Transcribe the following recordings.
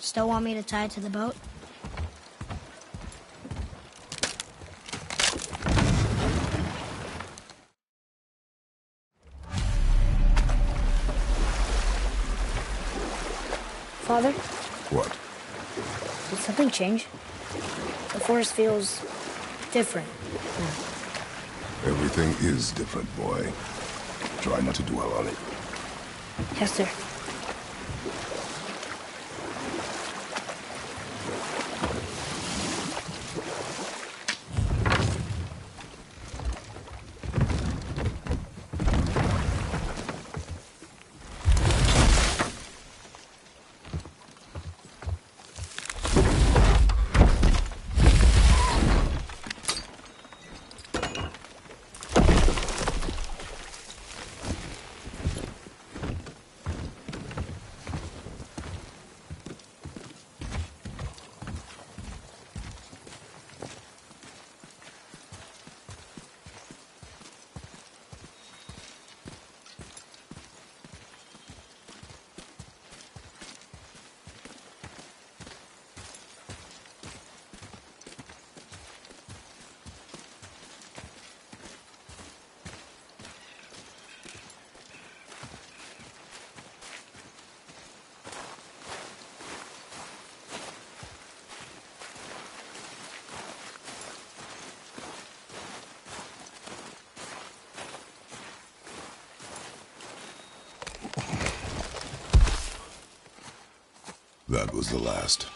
Still want me to tie it to the boat? Father? What? Did something change? The forest feels different. Everything is different, boy. Try not to dwell on it. Yes, sir. That was the last.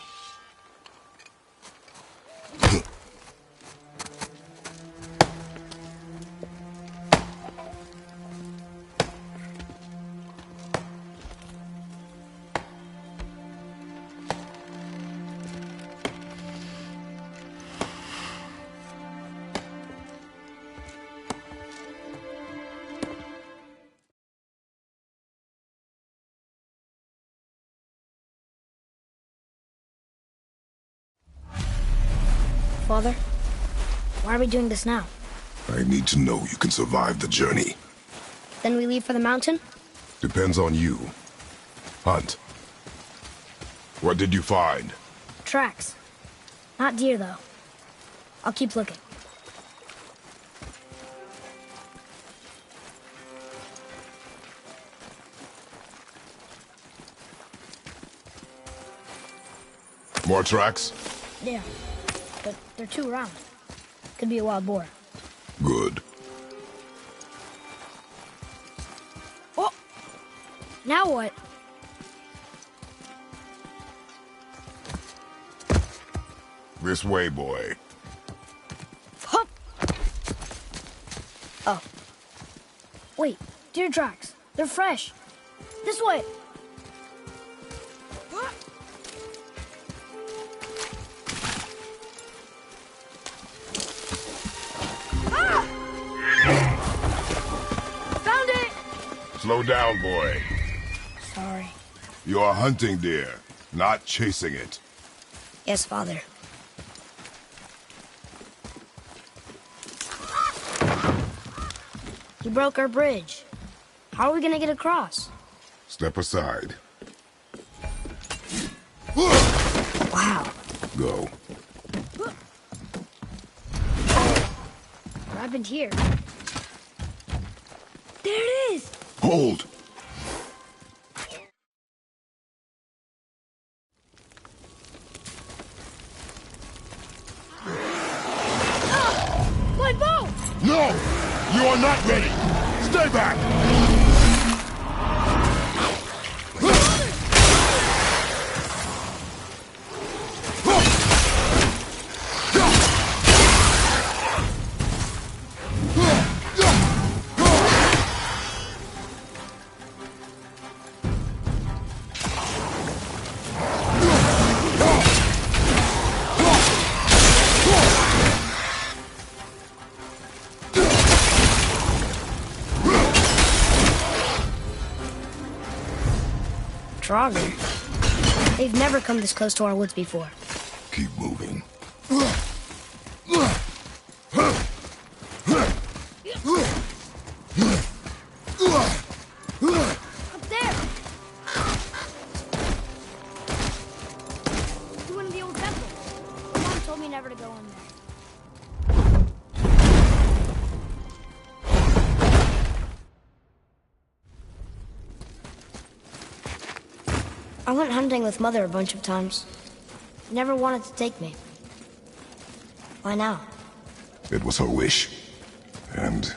Father, why are we doing this now? I need to know you can survive the journey. Then we leave for the mountain? Depends on you. Hunt. What did you find? Tracks. Not deer, though. I'll keep looking. More tracks? Yeah, but they're too round. Could be a wild boar. Good. Oh! Now what? This way, boy. Hup! Oh. Wait, deer tracks. They're fresh. This way. Ah! Found it! Slow down, boy. Sorry. You are hunting deer, not chasing it. Yes, Father. You broke our bridge. How are we gonna get across? Step aside. Wow. Go. What happened here? There it is! Hold! My bow! No! You are not ready! Stay back! Draugr. They've never come this close to our woods before. Keep moving. Up there! To one of the old temples. Mom told me never to go in there. I went hunting with Mother a bunch of times. Never wanted to take me. Why now? It was her wish. And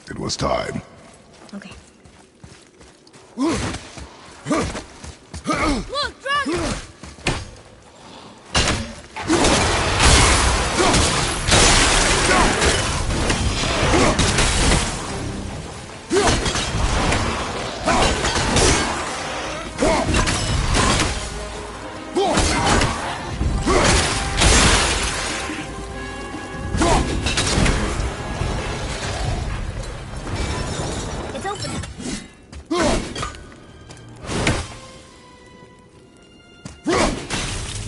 it was time. Okay. Look, dragon! It's open.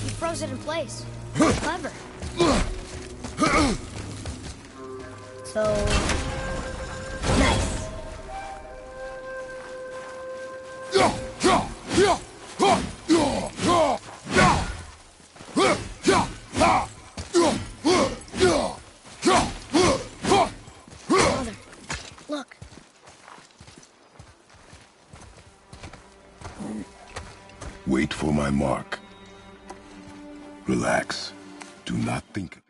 You froze it in place. Clever. So... nice. Mother, look. Wait for my mark. Relax. Do not think.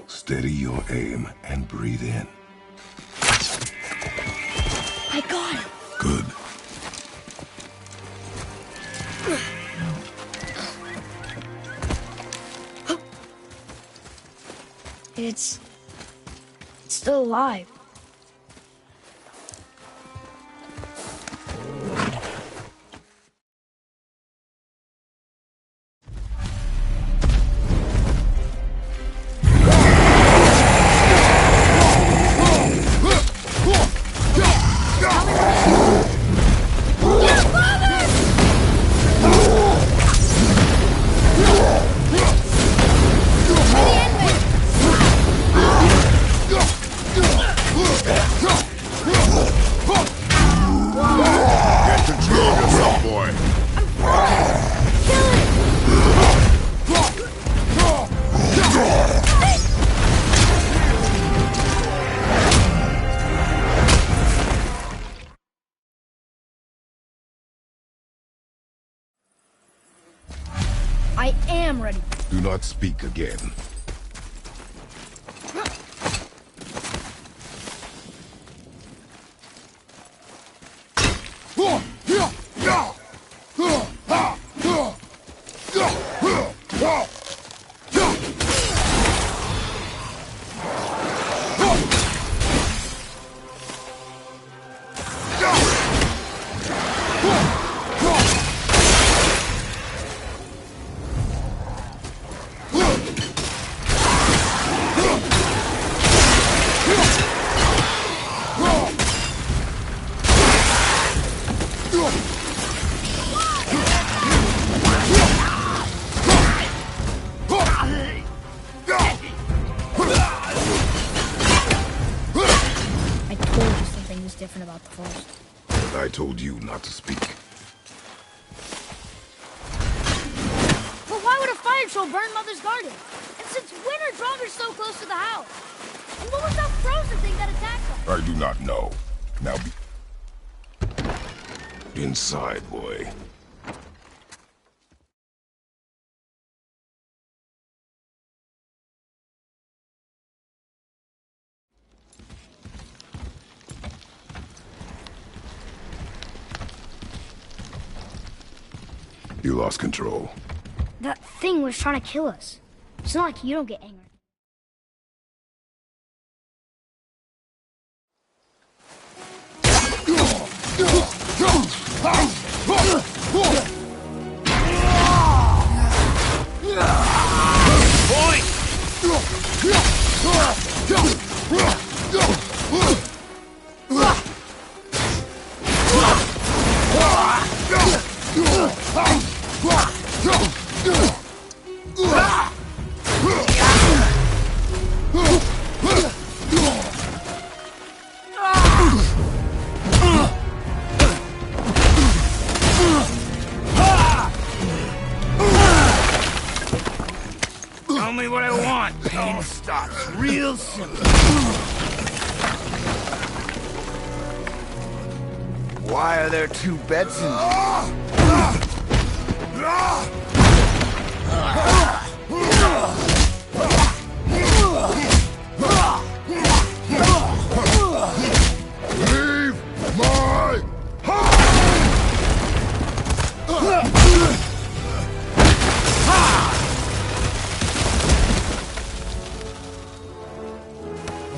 Steady your aim and breathe in. I got it. Good. It's still alive. Get control of yourself, boy. I am ready. Do not speak again. I told you something was different about the forest. But I told you not to speak. But why would a fire troll burn Mother's garden? And since when are Draugr so close to the house? And what was that frozen thing that attacked us? I do not know. Now be inside, boy. You lost control. That thing was trying to kill us. It's not like you don't get angry. Boy! want pain stops real simple. Why are there two beds in here? Leave my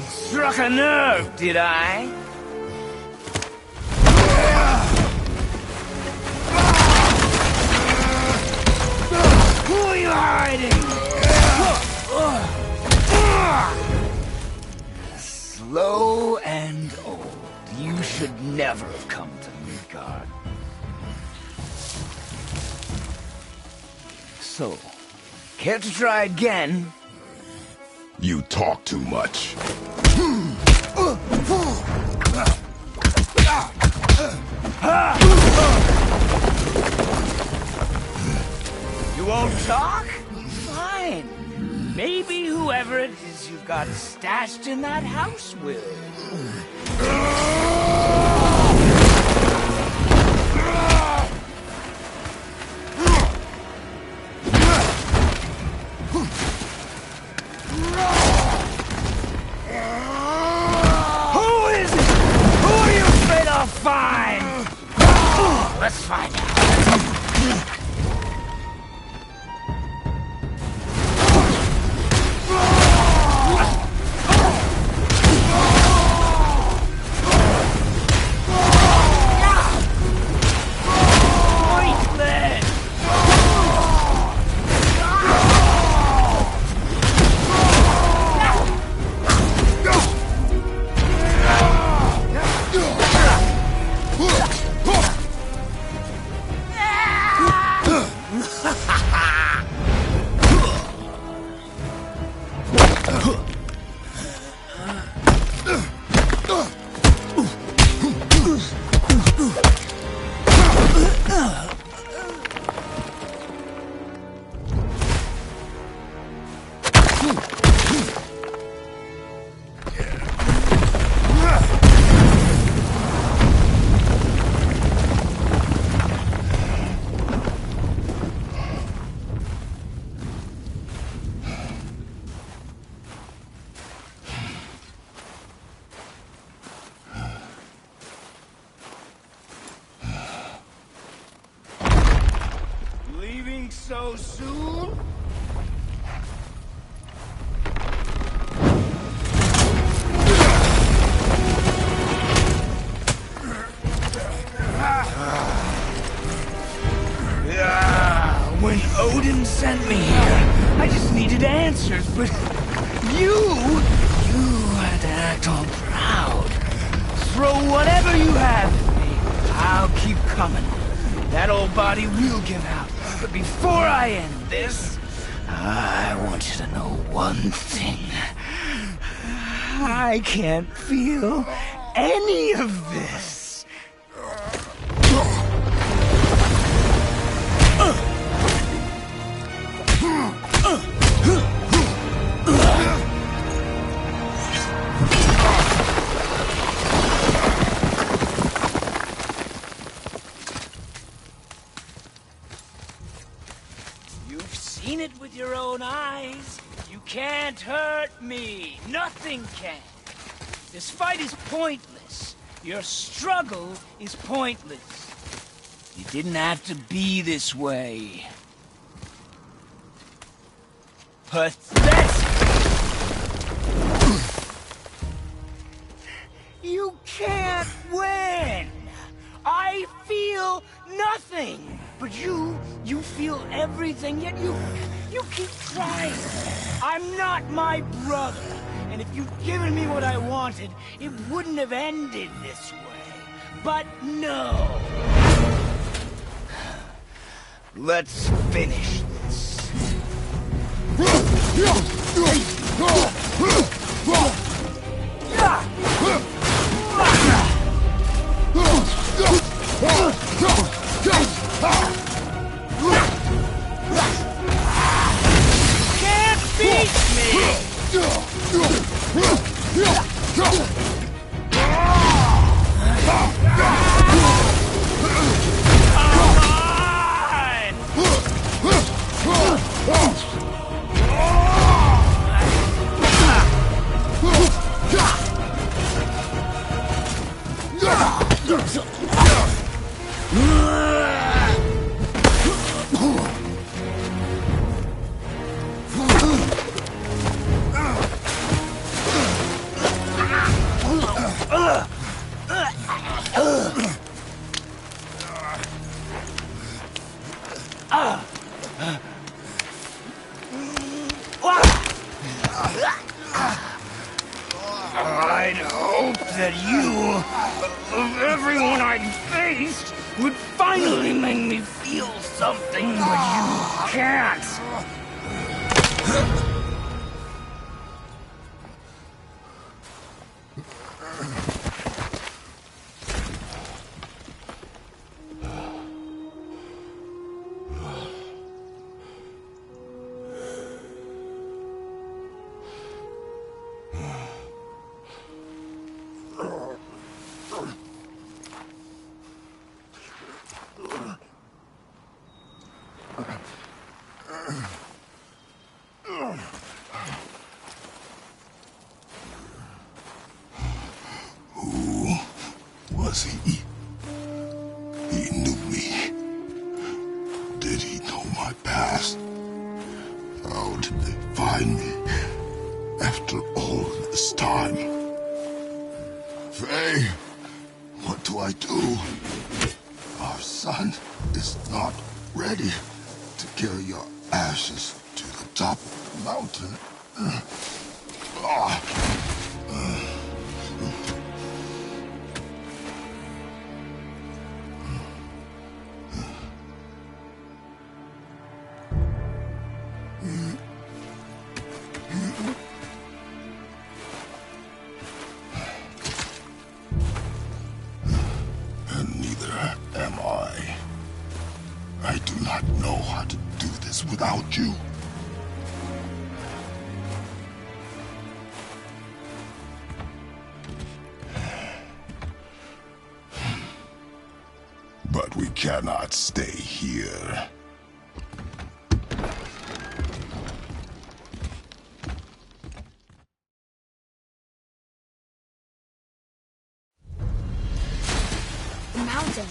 Struck a nerve, did I? Who are you hiding? Slow and old. You should never have come to Midgard. So, care to try again? You talk too much. You won't talk? Fine. Maybe whoever it is you've got stashed in that house will. Who is it? Who are you afraid I'll find? Let's find out. Leaving so soon? When Odin sent me here, I just needed answers, but you had to act all proud. Throw whatever you have at me. I'll keep coming. That old body will give out. But before I end this, I want you to know one thing. I can't feel any of this. You've seen it with your own eyes. You can't hurt me. Nothing can. This fight is pointless. Your struggle is pointless. You didn't have to be this way. Pathetic! You can't win! I feel nothing! But you feel everything, yet you keep trying. I'm not my brother, and if you'd given me what I wanted, it wouldn't have ended this way. But no! Let's finish this. Can't beat me! I'd hope that you, of everyone I'd faced, would finally make me feel something, but you can't. Was he? He knew me. Did he know my past? How did they find me after all this time? Faye, what do I do? Our son is not ready to carry your ashes to the top of the mountain. And neither am I. I do not know how to do this without you. But we cannot stay here. The mountain.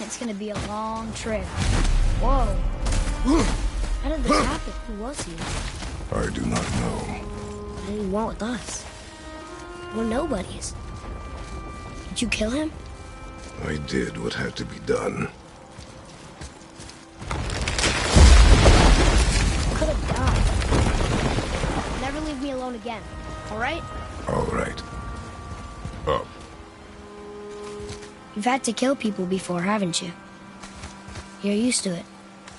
It's gonna be a long trip. Whoa. How did this happen? Who was he? I do not know. What did he want with us? We're nobodies. Did you kill him? I did what had to be done. Could have died. Never leave me alone again. All right? All right. Up. You've had to kill people before, haven't you? You're used to it.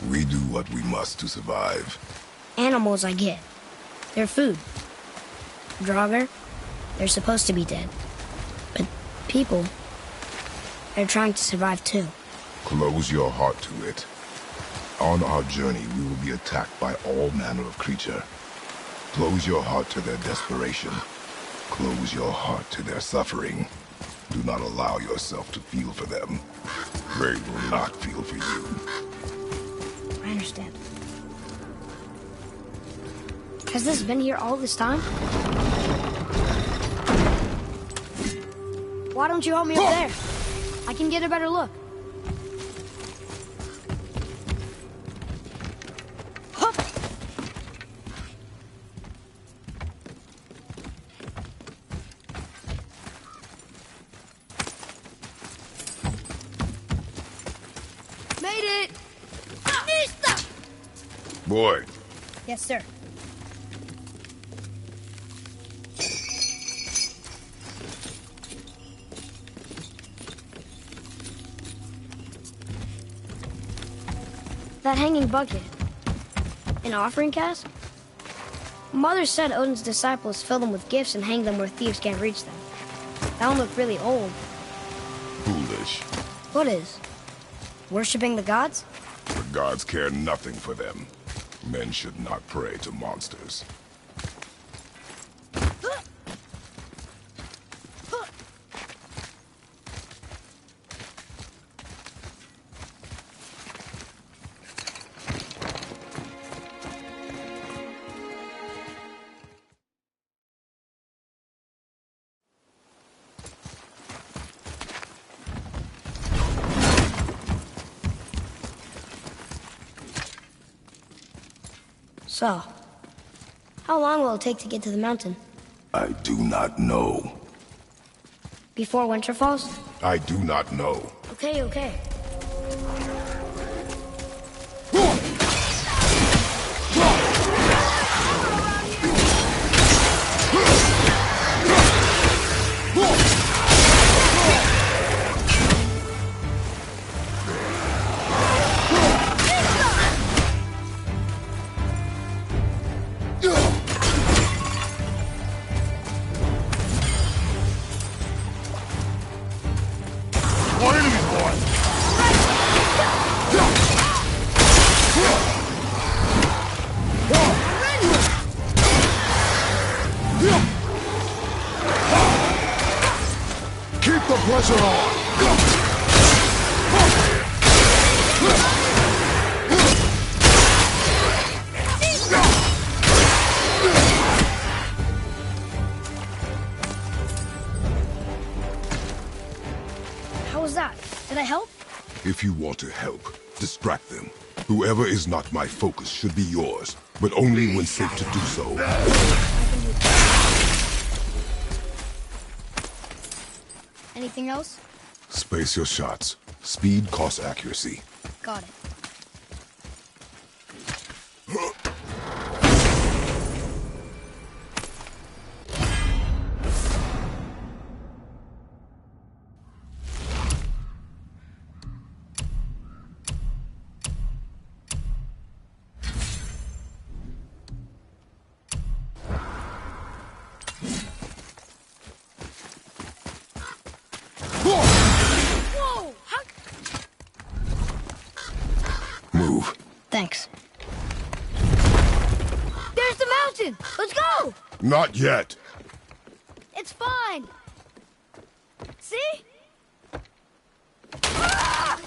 We do what we must to survive. Animals, I get. They're food. Draugr, they're supposed to be dead. But people, they're trying to survive too. Close your heart to it. On our journey, we will be attacked by all manner of creature. Close your heart to their desperation. Close your heart to their suffering. Do not allow yourself to feel for them. They will not feel for you. I understand. Has this been here all this time? Why don't you help me up there? I can get a better look. Hup. Made it! Boy, Yes, sir. That hanging bucket. An offering cask? Mother said Odin's disciples fill them with gifts and hang them where thieves can't reach them. That one looked really old. foolish. What is? Worshipping the gods? The gods care nothing for them. Men should not pray to monsters. So, how long will it take to get to the mountain? I do not know. Before winter falls? I do not know. Okay, okay. Keep the pressure on! How was that? Did I help? If you want to help, distract them. Whoever is not my focus should be yours, but only when safe to do so. Anything else? Space your shots. Speed costs accuracy. Got it. Whoa! Move. Thanks. There's the mountain! Let's go! Not yet. It's fine! See? Ah!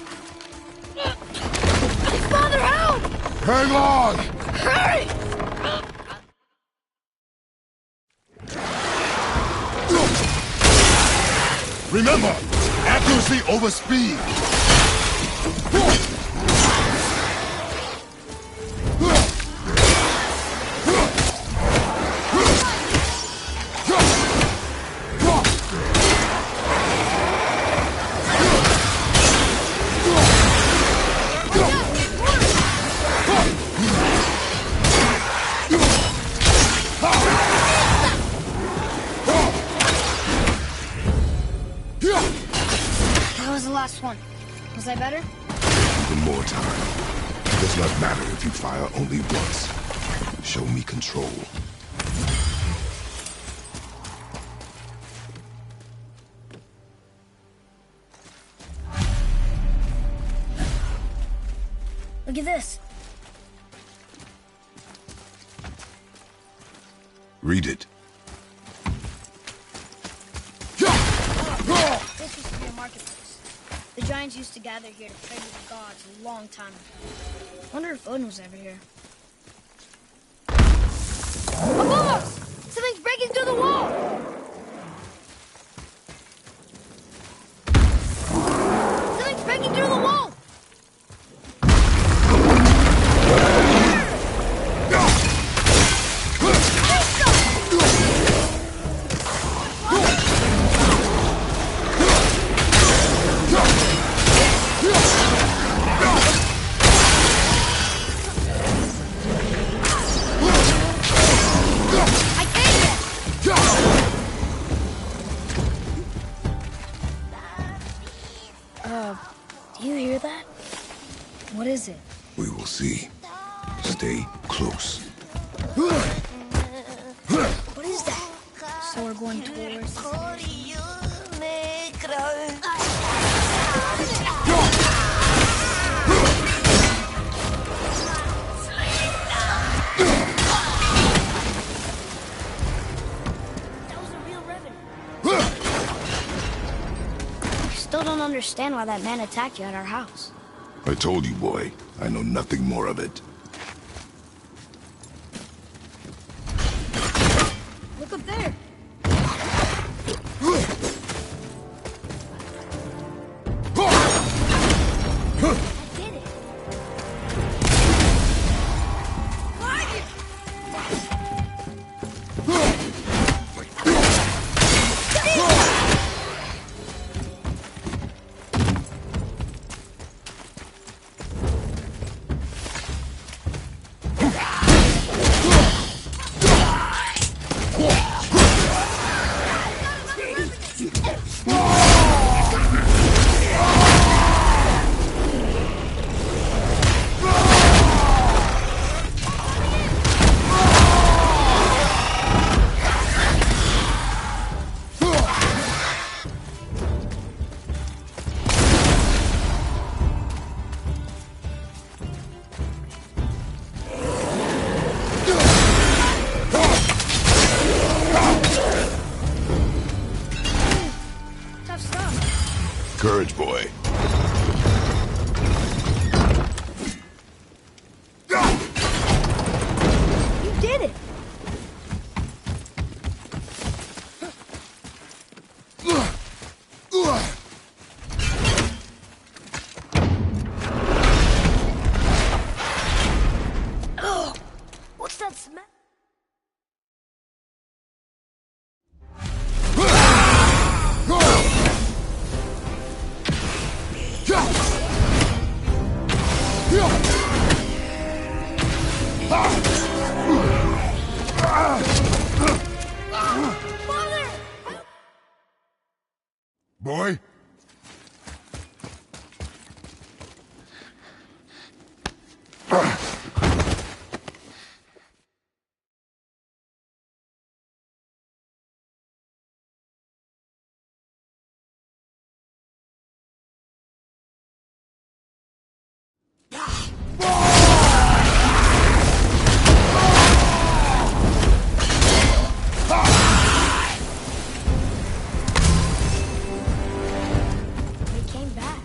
Father, help! Hang on! Hurry! Remember, accuracy over speed. That was the last one. Was I better? Even more time. It does not matter if you fire only once. Show me control. Look at this. Read it. This used to be a marketplace. The giants used to gather here to trade with the gods a long time ago. Wonder if Odin was ever here. Above us! Something's breaking through the wall! Something's breaking through the wall! Do you hear that? What is it? We will see. Stay close. What is that? So we're going towards... That was a real revenue. I still don't understand why that man attacked you at our house. I told you, boy. I know nothing more of it. Look up there. I did it. Tough stuff. Courage, boy. You did it. Oh, what's that smell? Boy? They came back.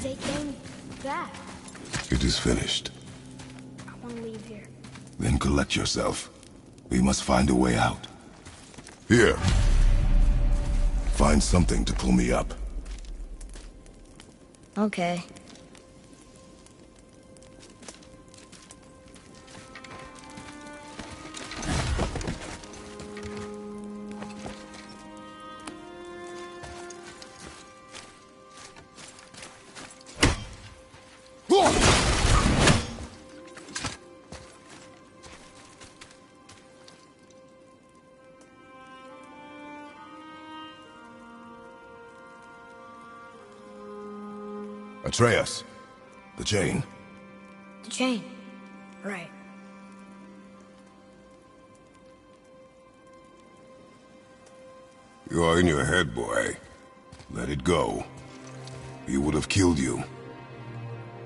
They came back. It is finished. I want to leave here. Then collect yourself. We must find a way out. Here. Find something to pull me up. Okay. Atreus. The chain. The chain. Right. You are in your head, boy. Let it go. He would have killed you.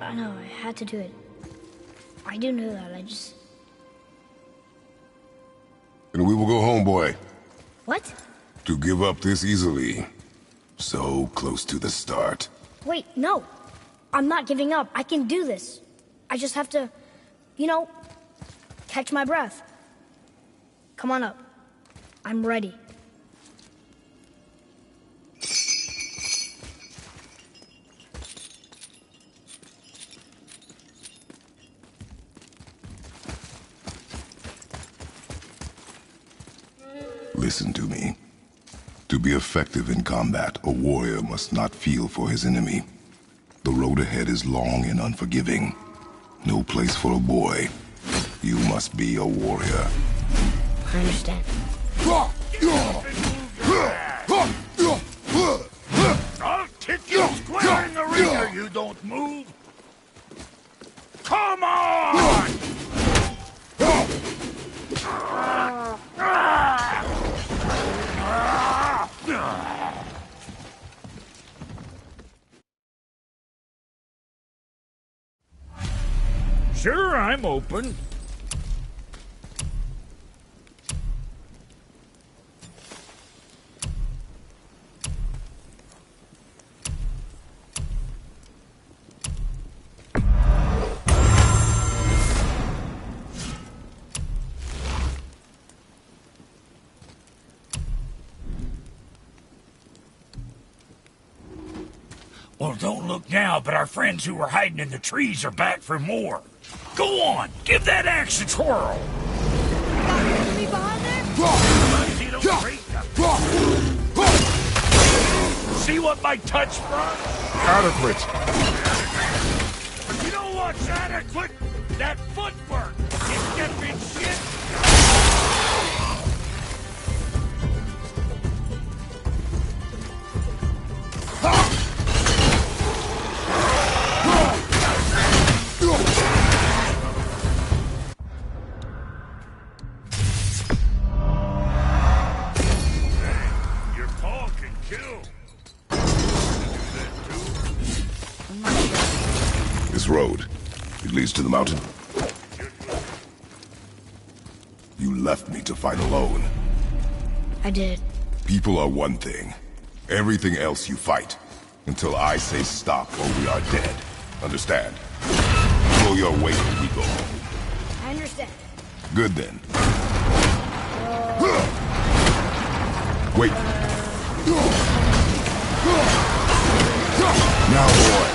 I know, I had to do it. I do know that, I just... And we will go home, boy. What? To give up this easily. So close to the start. Wait, no. I'm not giving up. I can do this. I just have to, you know, catch my breath. Come on up. I'm ready. Listen to me. To be effective in combat, a warrior must not feel for his enemy. The road ahead is long and unforgiving. No place for a boy. You must be a warrior. I understand. I'll kick you square in the rear, you don't move! Come on! Sure, I'm open. Well, don't look now, but our friends who were hiding in the trees are back for more. Go on, give that axe a twirl. Enemy behind there? See what my touch brought? Adequate. You know what's adequate? That footwork. You stepping shit. ways to the mountain? You left me to fight alone. I did. People are one thing. Everything else you fight. Until I say stop or we are dead. Understand? Pull your weight when we go home. I understand. Good then. Wait. Now, boy.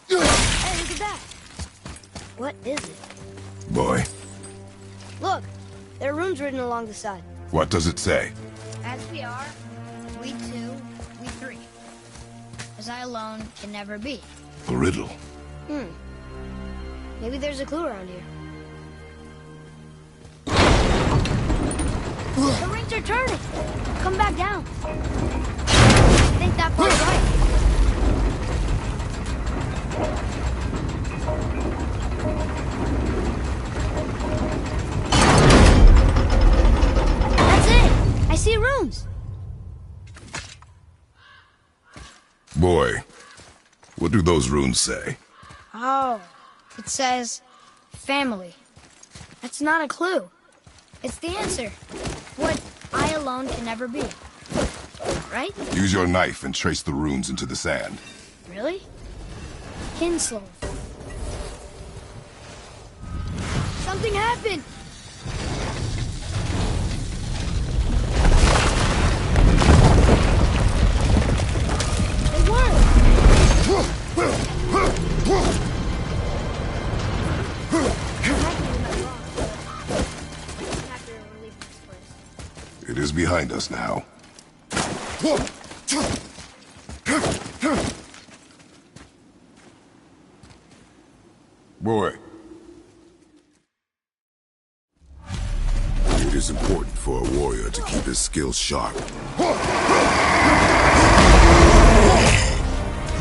Hey, look at that. What is it? Boy, Look, there are runes written along the side. what does it say? As we are, we two, we three. As I alone can never be. A riddle. Maybe there's a clue around here. The rings are turning. Come back down. I think that part's right. That's it. I see runes. Boy, what do those runes say? Oh, it says family. That's not a clue. It's the answer. What I alone can never be. Right? Use your knife and trace the runes into the sand. Really? Kinslow. Something happened! They It is behind us now. Boy. It is important for a warrior to keep his skills sharp.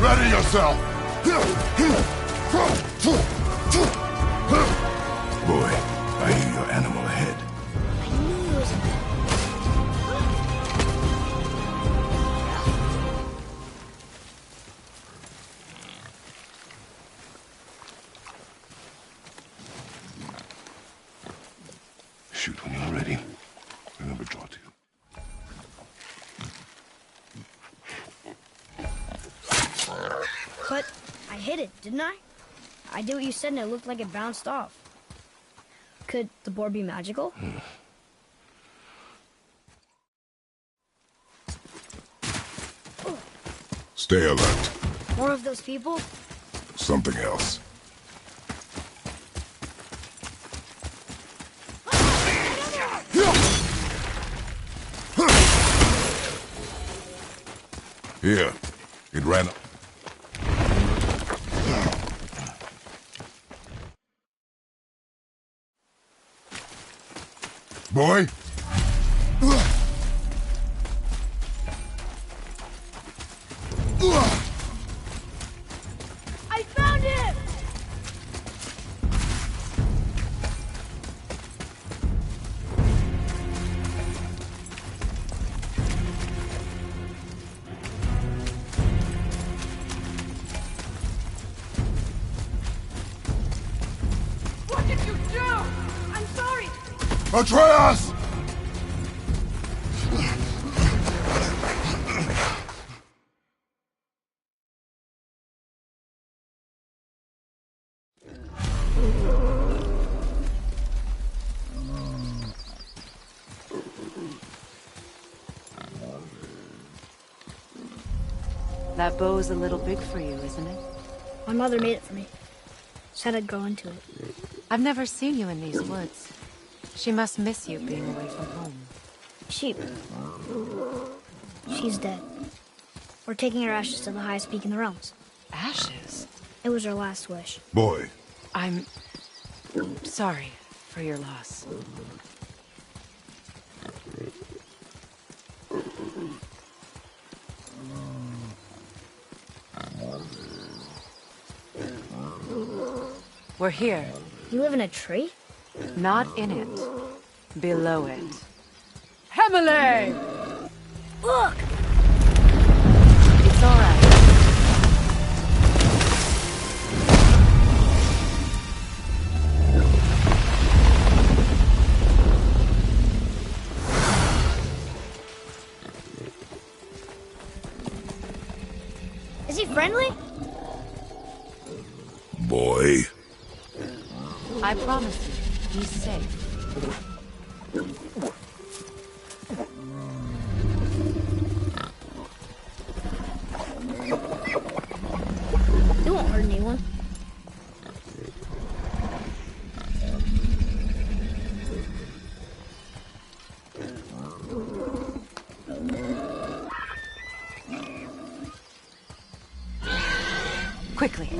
Ready yourself! Boy, I hear your animal ahead. I knew it was Shoot when you're ready. Remember, draw two. But I hit it, didn't I? I did what you said and it looked like it bounced off. Could the board be magical? Stay alert. More of those people? Something else. Here. It ran... Boy? I found him! What did you do? I'm sorry. Atreus! That bow's a little big for you, isn't it? My mother made it for me. Said I'd grow into it. I've never seen you in these woods. She must miss you being away from home. Sheep. She's dead. We're taking her ashes to the highest peak in the realms. Ashes? It was her last wish. Boy. I'm sorry for your loss. We're here. You live in a tree? Not in it. Below it. Emily! Look! It's alright. Is he friendly? Boy. I promise you, he's safe. He won't hurt anyone. Quickly.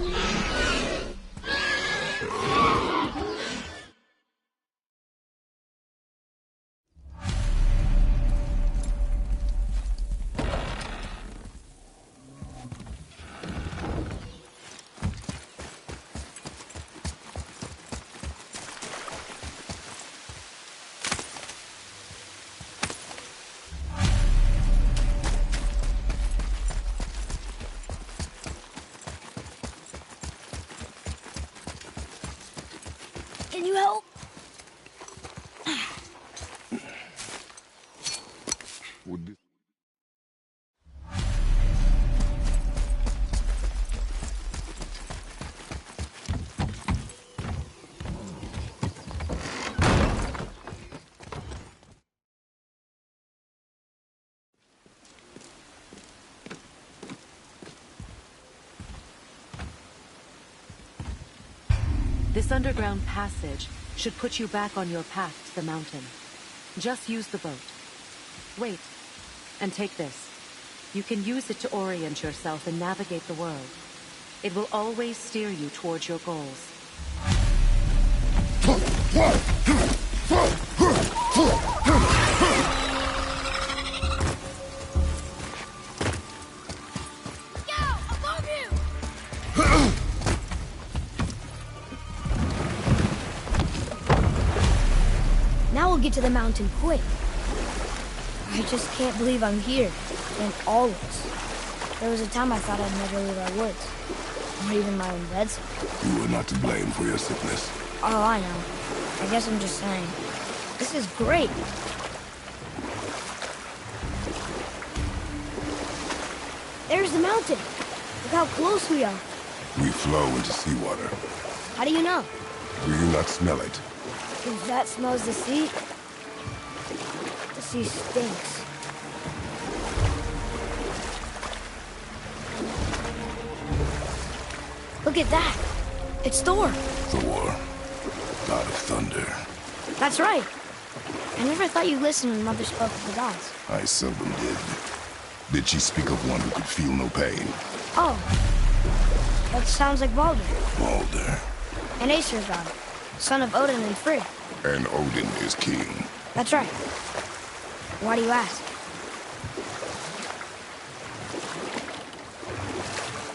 Can you help? Would this... This underground passage should put you back on your path to the mountain. Just use the boat. Wait, and take this. You can use it to orient yourself and navigate the world. It will always steer you towards your goals. Now we'll get to the mountain quick. I just can't believe I'm here. And always. There was a time I thought I'd never leave our woods. Or even my own bedside. You were not to blame for your sickness. Oh, I know. I guess I'm just saying. This is great. There's the mountain. Look how close we are. We flow into seawater. How do you know? Do you not smell it? If that smells the sea stinks. Look at that. It's Thor. Thor, god of thunder. That's right. I never thought you listened when Mother spoke of the gods. I seldom did. Did she speak of one who could feel no pain? Oh. That sounds like Baldur. Baldur. An Aesir god. Son of Odin and Frigg. And Odin is king. That's right. Why do you ask?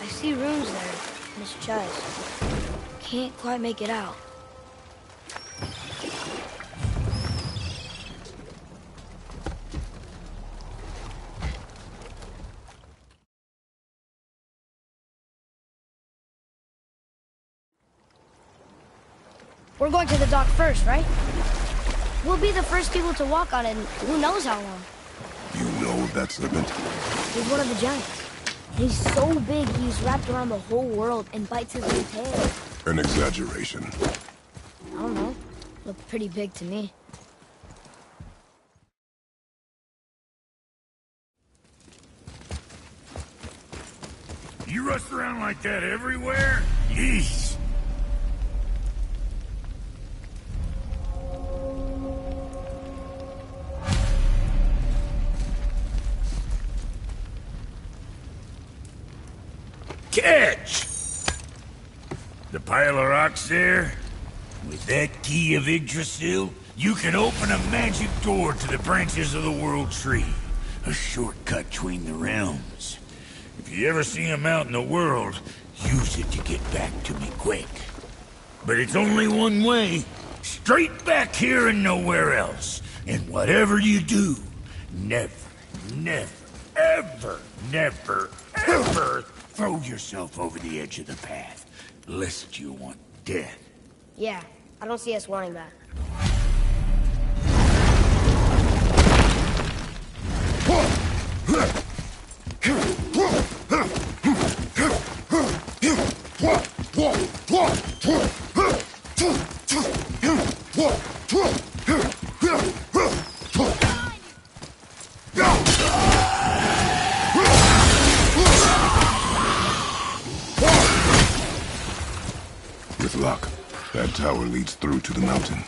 I see runes there in his chest. Can't quite make it out. We're going to the dock first, right? We'll be the first people to walk on it in who knows how long. You know of that serpent? He's one of the giants. He's so big he's wrapped around the whole world and bites his own tail. An exaggeration. I don't know. Looked pretty big to me. You rust around like that everywhere? Yeesh. Catch! The pile of rocks there? With that key of Yggdrasil, you can open a magic door to the branches of the World Tree. A shortcut between the realms. If you ever see him out in the world, use it to get back to me quick. But it's only one way. Straight back here and nowhere else. And whatever you do, never, never, ever, never, ever throw yourself over the edge of the path. Lest you want death. Yeah, I don't see us wanting that. With luck, that tower leads through to the mountain.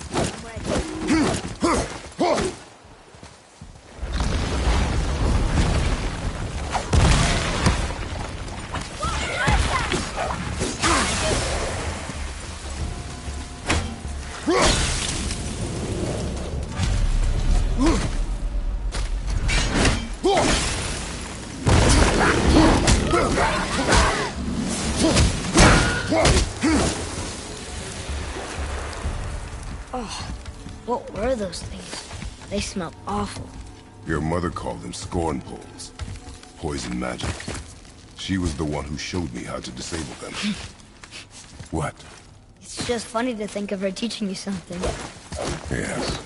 Oh, what were those things? They smell awful. Your mother called them scorn poles. Poison magic. She was the one who showed me how to disable them. What? It's just funny to think of her teaching you something. Yes.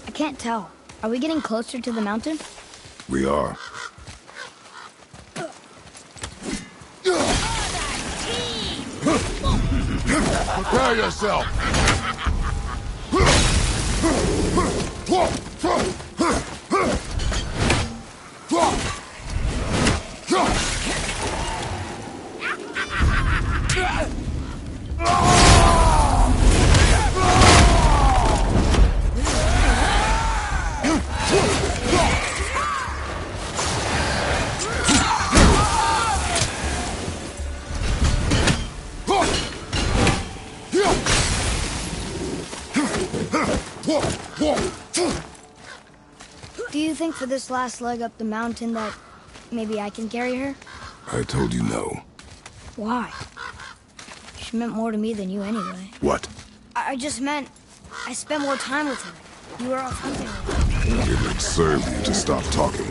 I can't tell. Are we getting closer to the mountain? We are. Prepare yourself! Do you think for this last leg up the mountain that maybe I can carry her? I told you no. Why? She meant more to me than you anyway. What? I just meant I spent more time with her. You were off hunting with her. It would serve you to stop talking.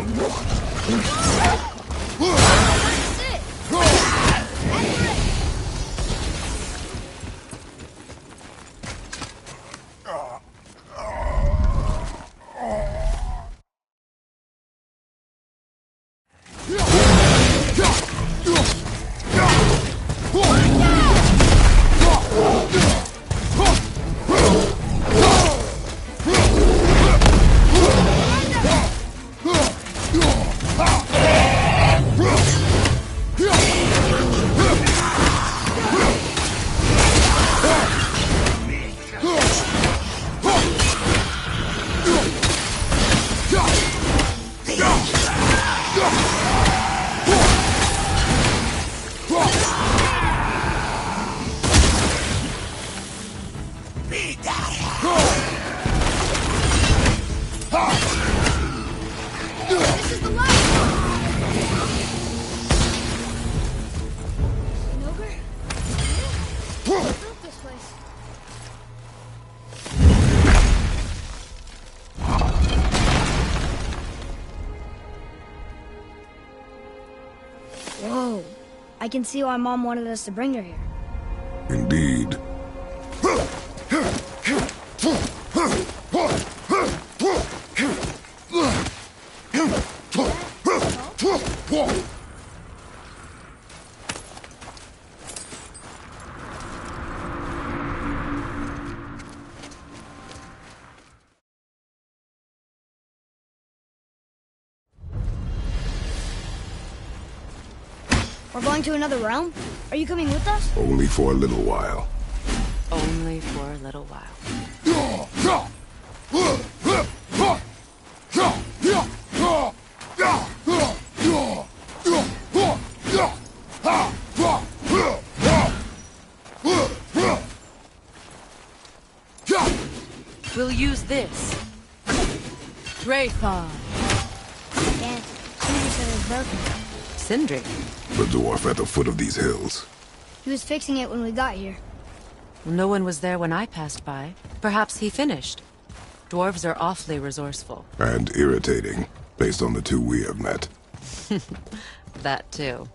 This is the light! An ogre? Look this place. Whoa. I can see why Mom wanted us to bring her here. Indeed. We're going to another realm? Are you coming with us? Only for a little while. Only for a little while. We'll use this. Graython. Can't. Sindri said it was broken. Sindri. The dwarf at the foot of these hills. He was fixing it when we got here. No one was there when I passed by. Perhaps he finished. Dwarves are awfully resourceful. And irritating, based on the two we have met. That too.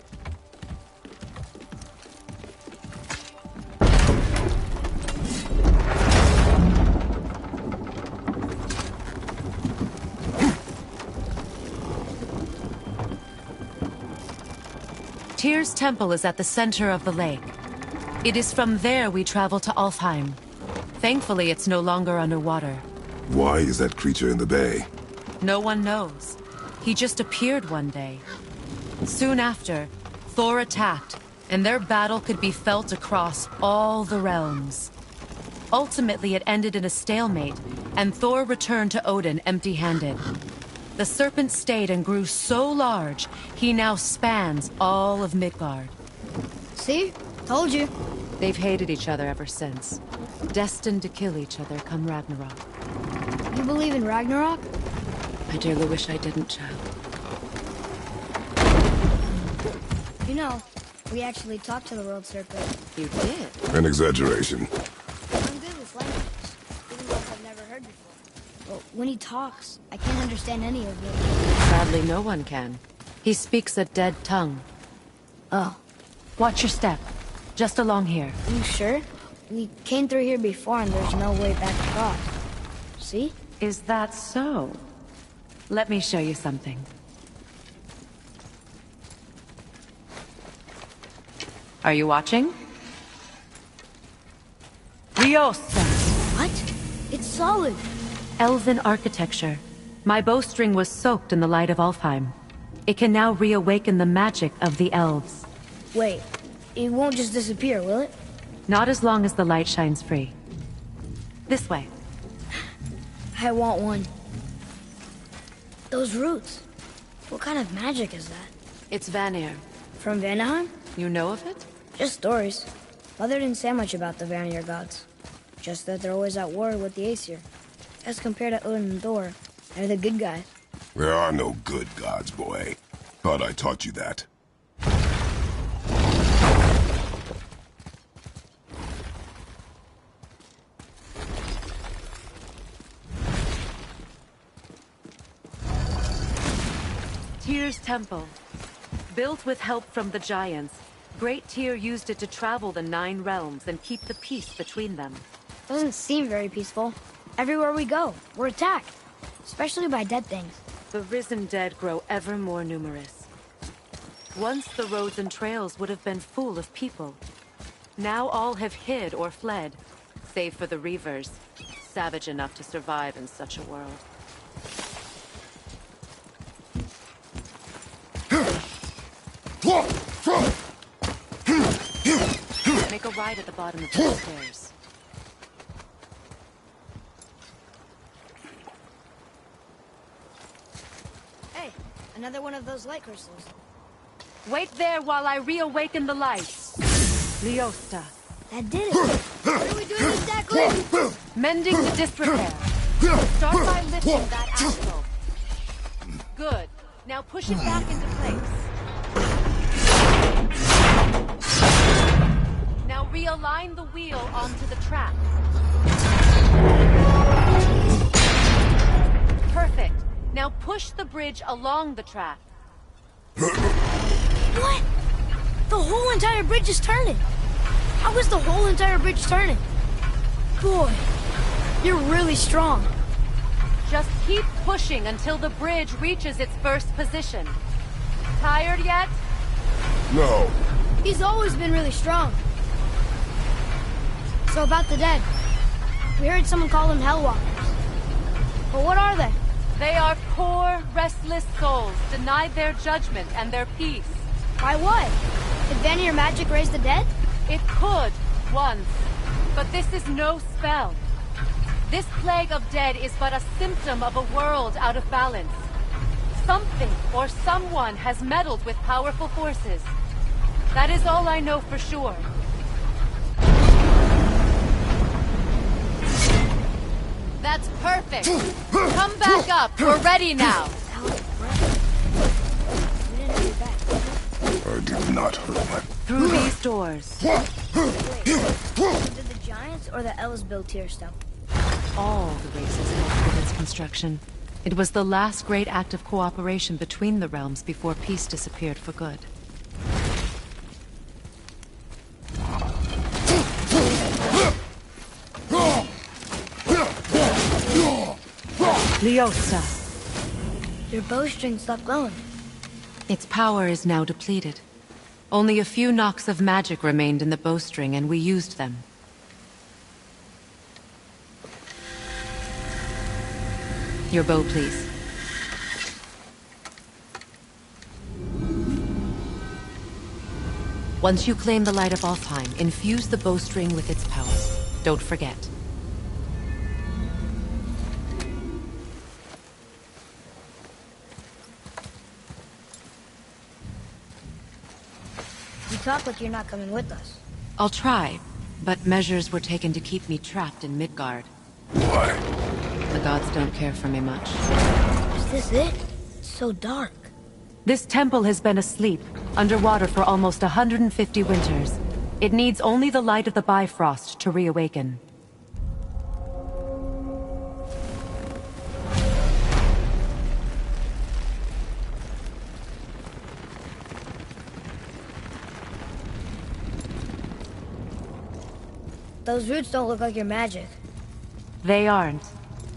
Tyr's temple is at the center of the lake. It is from there we travel to Alfheim. Thankfully, it's no longer underwater. Why is that creature in the bay? No one knows. He just appeared one day. Soon after, Thor attacked, and their battle could be felt across all the realms. Ultimately, it ended in a stalemate, and Thor returned to Odin empty-handed. The serpent stayed and grew so large, he now spans all of Midgard. See? Told you. They've hated each other ever since. Destined to kill each other come Ragnarok. You believe in Ragnarok? I dearly wish I didn't, child. You know, we actually talked to the world serpent. You did? An exaggeration. I'm good with languages, even ones I've never heard before. But when he talks, I can't understand any of it. Sadly, no one can. He speaks a dead tongue. Oh. Watch your step. Just along here. You sure? We came through here before and there's no way back across. See? Is that so? Let me show you something. Are you watching? Riosta! What? It's solid. Elven architecture. My bowstring was soaked in the light of Alfheim. It can now reawaken the magic of the elves. Wait, it won't just disappear, will it? Not as long as the light shines free. This way. I want one. Those roots. What kind of magic is that? It's Vanir. From Vanaheim? You know of it? Just stories. Mother didn't say much about the Vanir gods. Just that they're always at war with the Aesir. As compared to Odin and Thor, they're the good guys. There are no good gods, boy. Thought I taught you that. Tyr's temple. Built with help from the giants, Great Tyr used it to travel the 9 realms and keep the peace between them. Doesn't seem very peaceful. Everywhere we go, we're attacked. Especially by dead things. The risen dead grow ever more numerous. Once the roads and trails would have been full of people. Now all have hid or fled, save for the Reavers, savage enough to survive in such a world. Make a right at the bottom of the stairs. Hey, another one of those light crystals. Wait there while I reawaken the lights. Leosta. That did it. What are we doing exactly? Mending the disrepair. Start by lifting that axle. Good. Now push it back into place. Now realign the wheel onto the track. Perfect. Now push the bridge along the track. What? The whole entire bridge is turning. How is the whole entire bridge turning? Boy, you're really strong. Just keep pushing until the bridge reaches its first position. Tired yet? No. He's always been really strong. So about the dead. We heard someone call them Hellwalkers. But what are they? They are poor, restless souls, denied their judgment and their peace. By what? Could Vanir magic raise the dead? It could, once. But this is no spell. This plague of dead is but a symptom of a world out of balance. Something or someone has meddled with powerful forces. That is all I know for sure. That's perfect. Come back up. We're ready now. That was breath. We didn't have your back. I did not hurt my... Through these doors. Wait, did the Giants or the Elves build Tearstone? All the races helped with its construction. It was the last great act of cooperation between the realms before peace disappeared for good. Leosa. Your bowstring stopped glowing. Its power is now depleted. Only a few knocks of magic remained in the bowstring, and we used them. Your bow, please. Once you claim the light of Alfheim, infuse the bowstring with its power. Don't forget. You talk like you're not coming with us. I'll try, but measures were taken to keep me trapped in Midgard. Why? The gods don't care for me much. Is this it? It's so dark. This temple has been asleep, underwater for almost 150 winters. It needs only the light of the Bifrost to reawaken. Those roots don't look like your magic. They aren't.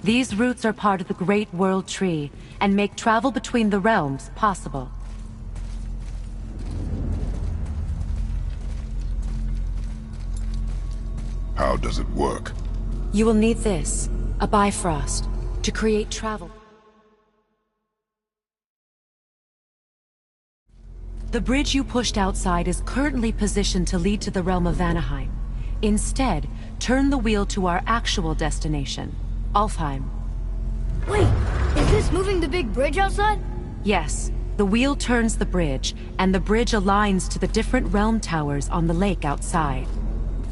These roots are part of the Great World Tree, and make travel between the realms possible. How does it work? You will need this, a Bifrost, to create travel. The bridge you pushed outside is currently positioned to lead to the realm of Vanaheim. Instead, turn the wheel to our actual destination, Alfheim. Wait, is this moving the big bridge outside? Yes, the wheel turns the bridge, and the bridge aligns to the different realm towers on the lake outside.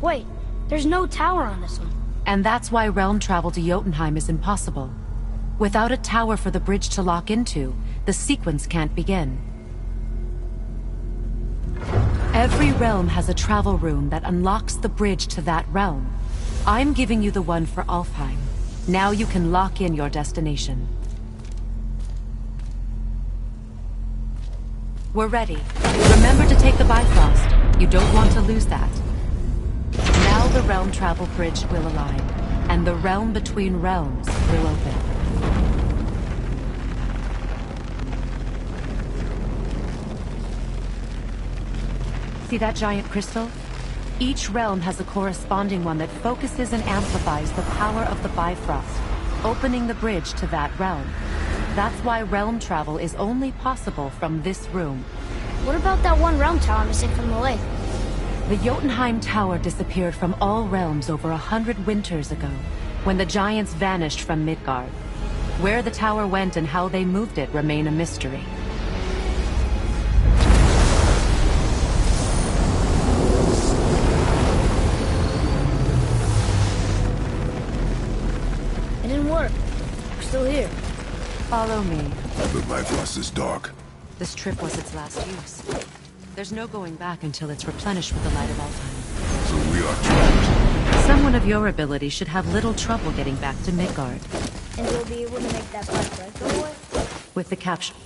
Wait, there's no tower on this one. And that's why realm travel to Jotunheim is impossible. Without a tower for the bridge to lock into, the sequence can't begin. Every realm has a travel rune that unlocks the bridge to that realm. I'm giving you the one for Alfheim. Now you can lock in your destination. We're ready. Remember to take the Bifrost. You don't want to lose that. Now the realm travel bridge will align, and the realm between realms will open. See that giant crystal? Each realm has a corresponding one that focuses and amplifies the power of the Bifrost, opening the bridge to that realm. That's why realm travel is only possible from this room. What about that one realm tower missing from the lake? The Jotunheim Tower disappeared from all realms over 100 winters ago, when the giants vanished from Midgard. Where the tower went and how they moved it remain a mystery. It didn't work. We're still here. Follow me. The Bifrost is dark. This trip was its last use. There's no going back until it's replenished with the light of Alfheim. So we are trapped. Someone of your ability should have little trouble getting back to Midgard. And we'll be able to make that black bread go away? With the capture.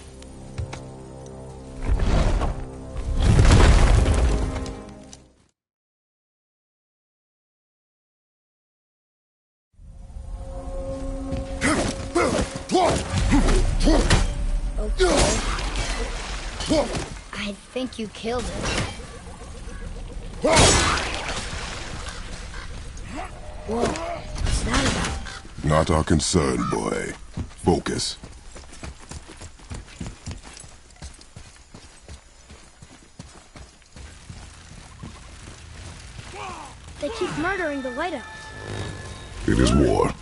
Okay. I think you killed it. Whoa, what's that about? Not our concern, boy. Focus. They keep murdering the lighthouse. It is war.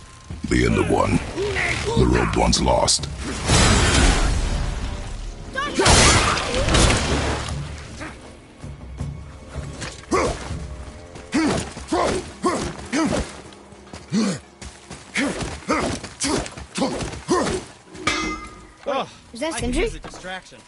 The end of one. The road once lost. Is that I Sindri? could use a distraction.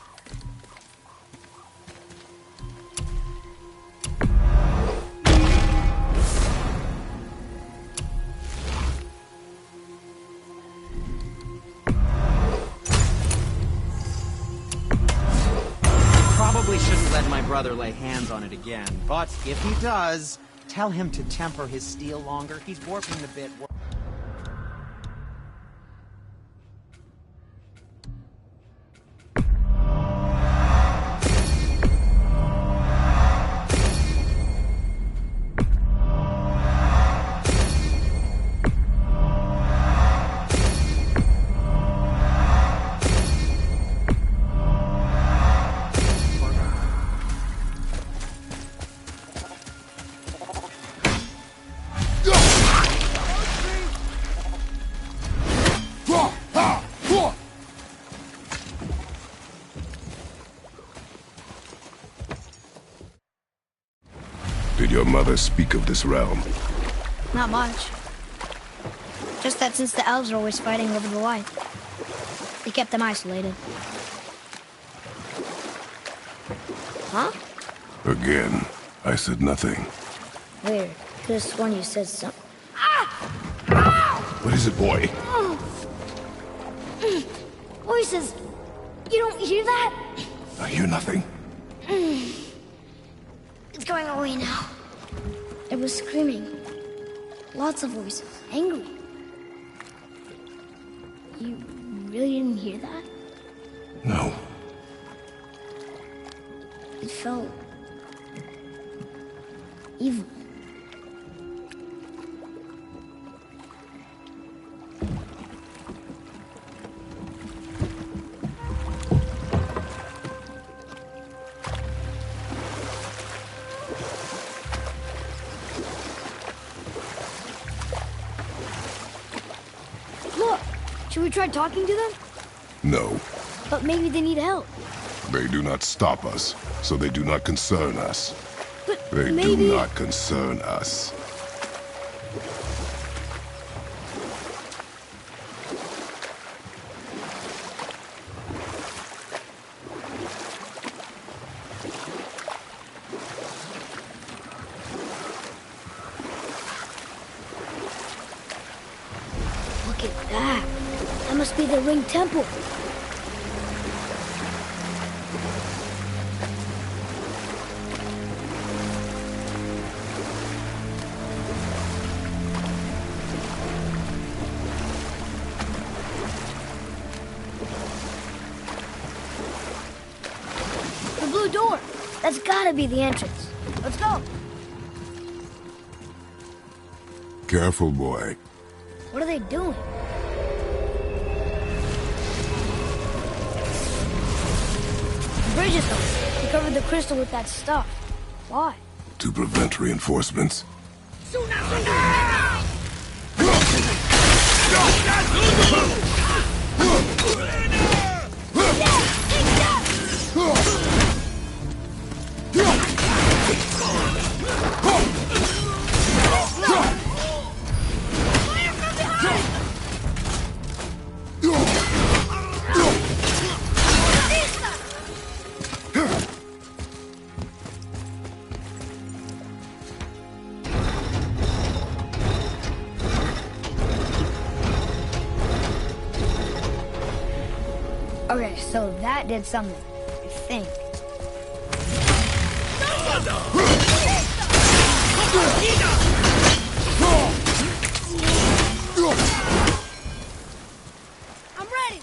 Probably shouldn't let my brother lay hands on it again, but if he does, tell him to temper his steel longer. He's warping the bit. Did your mother speak of this realm? Not much. Just that since the elves are always fighting over the light, they kept them isolated. Huh? Again, I said nothing. Weird. Could have sworn you said something. What is it, boy? Voices! You don't hear that? I hear nothing. It's going away now. It was screaming. Lots of voices. Angry. You really didn't hear that? No. It felt... evil. Look! Should we try talking to them? No. But maybe they need help. They do not stop us, so they do not concern us. But They maybe... do not concern us. Look at that. That must be the Ring Temple. The blue door. That's gotta be the entrance. Let's go. Careful, boy. What are they doing? The bridge is gone. They covered the crystal with that stuff. Why? To prevent reinforcements. Okay, so that did something, I think. I'm ready!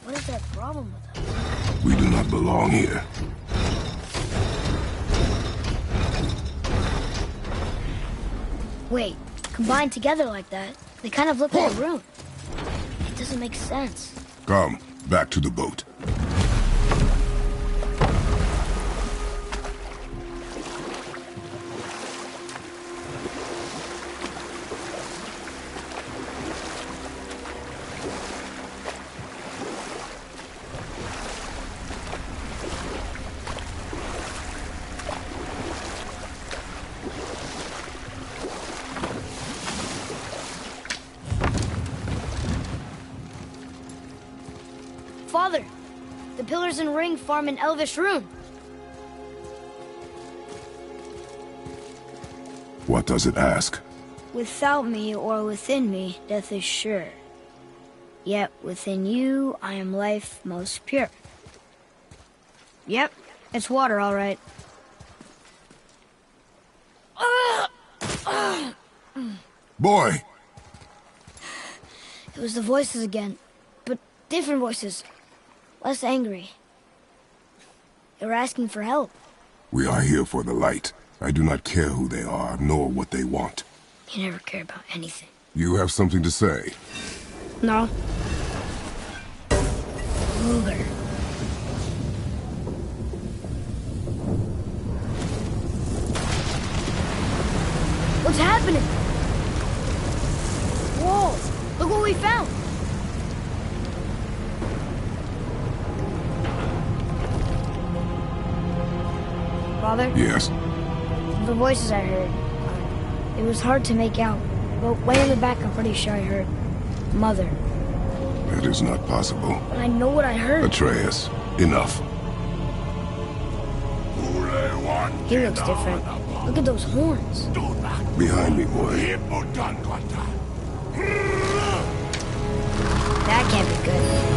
What is that problem with us? We do not belong here. Wait, combined together like that, they kind of look like a rune. It doesn't make sense. Come, Back to the boat. Father, the pillars and ring farm an elvish rune. What does it ask? Without me or within me, death is sure. Yet within you, I am life most pure. Yep, it's water, all right. Boy! It was the voices again, but different voices. Less angry. They were asking for help. We are here for the light. I do not care who they are, nor what they want. You never care about anything. You have something to say? No. Ruger. What's happening? Whoa! Look what we found! Father? Yes. The voices I heard. It was hard to make out, but way in the back I'm pretty sure I heard Mother. That is not possible. But I know what I heard. Atreus, enough. He looks different. Look at those horns. Behind me, boy. That can't be good.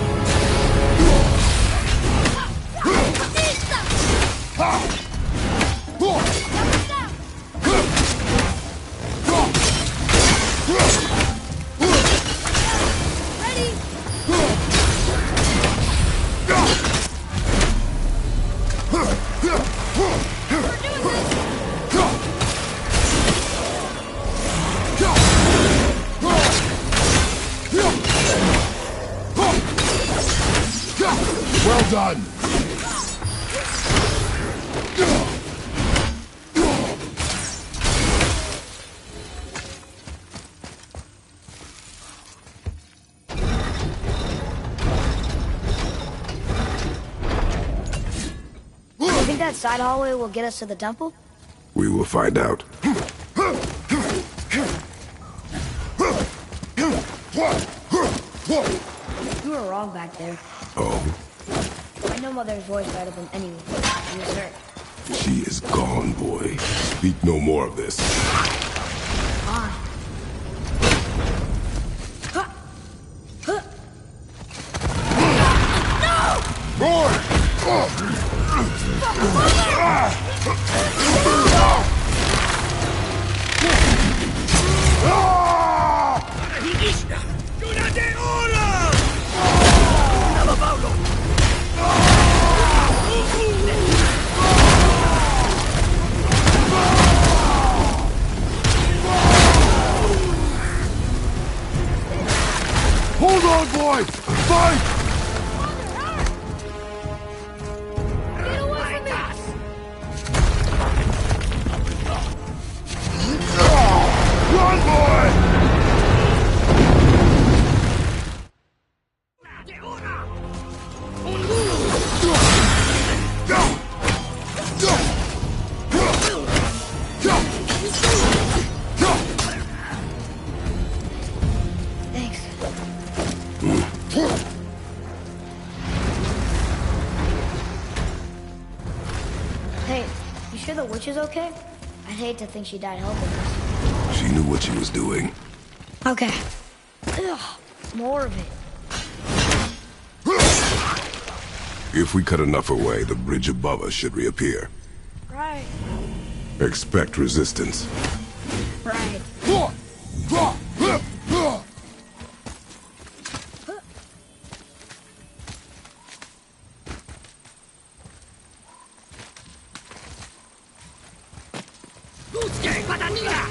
Well done! You think that side hallway will get us to the temple? We will find out. You were wrong back there. Oh, I know Mother's voice better than anyone. It was her. she is gone, boy. Speak no more of this. Fine. Hold on, boy! Fight! Run, boy! Thanks. Hey, you sure the witch is okay? I'd hate to think she died helping us. She knew what she was doing. Okay. Ugh, more of it. If we cut enough away, the bridge above us should reappear. Right. Expect resistance. Right. I'm set.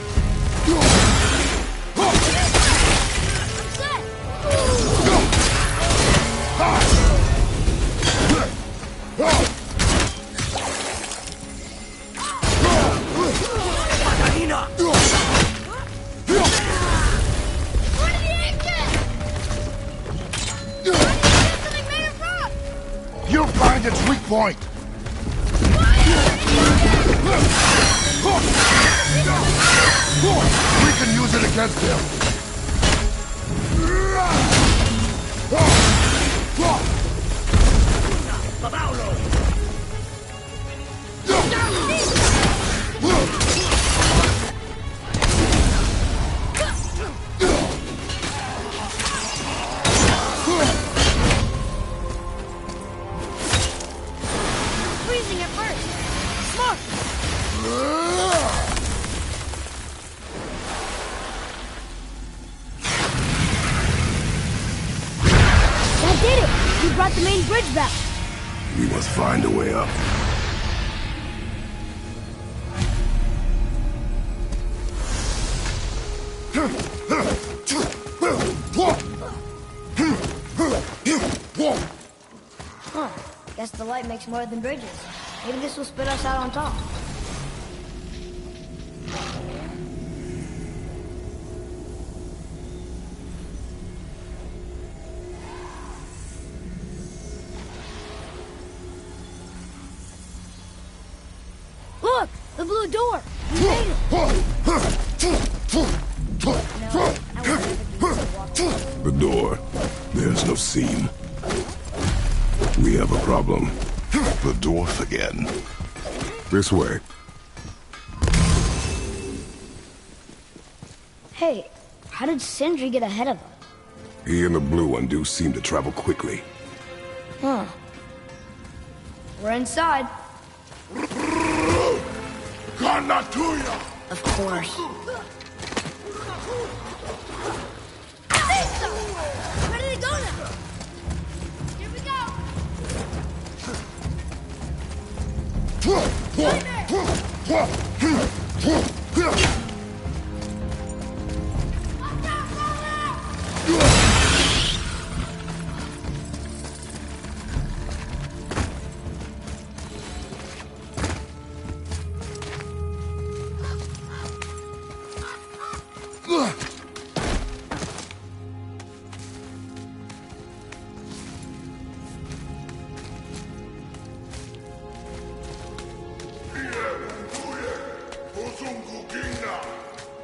You'll find its weak point! We can use it against him! Freezing at first. Smoke! That did it! You brought the main bridge back. We must find a way up. Huh. Guess the light makes more than bridges. Maybe this will spit us out on top. Look! The blue door! We made it! No, I would never do this to walk through. The door. There's no seam. We have a problem. The dwarf again. This way. Hey, how did Sindri get ahead of us? He and the blue one do seem to travel quickly. Huh. We're inside. Kanatuya! Of course. Where did it go now? Here we go.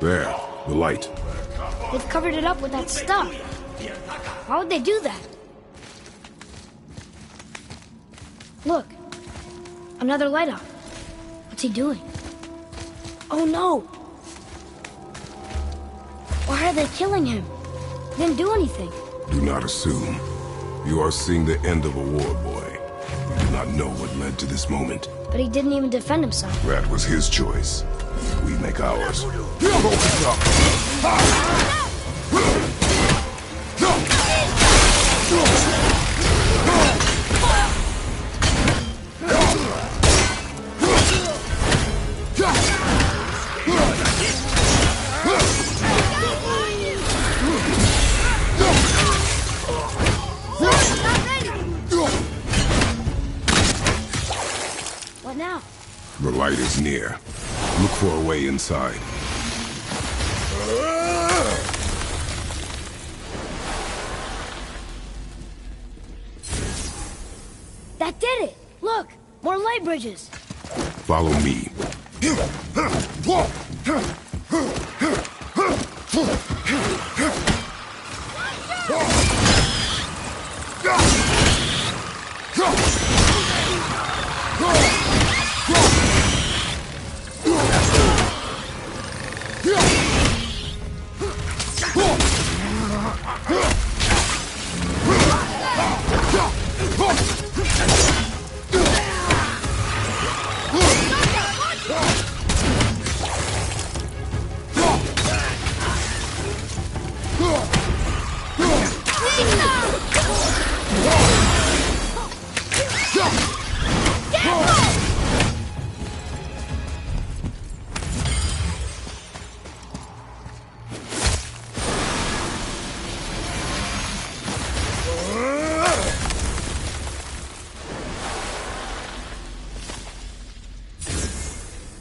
There, the light. They've covered it up with that stuff. Why would they do that? Look. Another light up. What's he doing? Oh no! Why are they killing him? He didn't do anything. Do not assume. You are seeing the end of a war, boy. You do not know what led to this moment. But he didn't even defend himself. That was his choice. We make ours. What now? The light is near. Look for a way inside. That did it! Look! More light bridges! Follow me.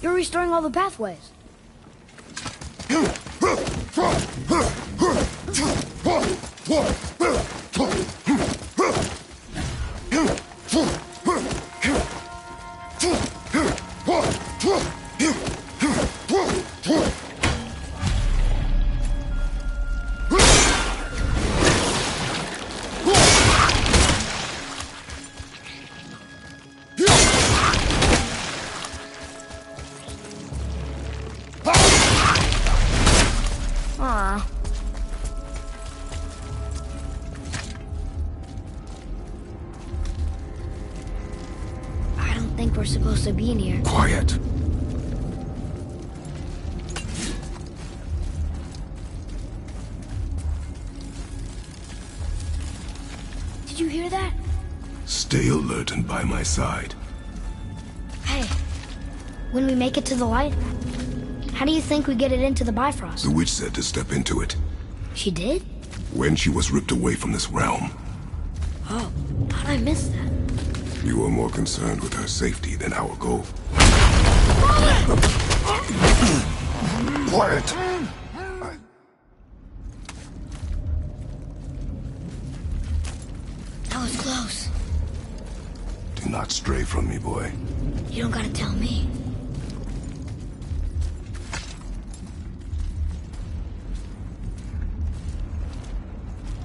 You're restoring all the pathways. think we're supposed to be near. Quiet. Did you hear that? Stay alert and by my side. Hey, when we make it to the light, how do you think we get it into the Bifrost? The witch said to step into it. She did? When she was ripped away from this realm. Oh, how'd I miss that? You were more concerned with her safety than our goal. Quiet! That was close. Do not stray from me, boy. You don't gotta tell me.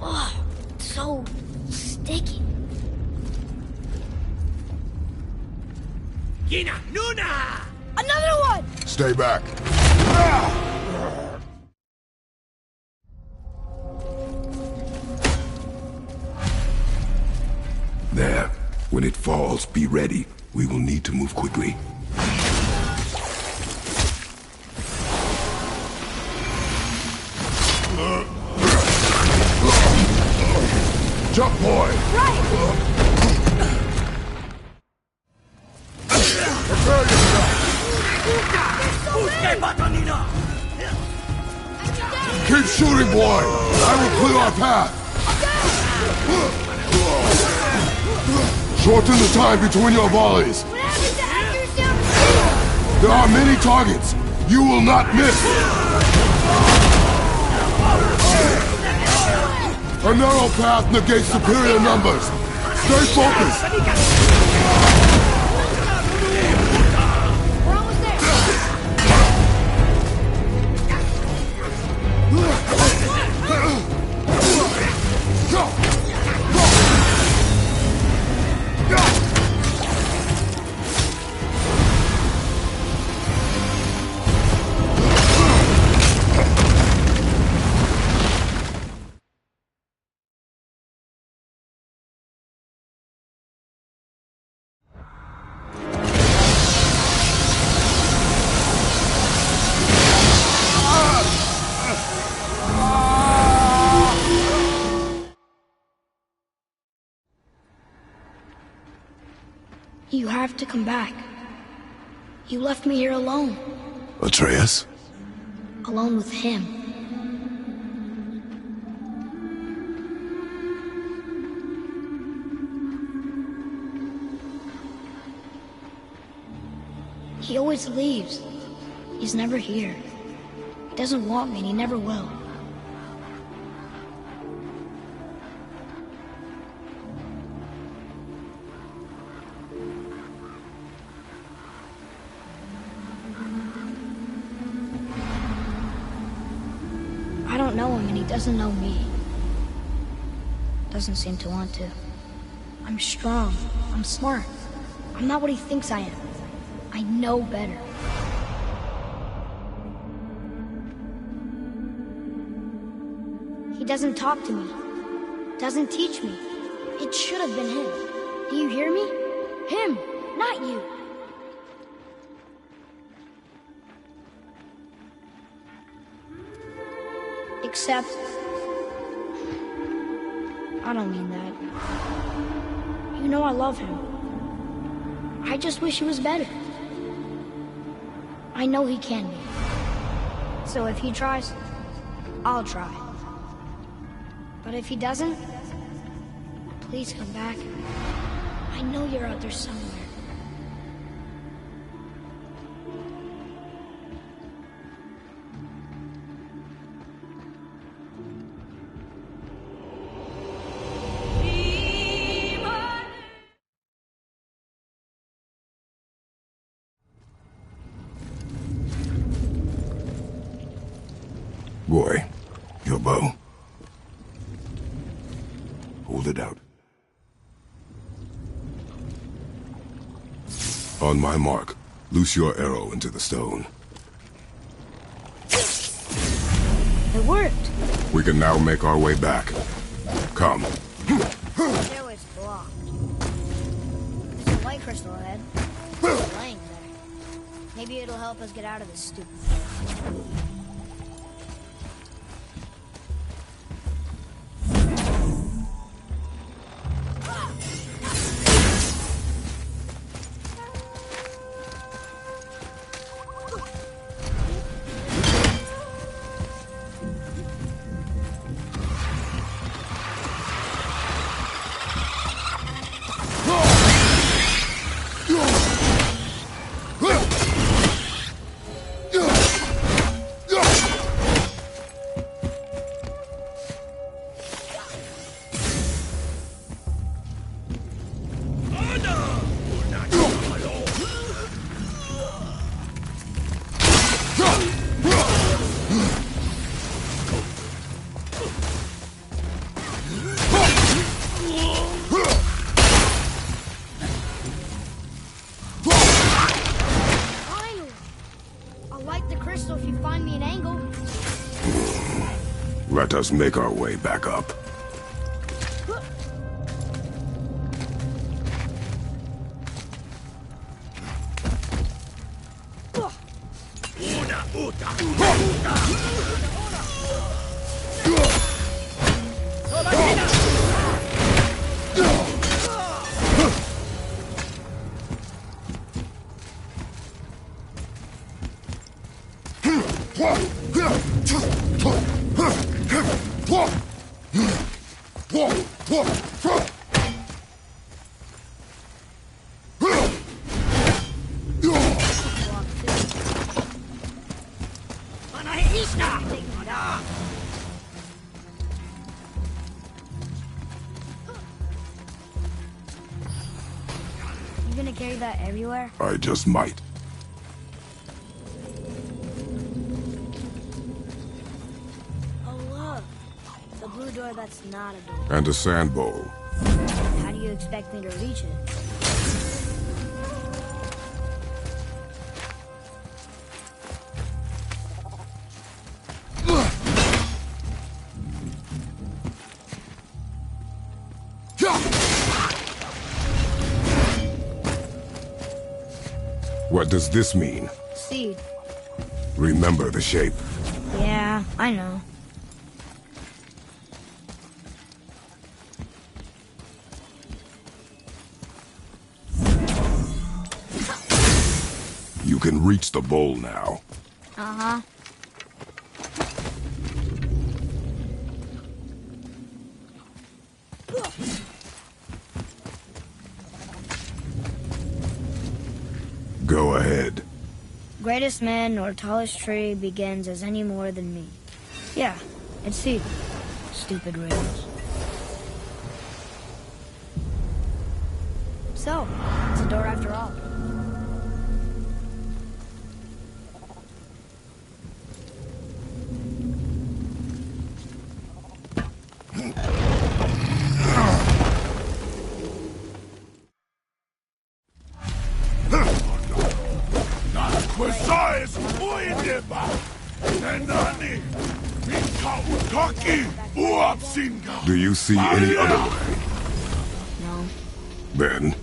Oh, it's so sticky. Gina, Nuna! Another one! Stay back. There. When it falls, be ready. We will need to move quickly. Jump, boy! Right! Prepare yourself! Keep shooting, boy! I will clear our path! Shorten the time between your volleys! What happened to Edgar's down? There are many targets! You will not miss! A narrow path negates superior numbers! Stay focused! We're almost there. You have to come back. You left me here alone. Atreus? Alone with him. He always leaves. He's never here. He doesn't want me and he never will. I don't know him and he doesn't know me. Doesn't seem to want to. I'm strong. I'm smart. I'm not what he thinks I am. I know better. He doesn't talk to me. Doesn't teach me. It should have been him. Do you hear me? Him, not you. Except... I don't mean that. You know I love him. I just wish he was better. I know he can be. So if he tries, I'll try. But if he doesn't, please come back. I know you're out there somewhere. Boy, your bow. Hold it out. On my mark, loose your arrow into the stone. It worked. We can now make our way back. Come. It was blocked. There's a light crystal ahead. Maybe it'll help us get out of this stupid. Let us make our way back up. You gonna carry that everywhere? I just might. Oh look, the blue door that's not a door. And a sand bowl. How do you expect me to reach it? What does this mean? Seed. Remember the shape. Yeah, I know. You can reach the bowl now. Uh-huh. Go ahead. Greatest man or tallest tree begins as any more than me. Yeah, it's Seed. Stupid rails. So, it's a door after all. Do you see any other way? No. Then...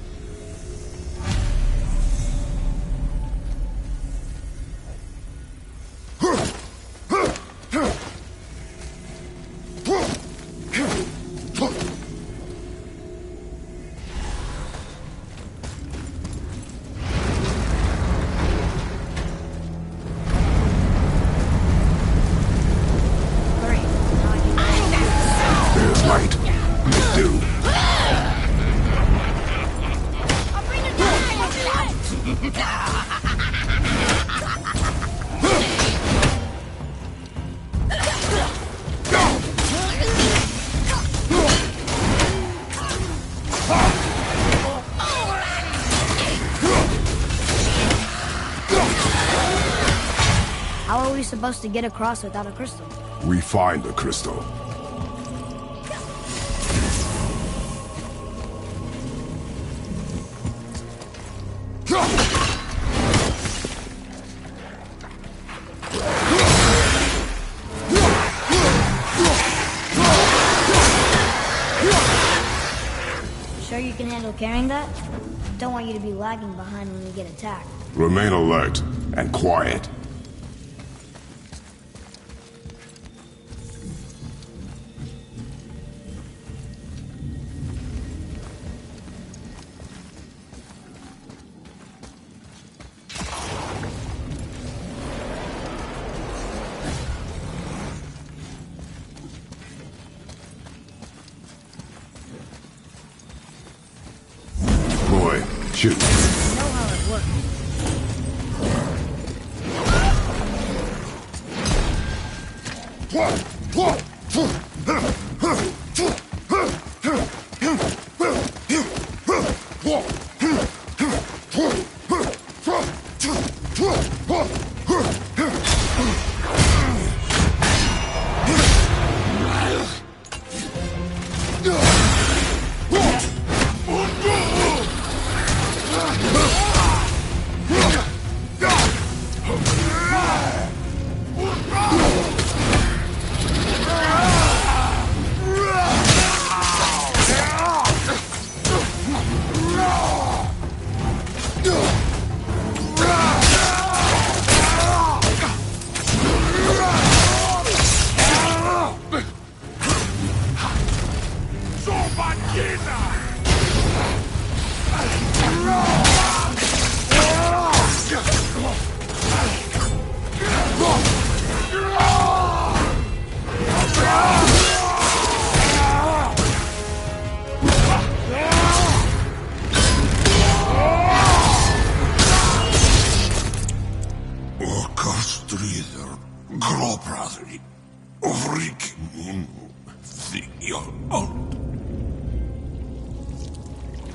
How are we supposed to get across without a crystal? We find the crystal. Sure you can handle carrying that? Don't want you to be lagging behind when we get attacked. Remain alert and quiet. Boy, shoot. I know how it works.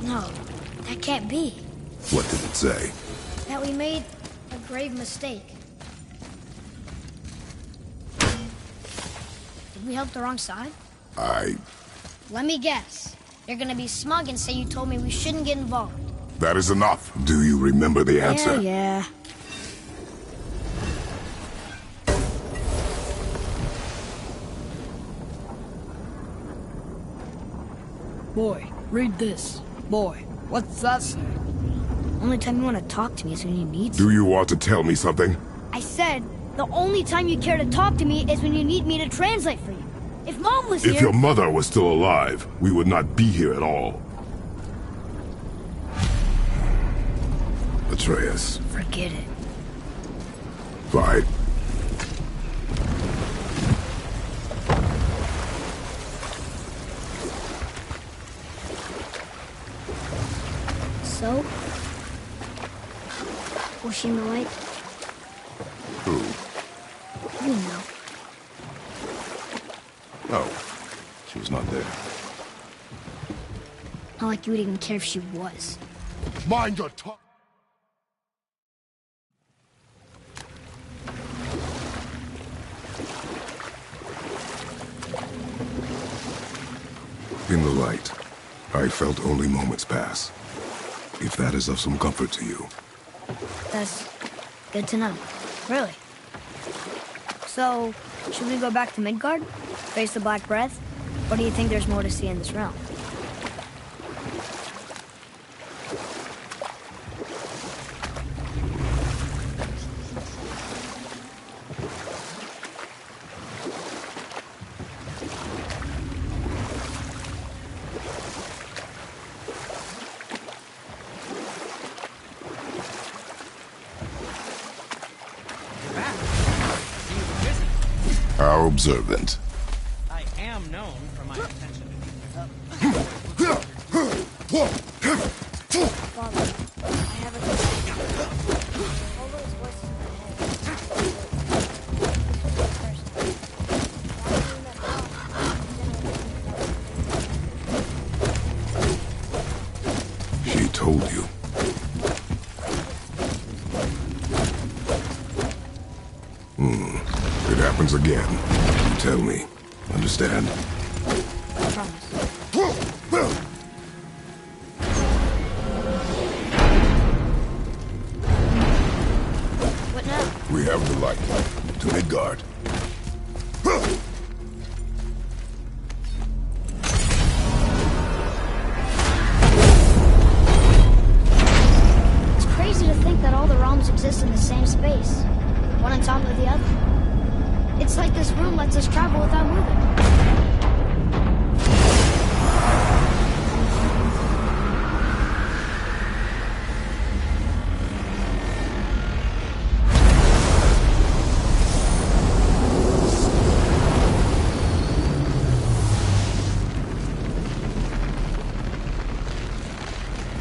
No, that can't be. What did it say? That we made a grave mistake. Did we help the wrong side? That Let me guess. You're gonna be smug and say you told me we shouldn't get involved. is enough. Do you remember the answer? Yeah. Boy, read this. Boy, what's that say? Only time you want to talk to me is when you need Do you want to tell me something? I said, the only time you care to talk to me is when you need me to translate for you. If Mom was If here... your mother was still alive, we would not be here at all. Atreus. Forget it. Fine. So? Was she in the light? Who? You know. Oh. She was not there. Not like you would even care if she was. Mind your tongue! In the light, I felt only moments pass. If that is of some comfort to you. That's good to know. Really. So, should we go back to Midgard? Face the Black Breath? Or do you think there's more to see in this realm? How observant. I am known for my attention. Father, I have a question. All those voices in my head. She told you. It happens again. You tell me. Understand? I promise. What now? We have the light. To Midgard. It's crazy to think that all the realms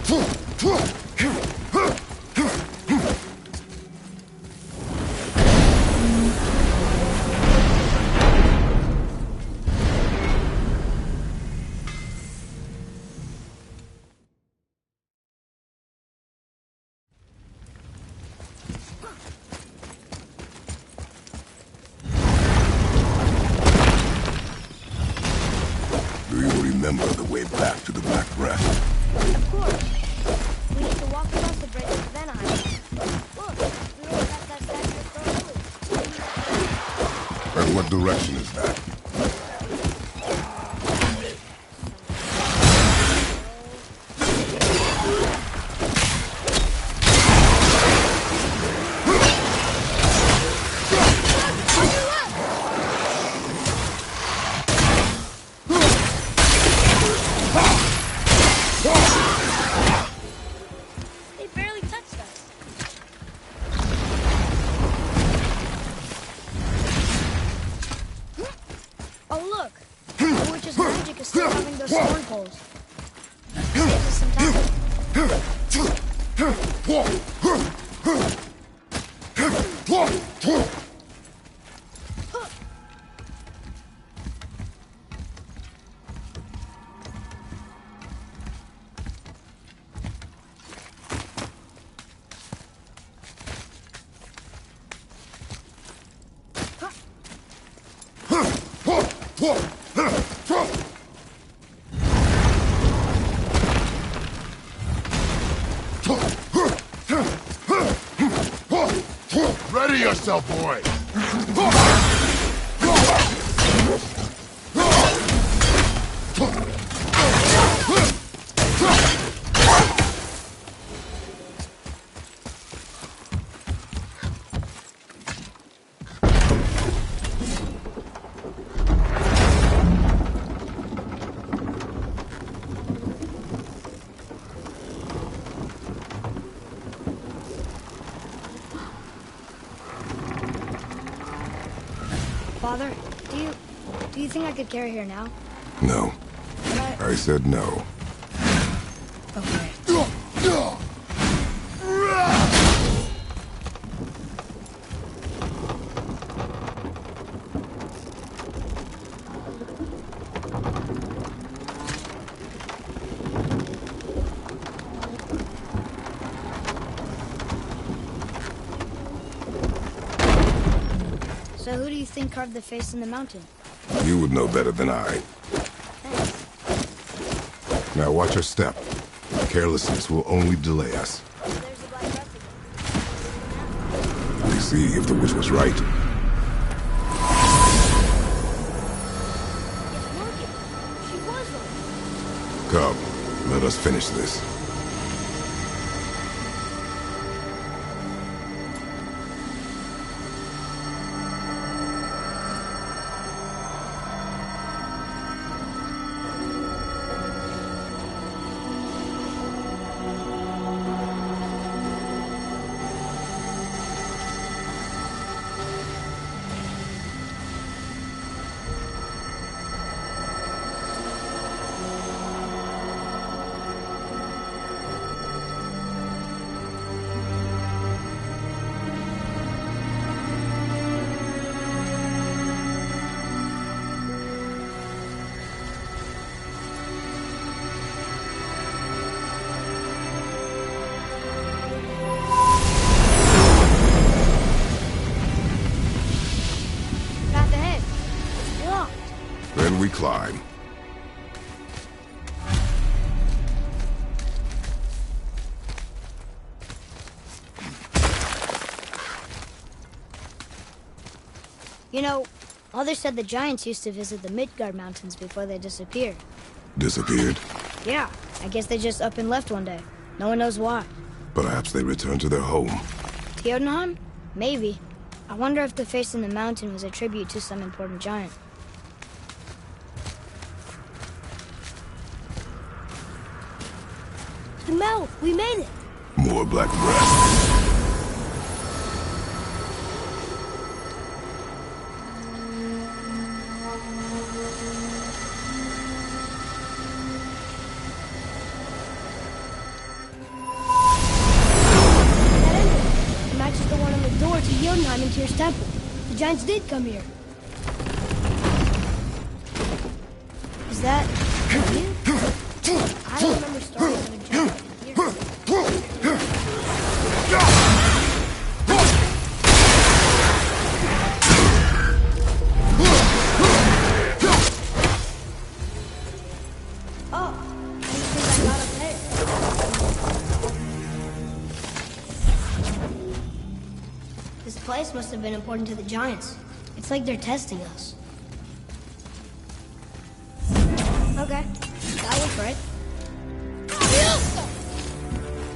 Do you remember the way back to the Black Breath? Of course. We need to walk across the bridge to Vanaheim. Look, we were past that statue of Thor Lily. And what direction is that? They barely touched us. Oh, look. The witch's magic is still having those thorn poles. Saves us some time. Ready yourself, boy! Father, do you think I could carry her now? No. But I said no. okay. So who do you think carved the face in the mountain? You would know better than I. Thanks. Now watch your step. Carelessness will only delay us. There's the black breath again. We see if the witch was right. It's working. She was right. Come, let us finish this. Path ahead. It's blocked. Then we climb. You know, Mother said the giants used to visit the Midgard Mountains before they disappeared. Disappeared. Yeah, I guess they just up and left one day. No one knows why. Perhaps they returned to their home. Jotunheim? Maybe. I wonder if the face in the mountain was a tribute to some important giant. The mouth! We made it! More black breath. Father's temple. The giants did come here. Is that you? I remember stories of a giant here. Oh, I think I got up there. This place must have been important to the giants. It's like they're testing us. Okay, that was right.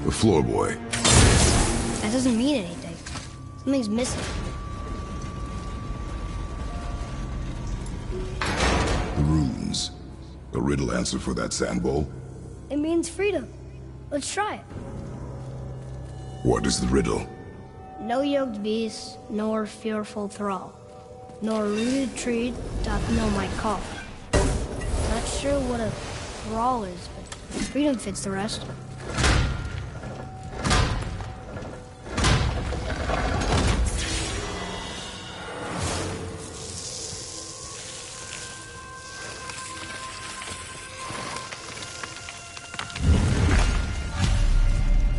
The floor boy. That doesn't mean anything. Something's missing. The runes. A riddle answer for that sand bowl. It means freedom. Let's try it. What is the riddle? No yoked beast, nor fearful thrall, nor rooted tree doth know my call. Not sure what a thrall is, but freedom fits the rest.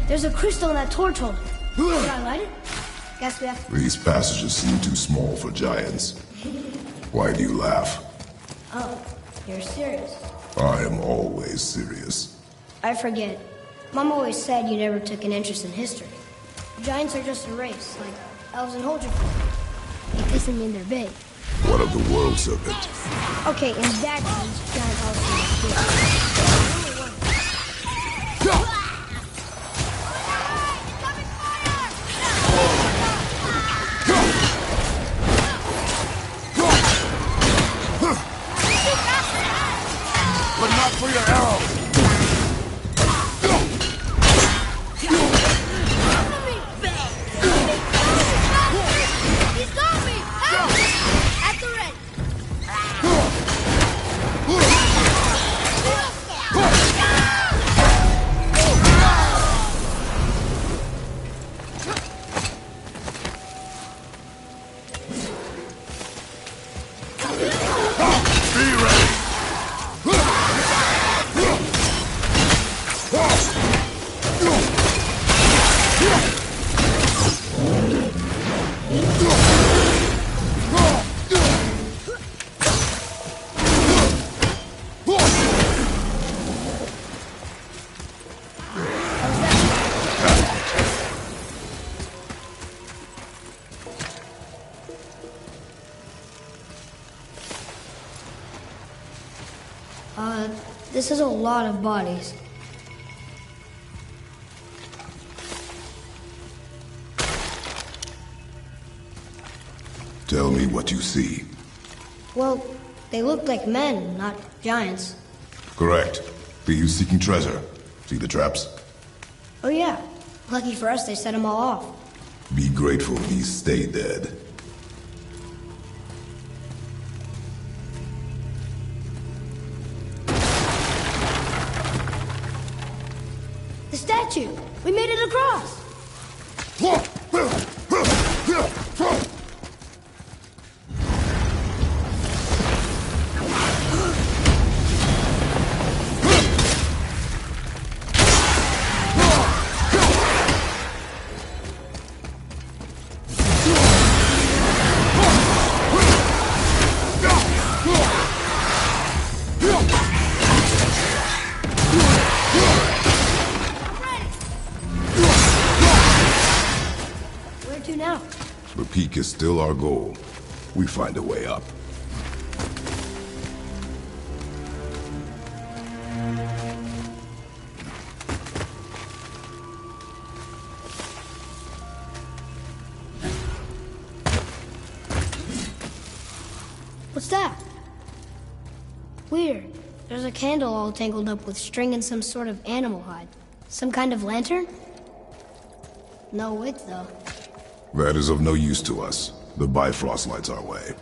There's a crystal in that torch holder. Should I light it? Guess we have to... These passages seem too small for giants. Why do you laugh? Oh, you're serious. I am always serious. I forget. Mom always said you never took an interest in history. Giants are just a race, like elves and Holdren. It doesn't mean they're big. What of the world serpent? Okay, in that case, giants also big. But not for your arrow! He's got me! Help! At the ready! Be ready! This is a lot of bodies. Tell me what you see. Well, they look like men, not giants. Correct. Be you seeking treasure? See the traps? Oh yeah. Lucky for us, they set them all off. Be grateful these stay dead. The statue! We made it across! Where to now? The peak is still our goal. We find a way up. What's that? Weird. There's a candle all tangled up with string and some sort of animal hide. Some kind of lantern? No wick, though. That is of no use to us. The Bifrost lights our way.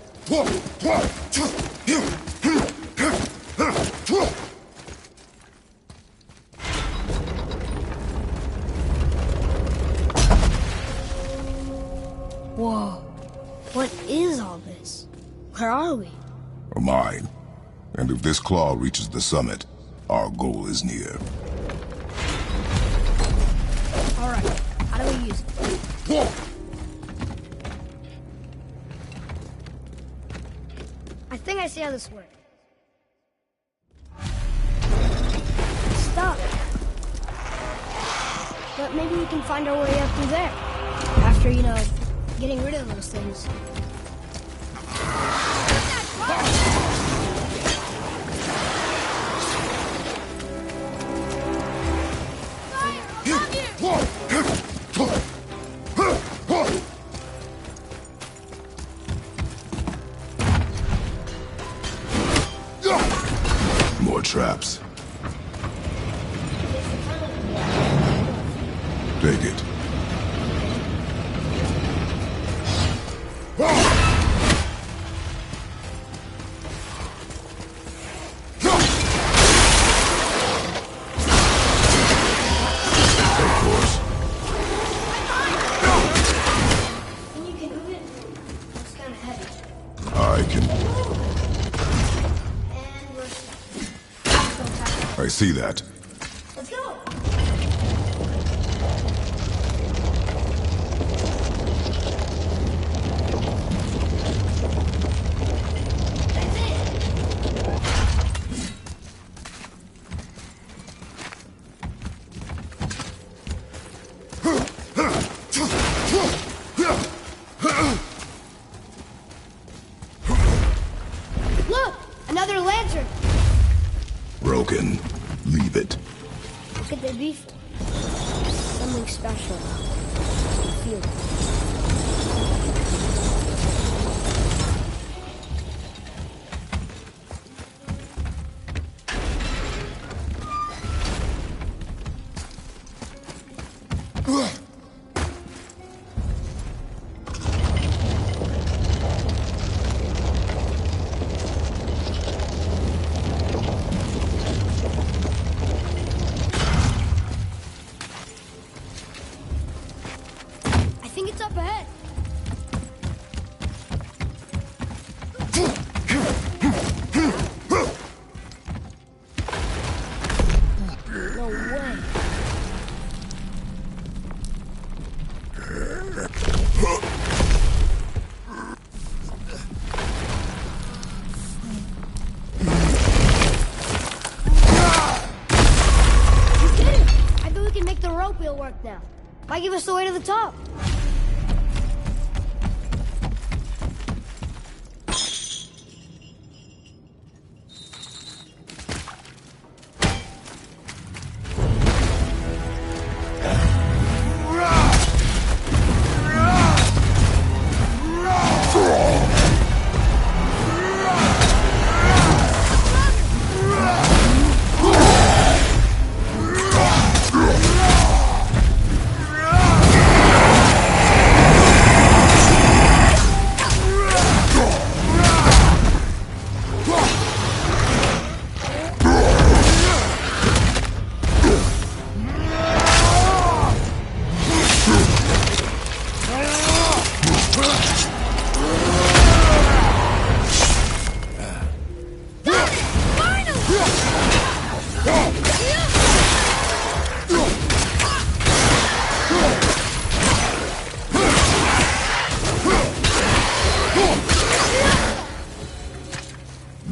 Whoa. Where are we? A mine. And if this claw reaches the summit, our goal is near. Alright, how do we use it? I think I see how this works. Stop. But maybe we can find our way up through there. After, getting rid of those things. More traps. Take it. I see that. Let's go! That's it! Look! Another lantern! Broken. Leave it. What could they be for? Something special. I feel it. I think it's up ahead. No way. You did it! I bet we can make the rope wheel work now. Might give us the way to the top.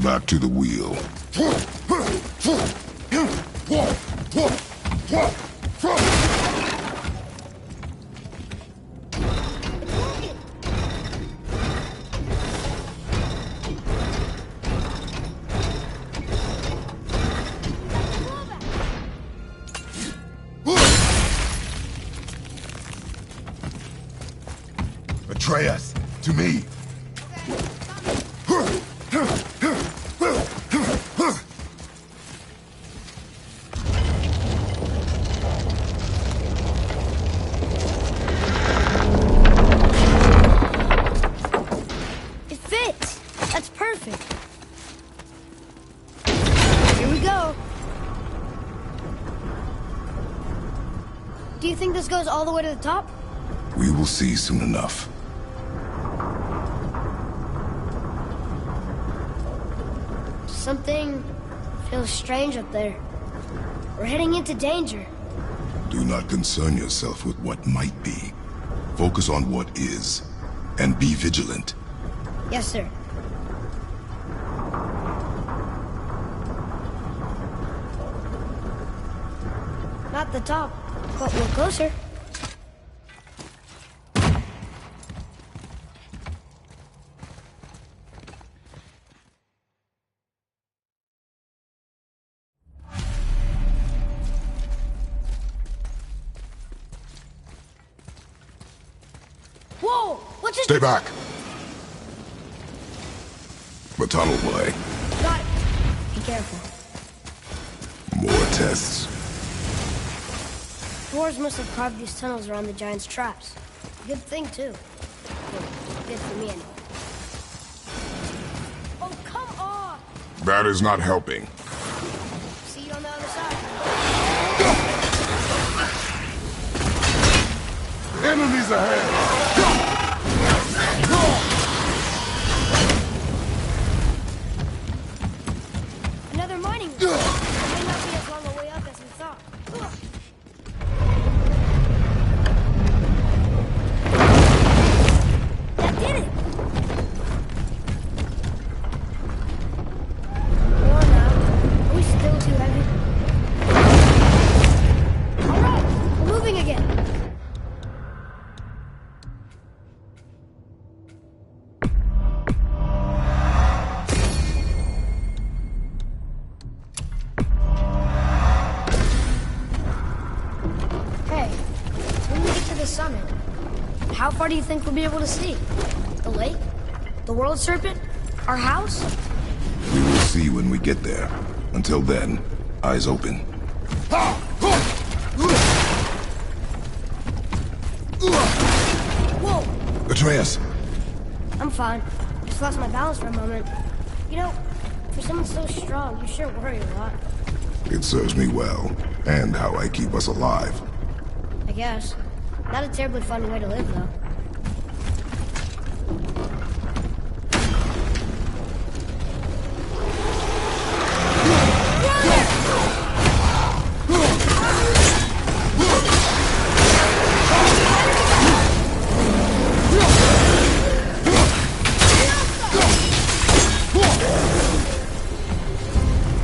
Back to the wheel. Atreus, to me. It fits. That's perfect. Here we go. Do you think this goes all the way to the top? We will see soon enough. Something feels strange up there. We're heading into danger. Do not concern yourself with what might be. Focus on what is, and be vigilant. Yes, sir. Not the top, but we're closer. Whoa! What's this? Stay back. The tunnel way. Got it. Be careful. More tests. Dwarves must have carved these tunnels around the giant's traps. Good thing, too. Well, good for me, anyway. Oh, come on! That is not helping. See you on the other side. Enemies ahead! Another mining rig. It may not be as long a way up as we thought. That did it! More now. Are we still too heavy? Alright, we're moving again. Hey, when we get to the summit, how far do you think we'll be able to see? The lake? The world serpent? Our house? We will see when we get there. Until then, eyes open. Whoa! Atreus! I'm fine. Just lost my balance for a moment. You know, for someone so strong, you sure worry a lot. It serves me well, and how I keep us alive. I guess. Not a terribly funny way to live, though.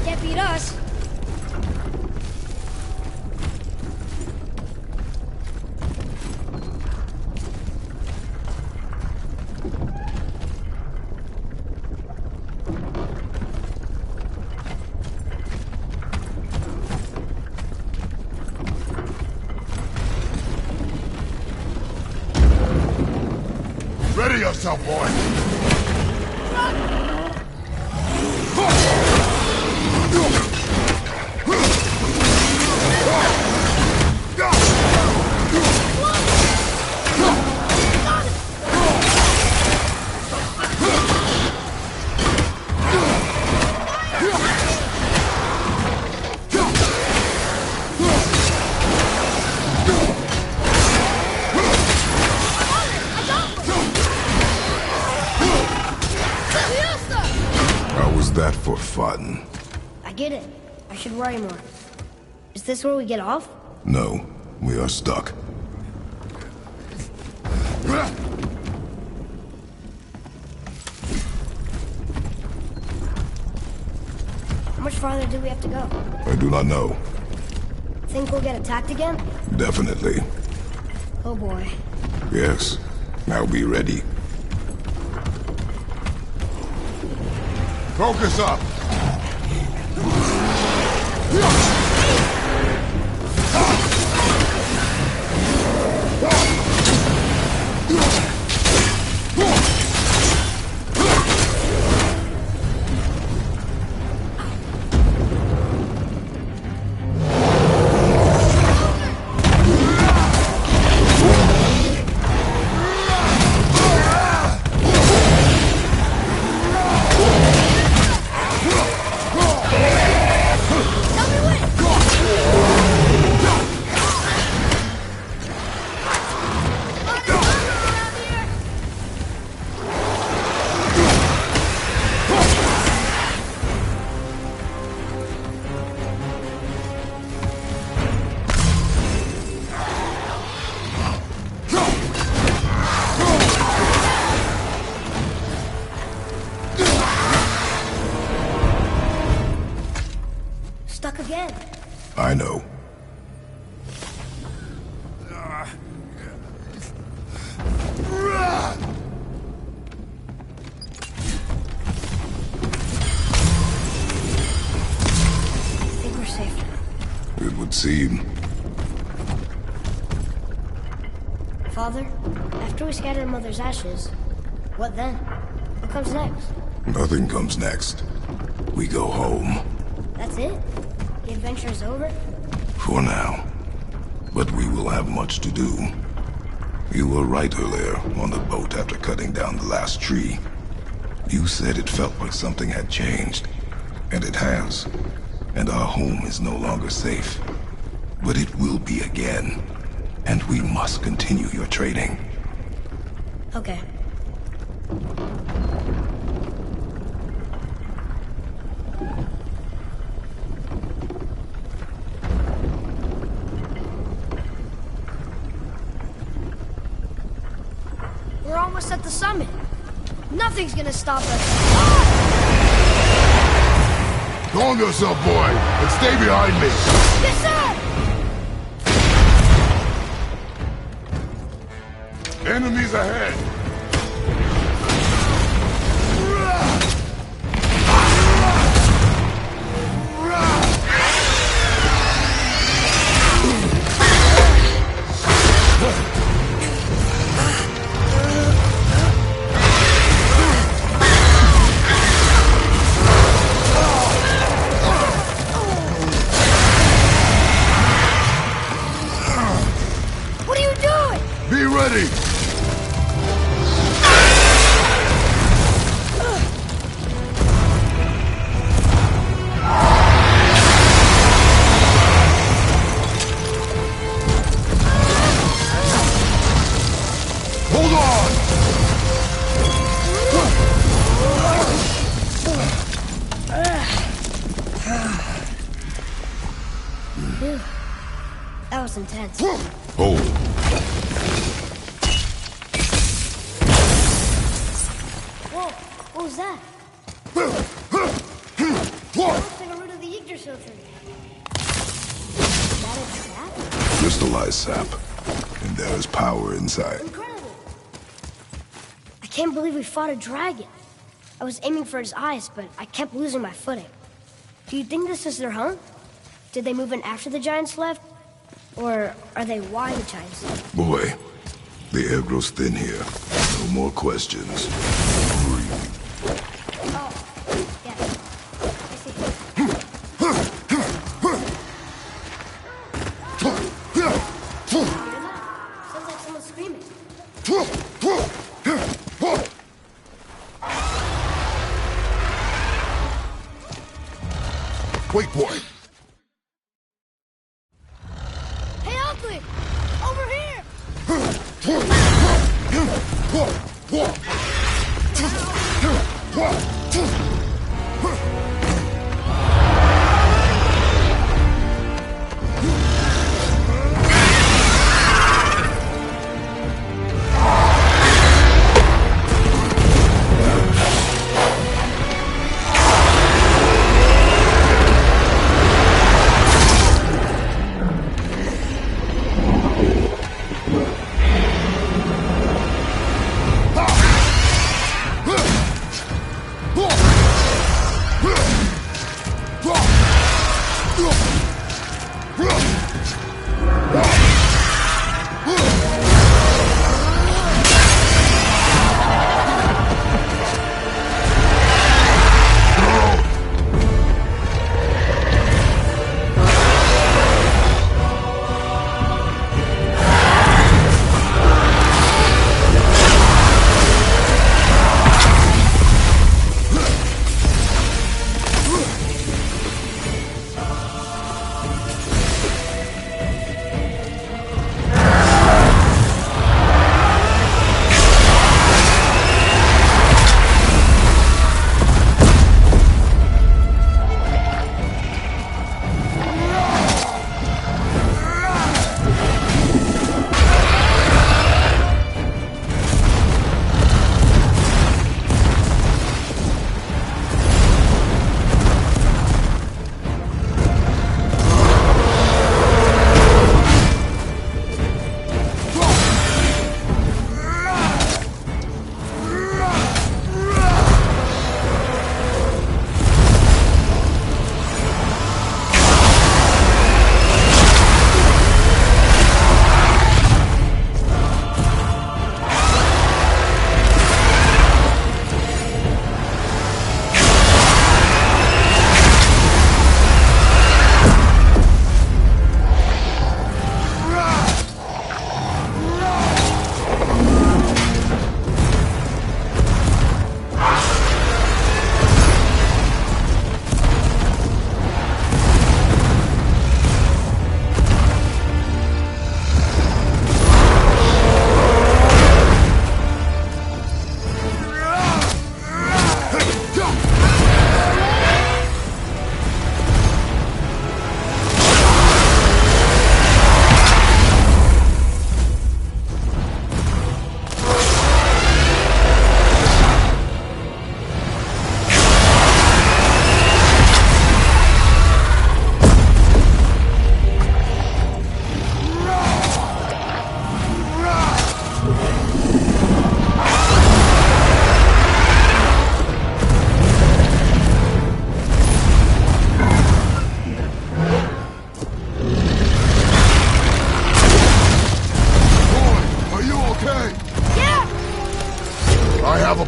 Can't beat us. Ready yourself, boy! How was that for fun? I get it. I should worry more. Is this where we get off? No, we are stuck. How much farther do we have to go? I do not know. Think we'll get attacked again? Definitely. Oh boy. Yes. Now be ready. Focus up! Tell me when! seem. Father, after we scatter Mother's ashes, what then? What comes next? Nothing comes next. We go home. That's it? The adventure is over? For now. But we will have much to do. You were right earlier on the boat after cutting down the last tree. You said it felt like something had changed. And it has. And our home is no longer safe. But it will be again. And we must continue your trading. Okay. We're almost at the summit. Nothing's gonna stop us. Calm yourself, boy, and stay behind me. Yes, sir! Enemies ahead! What are you doing? Be ready! Hold on! Phew. That was intense. Hold. Whoa, what was that? Looks like a root of the Yggdrasil tree. Is that a trap? Crystallized sap. And there is power inside. Incredible! I can't believe we fought a dragon. I was aiming for his eyes, but I kept losing my footing. Do you think this is their home? Did they move in after the giants left? Or are they why the giants left? Boy, the air grows thin here. No more questions. Breathe. Oh, yeah. I see. Sounds like someone's screaming. Wait, boy. Hey, Ugly! Over here!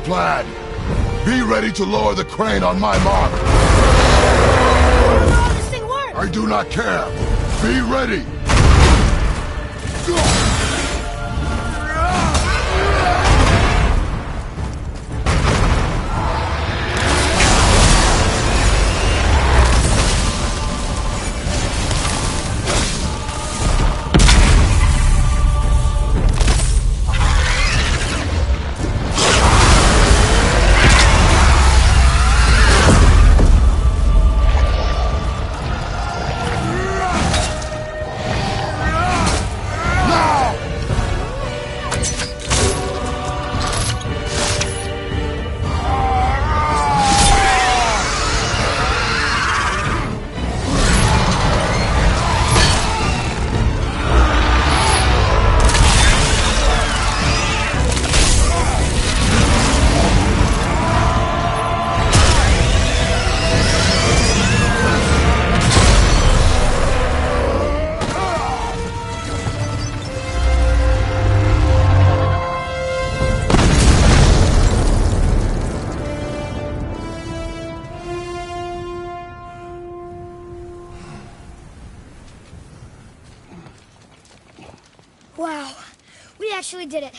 plan. Be ready to lower the crane on my mark. How this thing works? I do not care. Be ready. Wow, we actually did it.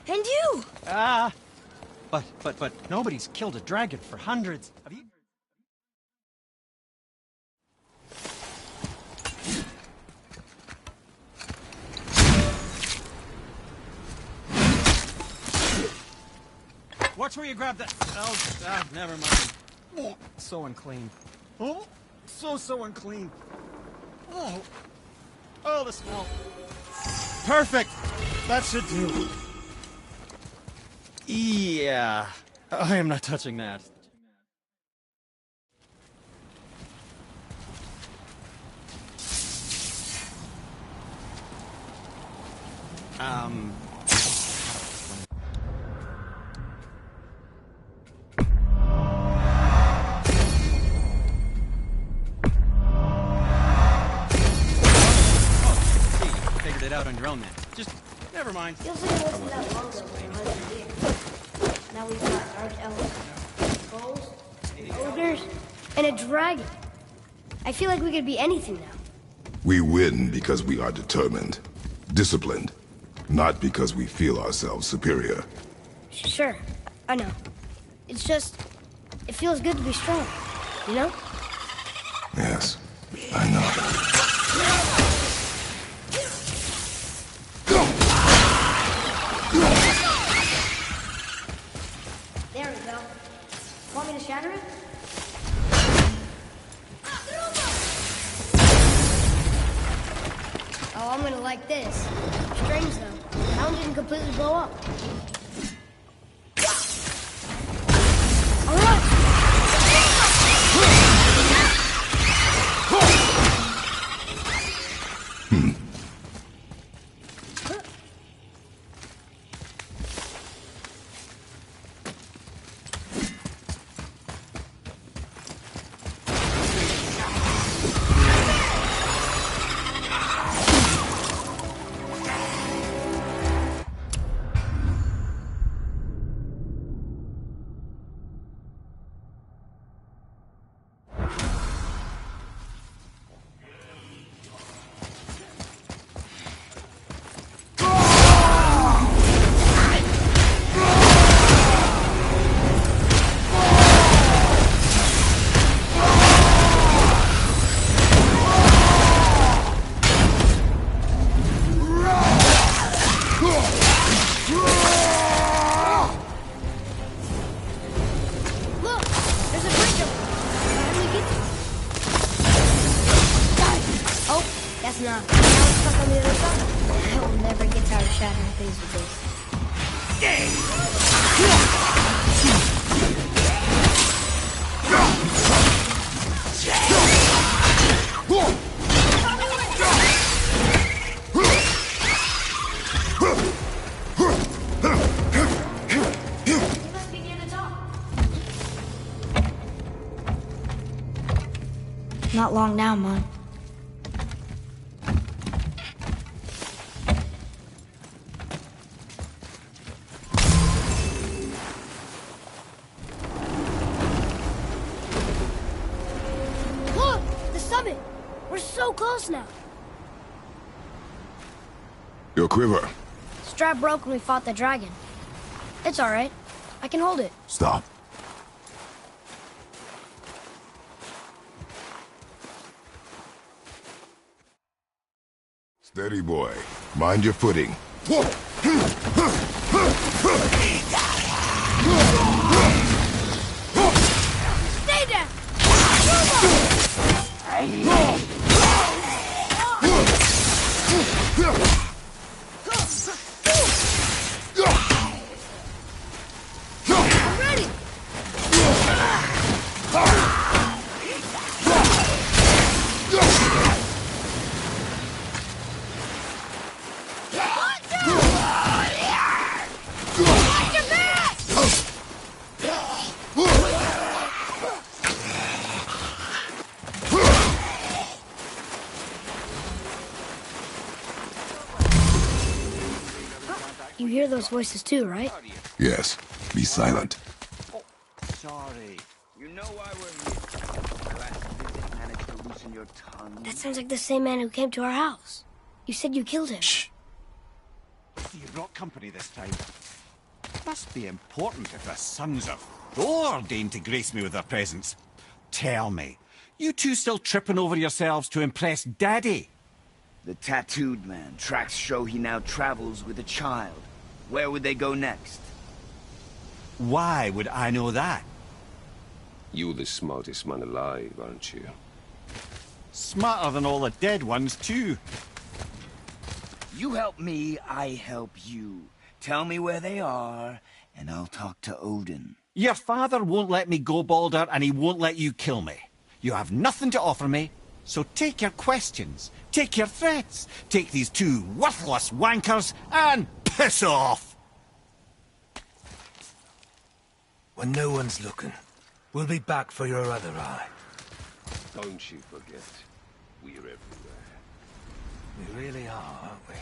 And you! But nobody's killed a dragon for hundreds of years. Watch where you grab that. Oh, never mind. Oh, so unclean. Oh, so unclean. Oh, the smell. Perfect. That should do. Yeah, I am not touching that. Figured it out on your own then. Just, never mind. Feels like it wasn't that long ago when I wasn't here. Now we've got dark elves, trolls, ogres, and a dragon. I feel like we could be anything now. We win because we are determined, disciplined, not because we feel ourselves superior. Sure, I know. It's just, it feels good to be strong, you know? Yes, I know. There we go. Want me to shatter it? Oh, I'm gonna like this. Strange though. The mountain didn't completely blow up. All right. Guess not. Now it's stuck on the other side. I will never get tired of shattering things with this. You must be near the top. Not long now, Mom. We're so close now. Your quiver. Strap broke when we fought the dragon. It's all right. I can hold it. Stop. Steady, boy. Mind your footing. Stay down! I'm ready! You hear those voices too, right? Yes. Be silent. Sorry. You know why we're here. Last visit managed to loosen your tongue. That sounds like the same man who came to our house. You said you killed him. Shh. You brought company this time. Must be important if the sons of Thor deign to grace me with their presence. Tell me, you two still tripping over yourselves to impress Daddy? The tattooed man. Tracks show he now travels with a child. Where would they go next? Why would I know that? You're the smartest man alive, aren't you? Smarter than all the dead ones, too. You help me, I help you. Tell me where they are, and I'll talk to Odin. Your father won't let me go, Balder, and he won't let you kill me. You have nothing to offer me, so take your questions, take your threats, take these two worthless wankers, and piss off! When no one's looking, we'll be back for your other eye. Don't you forget, we're everywhere. We really are, aren't we?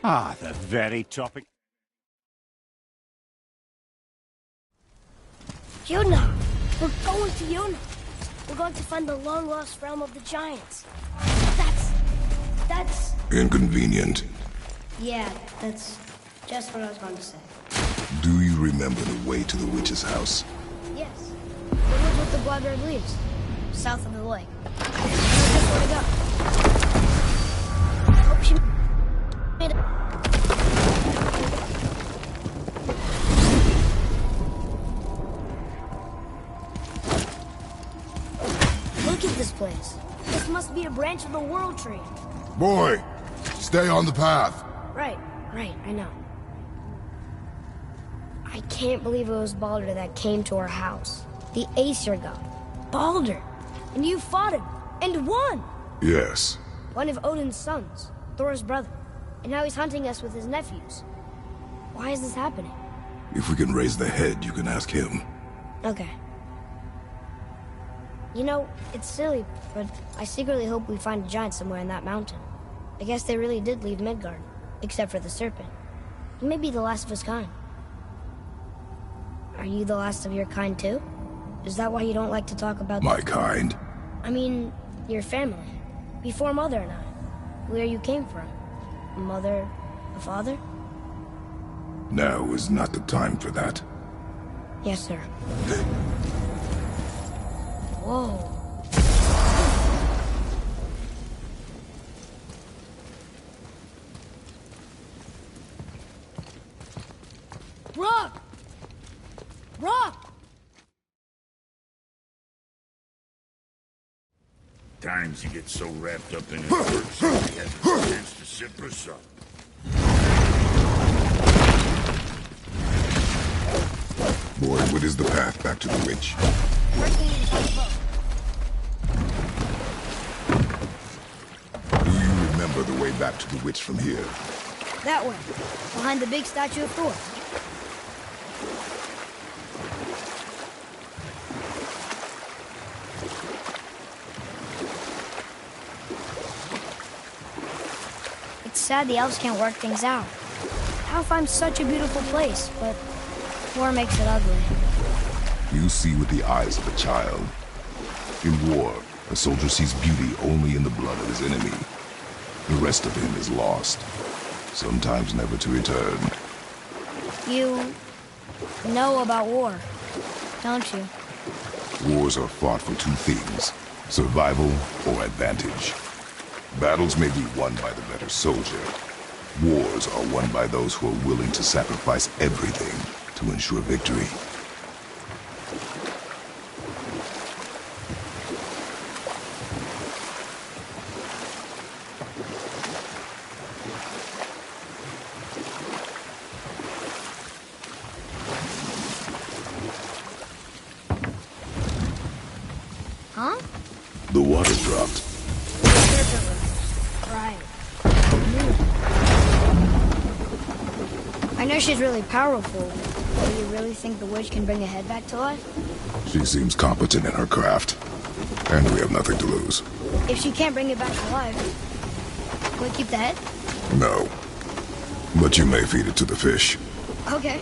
Ah, the very topic. Yuna! We're going to Yuna! We're going to find the long-lost realm of the giants. That's... Inconvenient. Yeah, that's just what I was going to say. Do you remember the way to the witch's house? Yes. The woods with the blood-red leaves. South of the lake. Just where to go. Hope she made it. Look at this place. This must be a branch of the World Tree. Boy, stay on the path. Right, I know. I can't believe it was Baldur that came to our house. The Aesir god. Baldur! And you fought him, and won! Yes. One of Odin's sons, Thor's brother. And now he's hunting us with his nephews. Why is this happening? If we can raise the head, you can ask him. Okay. You know, it's silly, but I secretly hope we find a giant somewhere in that mountain. I guess they really did leave Midgard, except for the serpent. He may be the last of his kind. Are you the last of your kind too? Is that why you don't like to talk about... My kind? I mean, your family. Before Mother and I. Where you came from. Mother, a father? Now is not the time for that. Yes, sir. Whoa. Rock! Rock! Times you get so wrapped up in his work, so he has a chance to sip us up. Boy, what is the path back to the witch? Do you remember the way back to the witch from here? That way, behind the big statue of Thor. sad the elves can't work things out. Alfheim's such a beautiful place, but war makes it ugly. You see with the eyes of a child. In war, a soldier sees beauty only in the blood of his enemy. The rest of him is lost, sometimes never to return. You know about war, don't you? Wars are fought for two things, survival or advantage. Battles may be won by the better soldier. Wars are won by those who are willing to sacrifice everything to ensure victory. Huh? The water dropped. Right. I know she's really powerful, but do you really think the witch can bring a head back to life? She seems competent in her craft, and we have nothing to lose. If she can't bring it back to life, will we keep the head? No. But you may feed it to the fish. Okay.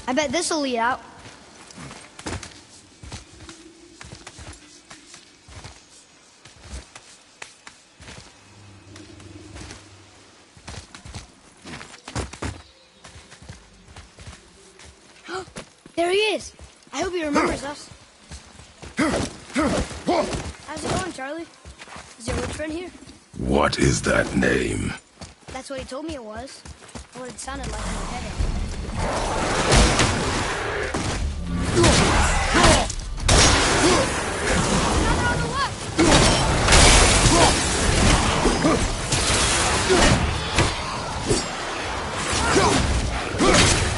I bet this'll lead out. There he is. I hope he remembers us. How's it going, Charlie? Is your witch friend here? What is that name? That's what he told me it was. What it sounded like in my head.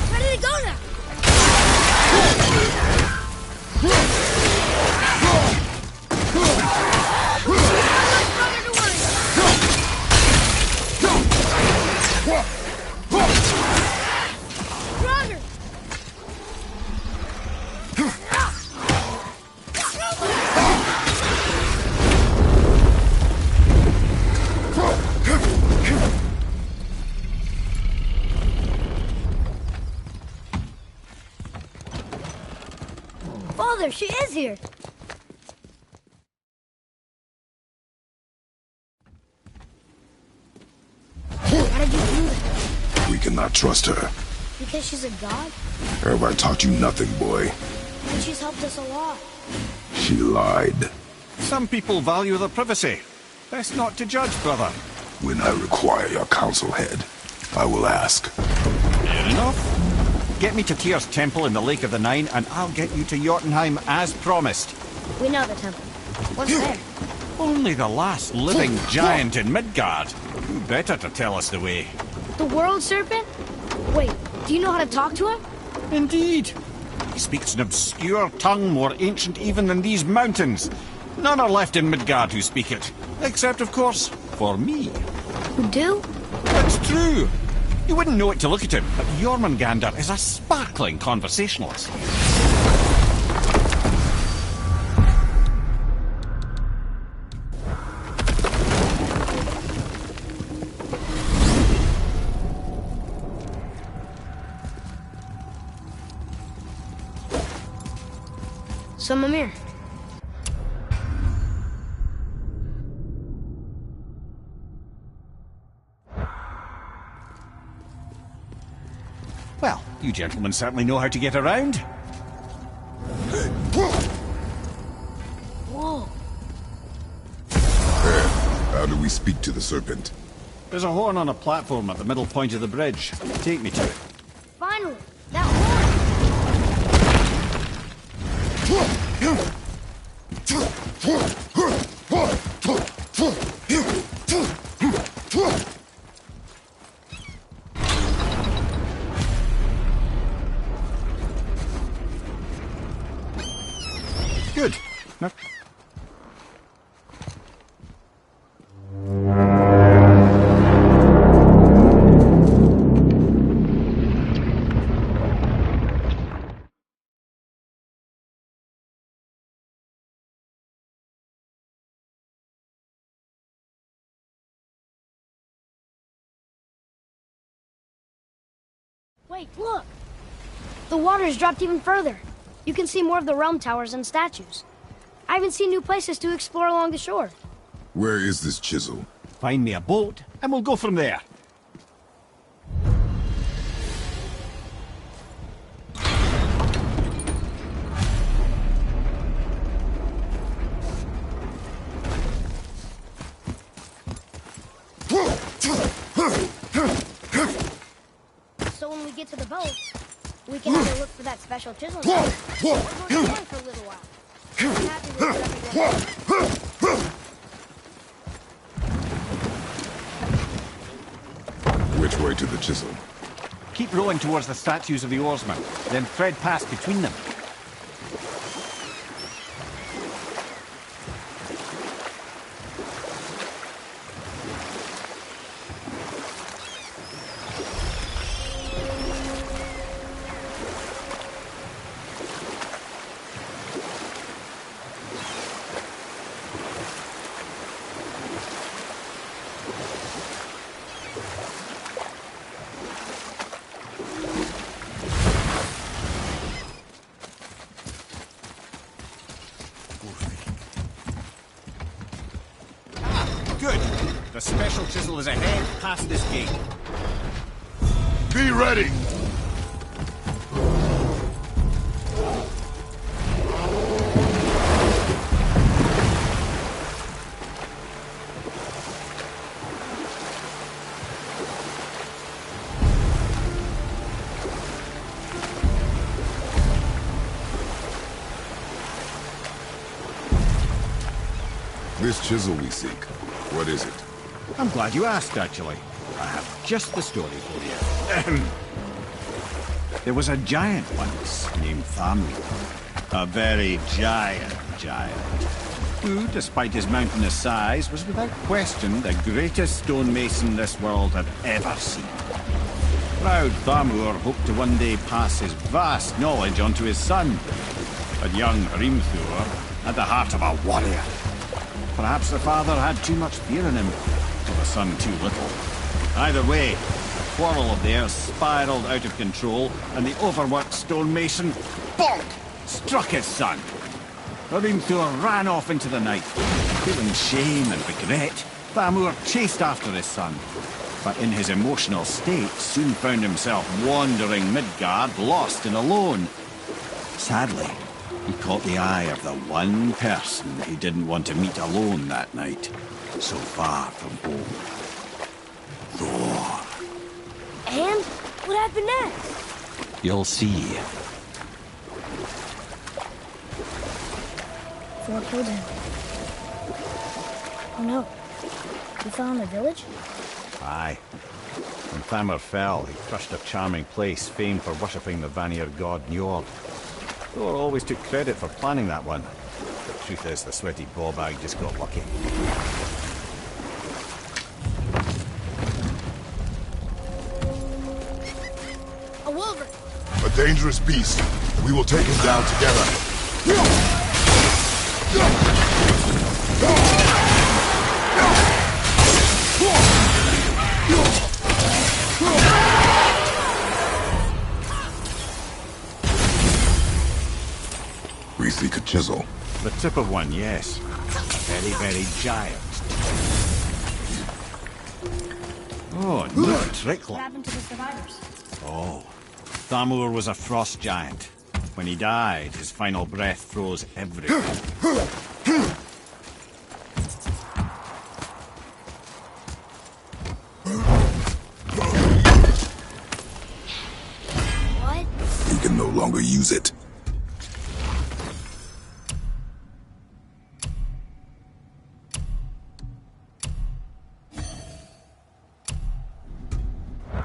Where did it go now? Roger! Father, she is here! Why did you do that? We cannot trust her. Because she's a god? Have I taught you nothing, boy? And she's helped us a lot. She lied. Some people value their privacy. Best not to judge, brother. When I require your council head, I will ask. Fair enough. Get me to Tyr's temple in the Lake of the Nine, and I'll get you to Jotunheim as promised. We know the temple. What's there? Only the last living giant in Midgard. Who better to tell us the way? The world serpent? Wait, do you know how to talk to him? Indeed. He speaks an obscure tongue more ancient even than these mountains. None are left in Midgard who speak it. Except, of course, for me. Who do? That's true. You wouldn't know it to look at him, but Jormungandr is a sparkling conversationalist. So, Mimir. Well, you gentlemen certainly know how to get around. Whoa. How do we speak to the serpent? There's a horn on a platform at the middle point of the bridge. Take me to it. Finally! That horn! Good. Now, Wait, look! The water's dropped even further. You can see more of the realm towers and statues. I even see new places to explore along the shore. Where is this chisel? find me a boat, and we'll go from there. So when we get to the boat, we can either look for that special chisel now, or go exploring for a little while. I'm happy with whatever goes. Which way to the chisel? Keep rowing towards the statues of the oarsmen, then thread past between them. Good. The special chisel is ahead, past this gate. Be ready! This chisel we seek, what is it? I'm glad you asked, actually. I have just the story for you. There was a giant once named Thamur. A very giant, who, despite his mountainous size, was without question the greatest stonemason this world had ever seen. Proud Thamur hoped to one day pass his vast knowledge on to his son. But young Hrimthur had the heart of a warrior. Perhaps the father had too much fear in him, or the son too little. Either way, the quarrel of theirs spiraled out of control, and the overworked stonemason, bonk, struck his son. Hrimthur ran off into the night. Feeling shame and regret, Thamur chased after his son, but in his emotional state soon found himself wandering Midgard, lost and alone. Sadly, he caught the eye of the one person he didn't want to meet alone that night, so far from home. Thor. And what happened next? You'll see. Thor killed him. Oh no. He fell in the village? Aye. When Thamur fell, he crushed a charming place famed for worshipping the Vanir god Njord. Thor always took credit for planning that one. The truth is, the sweaty ballbag just got lucky. A wolverine! A dangerous beast. We will take him down together. We seek a chisel. The tip of one, yes. Very, very giant. Oh, no trickle. What happened to the survivors? Oh, Thamur was a frost giant. When he died, his final breath froze everything. longer use it.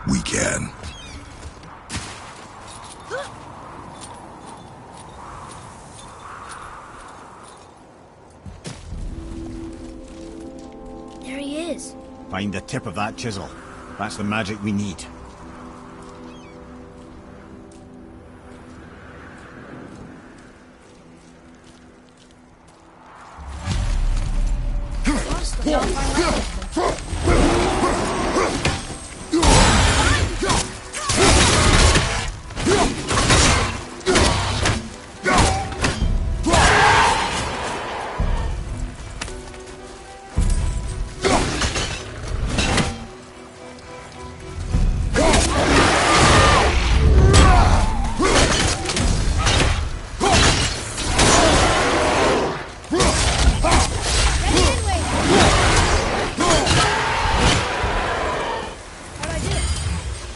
We can. There he is. Find the tip of that chisel. That's the magic we need. Lost the dog by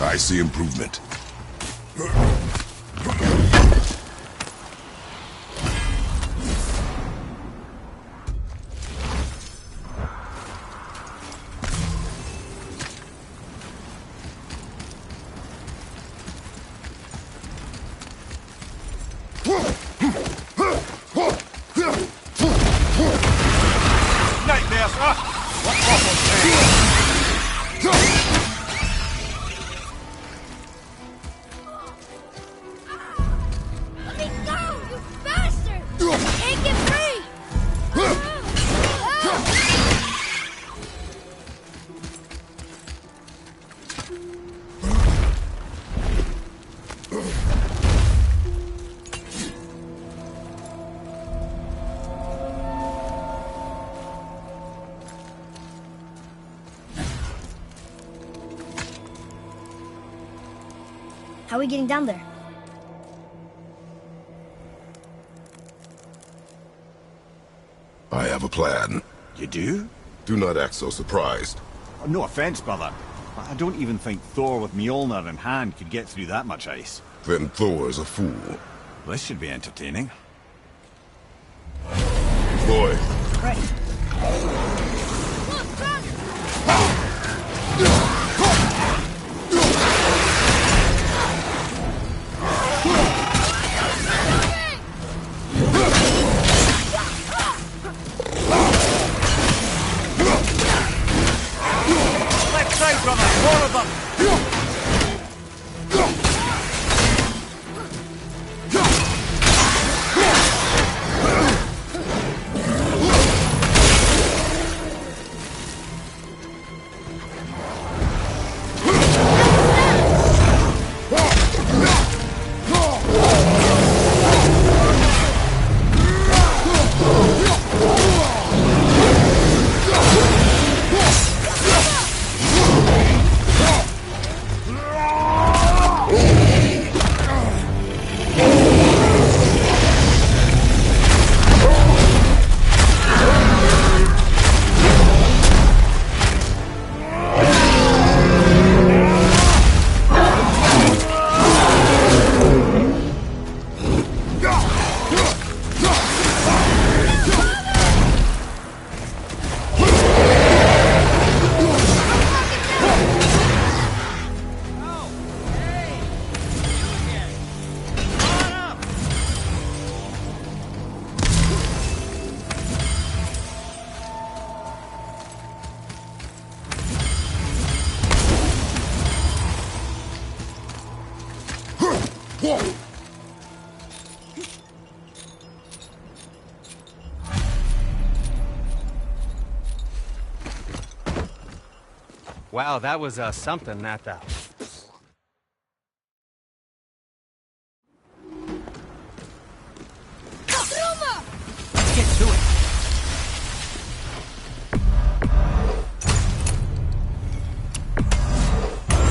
I see improvement. Nightmares! What awful thing! Let me go, you bastard! Can't get free! How are we getting down there? I have a plan. You do? Do not act so surprised. No offense, brother. But I don't even think Thor with Mjolnir in hand could get through that much ice. Then Thor is a fool. This should be entertaining. Boy. Right. Left side, brother! More of them! Wow, that was something, that Get to it.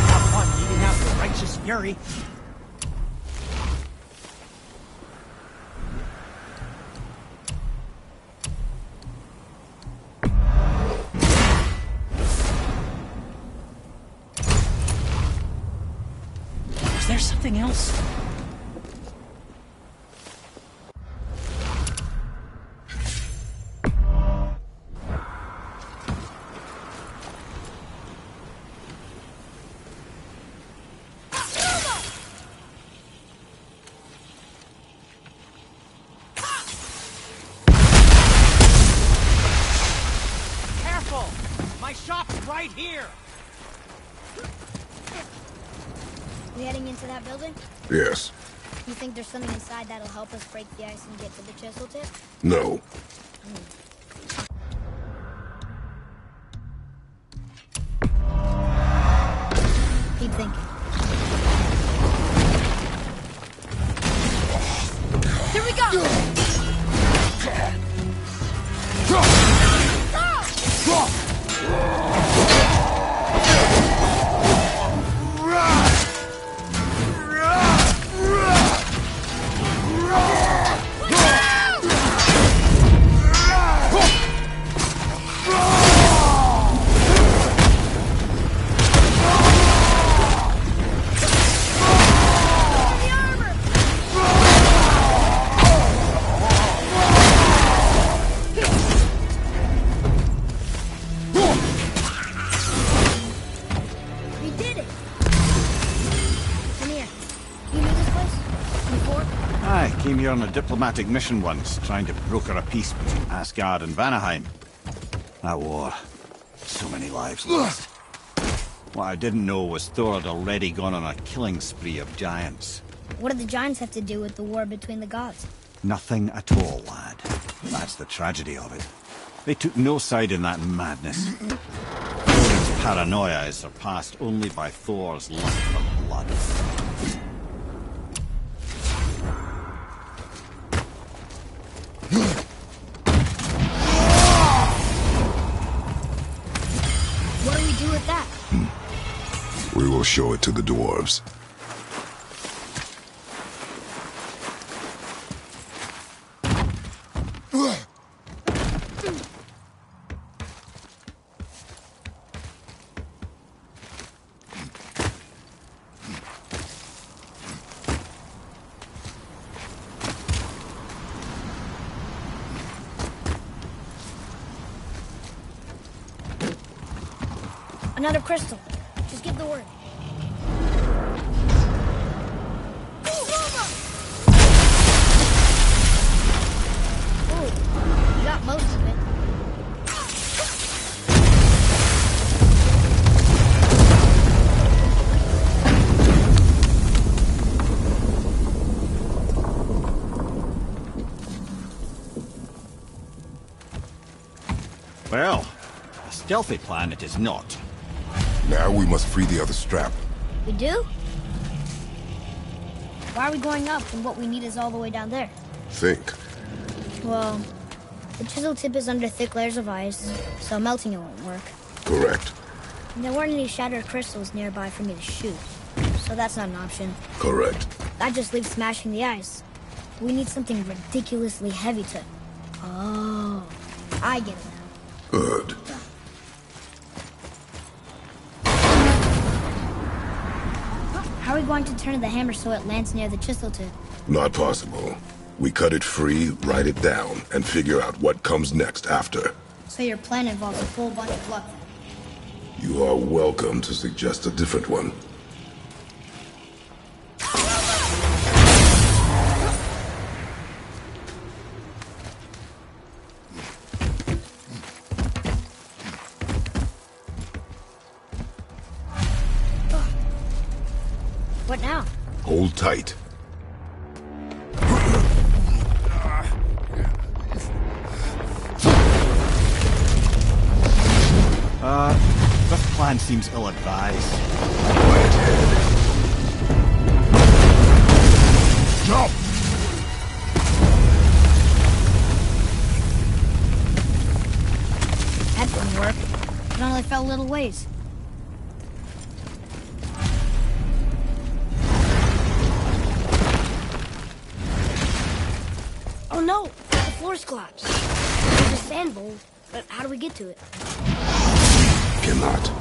Have fun eating out the righteous fury. Is there something else? My shop's right here! We heading into that building? Yes. You think there's something inside that'll help us break the ice and get to the chisel tip? No. Keep thinking. Here we go! Came here on a diplomatic mission once, trying to broker a peace between Asgard and Vanaheim. That war. So many lives lost. What I didn't know was Thor had already gone on a killing spree of giants. What do the giants have to do with the war between the gods? Nothing at all, lad. That's the tragedy of it. They took no side in that madness. Odin's paranoia is surpassed only by Thor's lust for blood. What do we do with that? We will show it to the dwarves. Another crystal. Just give the word. Ooh, you got most of it. Well, a stealthy plan it is not. Now we must free the other strap. We do? Why are we going up when what we need is all the way down there? Think. Well, the chisel tip is under thick layers of ice, so melting it won't work. Correct. And there weren't any shattered crystals nearby for me to shoot, so that's not an option. Correct. That just leaves smashing the ice. We need something ridiculously heavy to... Oh, I get it now. Good. How are we going to turn the hammer so it lands near the chisel tip? Not possible. We cut it free, write it down, and figure out what comes next after. So your plan involves a full bunch of luck. You are welcome to suggest a different one. What now? Hold tight. This plan seems ill-advised. Quiet head. Jump! That didn't work. It only fell a little ways. Oh no! The floor's collapsed. There's a sand bowl, but how do we get to it? Cannot.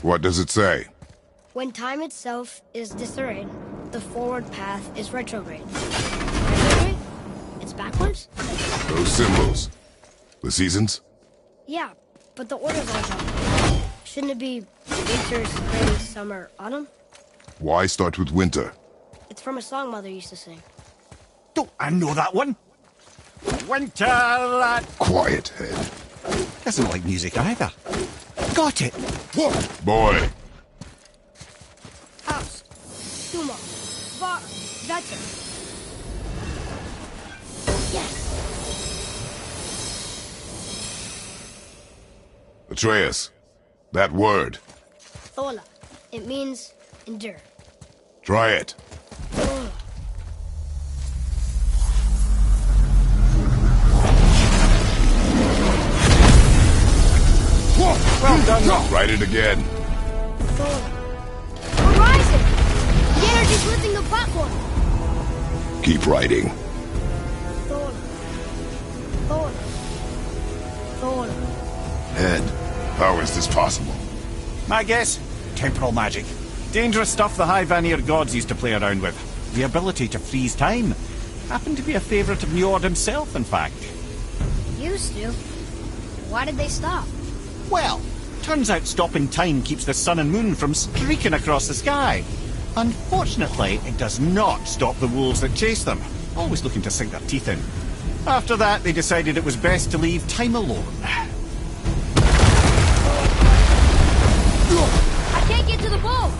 What does it say? When time itself is disarrayed, the forward path is retrograde. backwards? Those symbols. The seasons? Yeah, but the order's all wrong. Shouldn't it be winter, spring, summer, autumn? Why start with winter? It's from a song Mother used to sing. Don't I know that one? Winter, lad. Quiet, Head. Doesn't like music either. Got it. Boy, House. Sumo. Var. Vetter. Yes. Atreus. That word. Thola. It means endure. Try it. Thola. Well done. Write it again. Thola. We're rising! The energy's lifting the platform! Keep writing. Thola. Thola. Thola. Head, how is this possible? My guess? Temporal magic. Dangerous stuff the High Vanir gods used to play around with. The ability to freeze time. Happened to be a favourite of Njord himself, in fact. Used to. Why did they stop? Well, turns out stopping time keeps the sun and moon from streaking across the sky. Unfortunately, it does not stop the wolves that chase them, always looking to sink their teeth in. After that, they decided it was best to leave time alone. I can't get to the boat!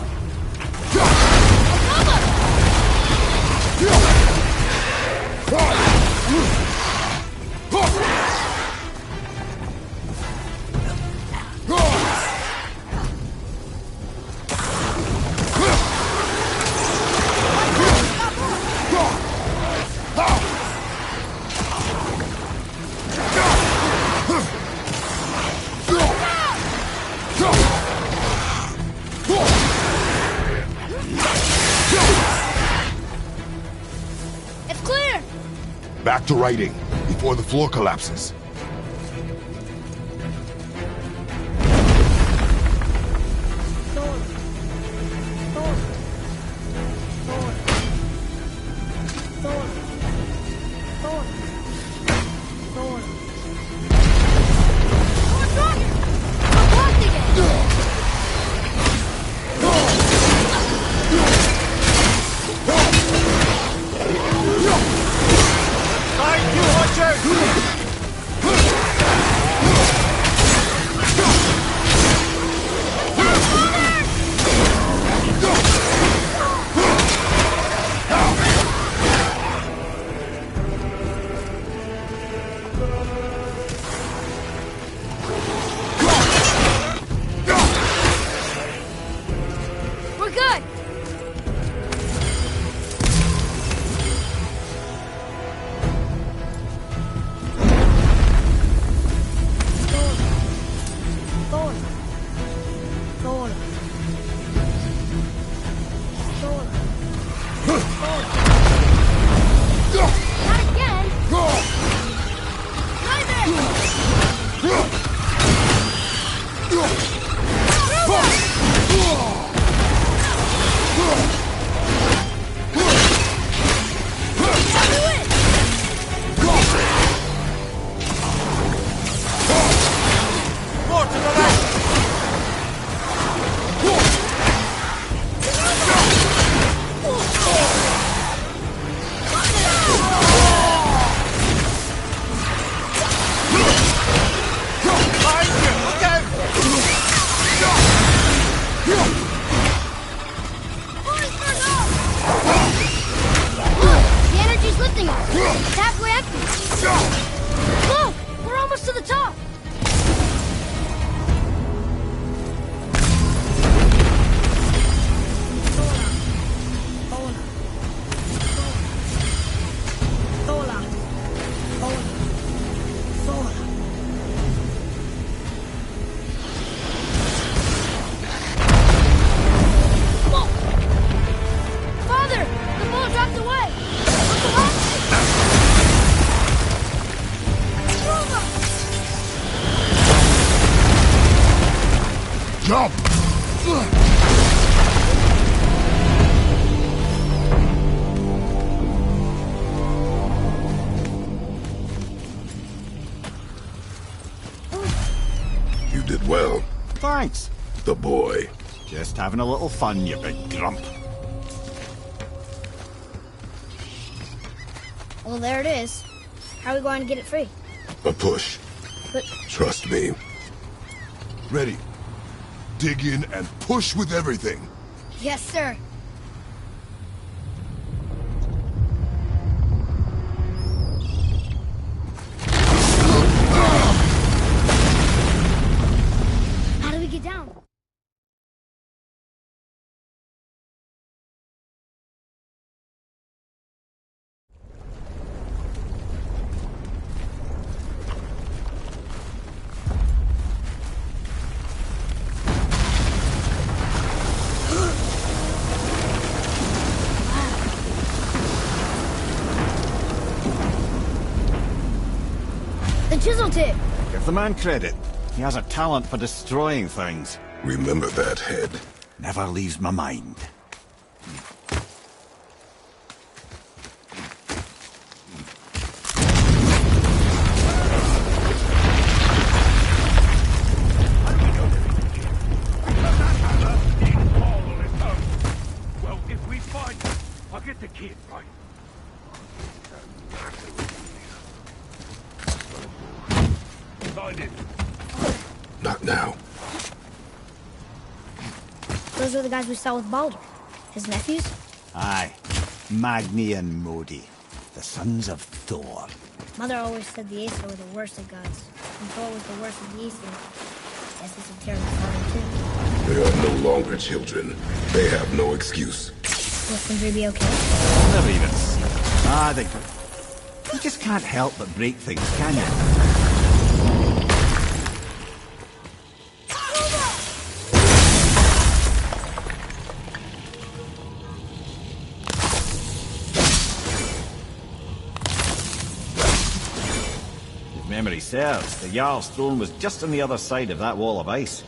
It's clear! Back to writing, before the floor collapses. Thor. Thor. Thor. Thor. Thor. Thor. More target! I'm blocked again! Right, you watch out! We're good! Thor. Thor. Thor. Thor. Not again! Right there! More to the left! Behind you! Look out! The energy's lifting us. It's halfway empty. Look! We're almost to the top. Thola. Thola. Thola. Whoa! Father! The boat dropped away! What's the Thanks. The boy. Just having a little fun, you big grump. Well, there it is. How are we going to get it free? A push. But Trust me. Ready. Dig in and push with everything. yes, sir. How do we get down? The chisel tip. Give the man credit. He has a talent for destroying things. Remember that head. Never leaves my mind. Well, if we find him, I'll get the kid, right? Find him. Not now. Those are the guys we saw with Baldur. His nephews? Aye. Magni and Modi. The sons of Thor. Mother always said the Aesir were the worst of gods. And Thor was the worst of the Aesir. Guess he's a terrible father, too. They are no longer children. They have no excuse. Will Sindri be okay? Never even seen it. Ah, they could. You just can't help but break things, can you? If memory serves, the Jarl's throne was just on the other side of that wall of ice.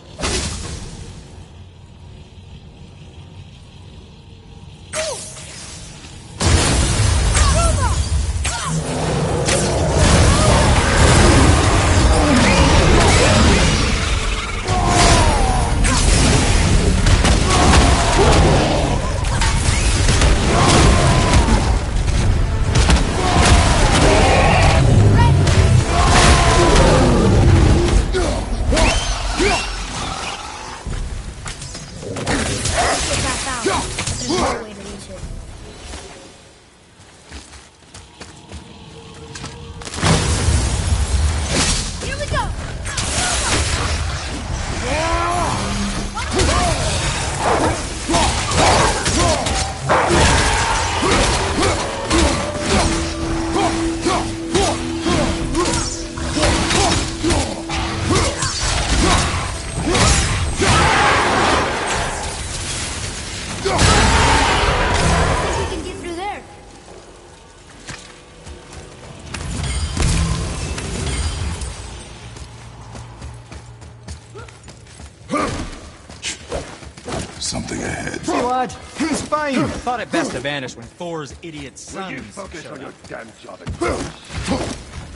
Something ahead. See, lad, he's fine. Thought it best to vanish when Thor's idiot son. You focus on your damn job and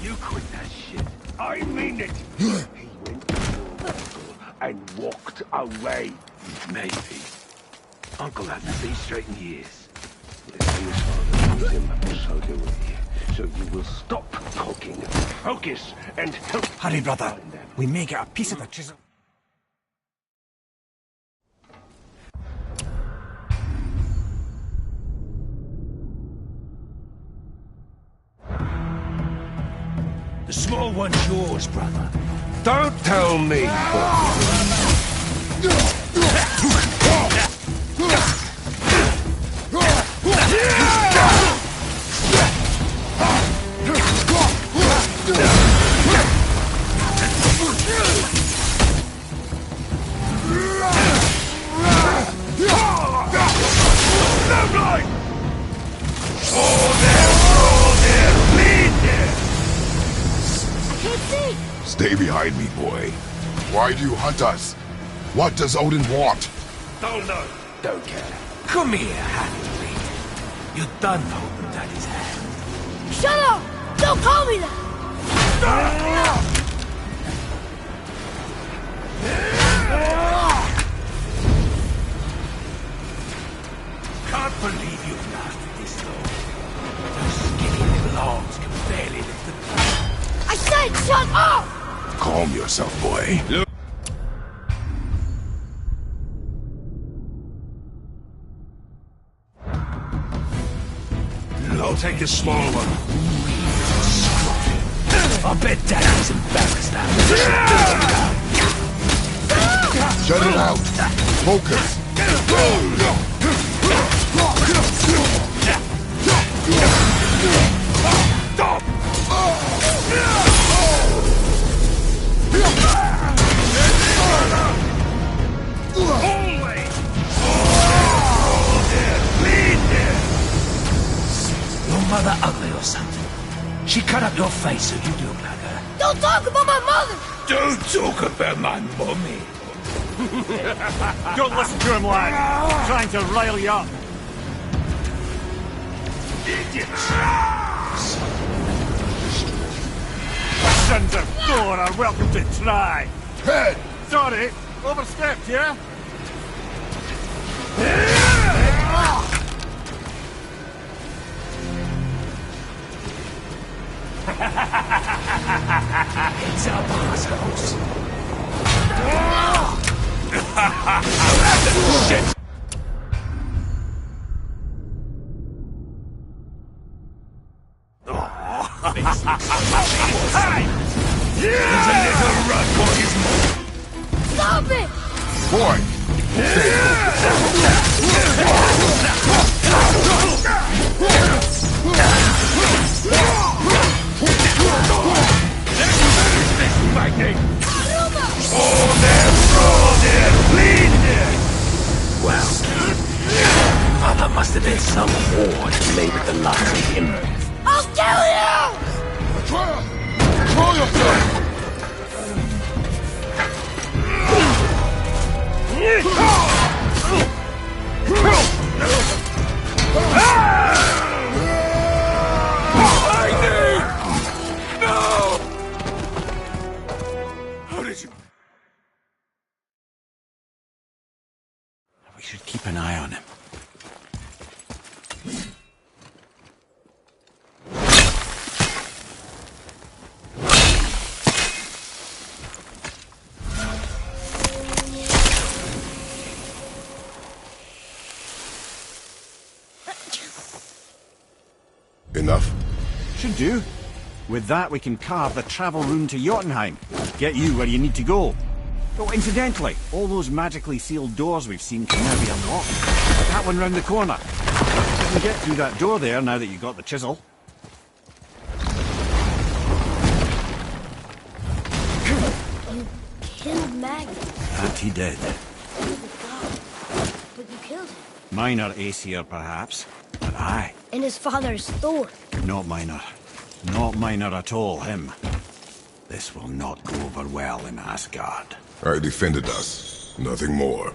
you quit that shit. I mean it. He went to your uncle and walked away. Maybe. Uncle hasn't been straight in years. But if his father leaves him, so do we. So you will stop talking, focus, and help. Hurry, brother. We may get a piece of the chisel. The small one's yours, brother. Don't tell me. Stay behind me, boy. Why do you hunt us? What does Odin want? Don't know. Don't care. Come here, half-breed. You done holding Daddy's hand. Shut up! Don't call me that! lasted this long. Those skinny little arms can barely lift the plate. I said shut up! Calm yourself, boy. Look. I'll take a small one. I bet Daddy's embarrassed now. Shut it out. Focus. Stop! Your mother ugly or something? She cut up your face so you look like her. Don't talk about my mother! Don't talk about my mommy. Don't listen to him, lad. He's trying to rile you up. Sons of Thor are welcome to try. Head. Sorry, overstepped, yeah? It's our boss house. Shit! There's a little rug for his mouth. Stop it! Boy. Fighting! Oh, they're raw, they're bleeding! Well, Papa must have been some whore that made with the likes of him. I'll kill you! Control yourself. We should keep an eye on him. Enough. Should do. With that, we can carve the travel rune to Jotunheim. Get you where you need to go. Oh, incidentally, all those magically sealed doors we've seen can now be unlocked. That one round the corner. You can get through that door there now that you've got the chisel. You killed Maggie. That he did. Oh, God. But you killed him. Minor Aesir, perhaps. But aye, And his father's Thor. not minor. Not minor at all, him. This will not go over well in Asgard. I defended us. Nothing more.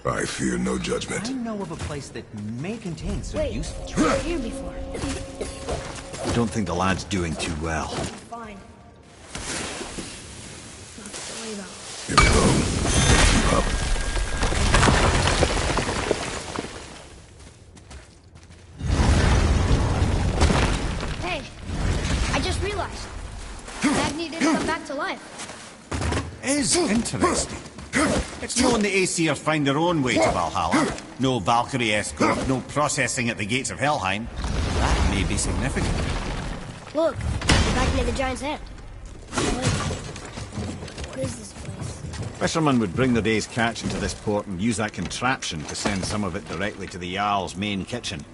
I fear no judgment. I know of a place that may contain some Wait, useful you were here before. I don't think the lad's doing too well. Fine. Not to worry about. Here we go. Keep up. Hey, I just realized. Magni didn't come back to life. Is interesting. It's known the Aesir find their own way to Valhalla. No Valkyrie escort, no processing at the gates of Helheim. That may be significant. Look, we're back near the giant's hand. What is this place? Fishermen would bring their day's catch into this port and use that contraption to send some of it directly to the Jarl's main kitchen.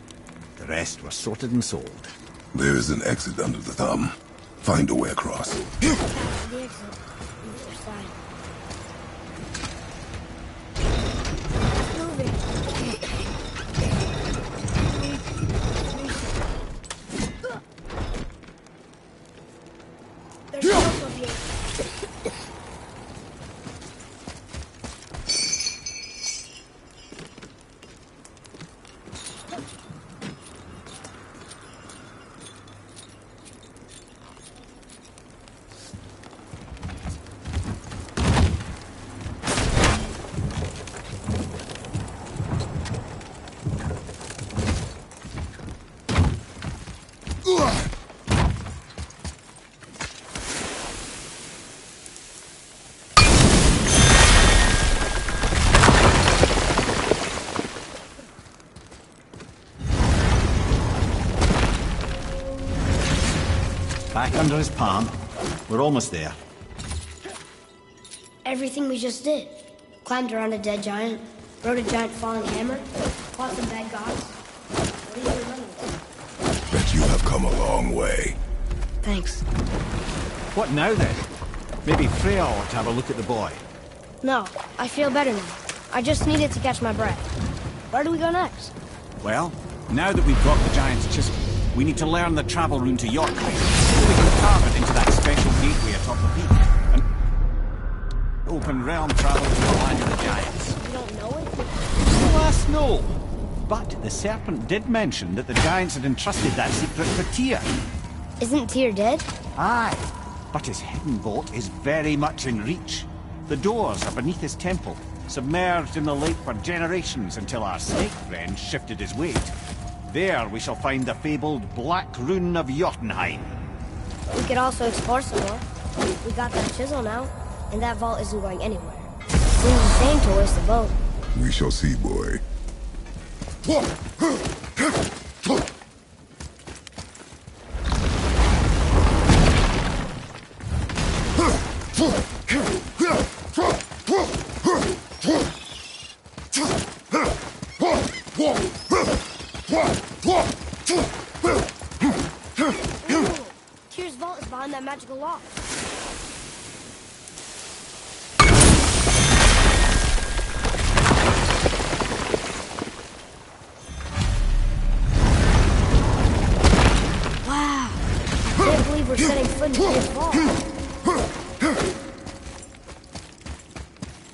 The rest were sorted and sold. There is an exit under the thumb. Find a way across. The exit on the other side. Moving. There's smoke up here. Back under his palm. We're almost there. Everything we just did. Climbed around a dead giant, rode a giant falling hammer, fought some bad gods. What do you remember? Bet you have come a long way. Thanks. What now then? Maybe Freya ought to have a look at the boy. No, I feel better now. I just needed to catch my breath. Where do we go next? Well, now that we've got the giant's chisel, we need to learn the travel rune to Yorkville, so we can carve it into that special gateway atop the peak. And open realm travel to the land of the giants. You don't know it? Alas, no. But the serpent did mention that the giants had entrusted that secret for Tyr. Isn't Tyr dead? Aye, but his hidden vault is very much in reach. The doors are beneath his temple, submerged in the lake for generations until our snake friend shifted his weight. There we shall find the fabled Black Rune of Jotunheim. We could also explore some more. We got that chisel now, and that vault isn't going anywhere. Seems a shame to waste the boat. We shall see, boy. Tyr's vault is behind that magical lock. Wow! I can't believe we're setting foot in Tyr's vault.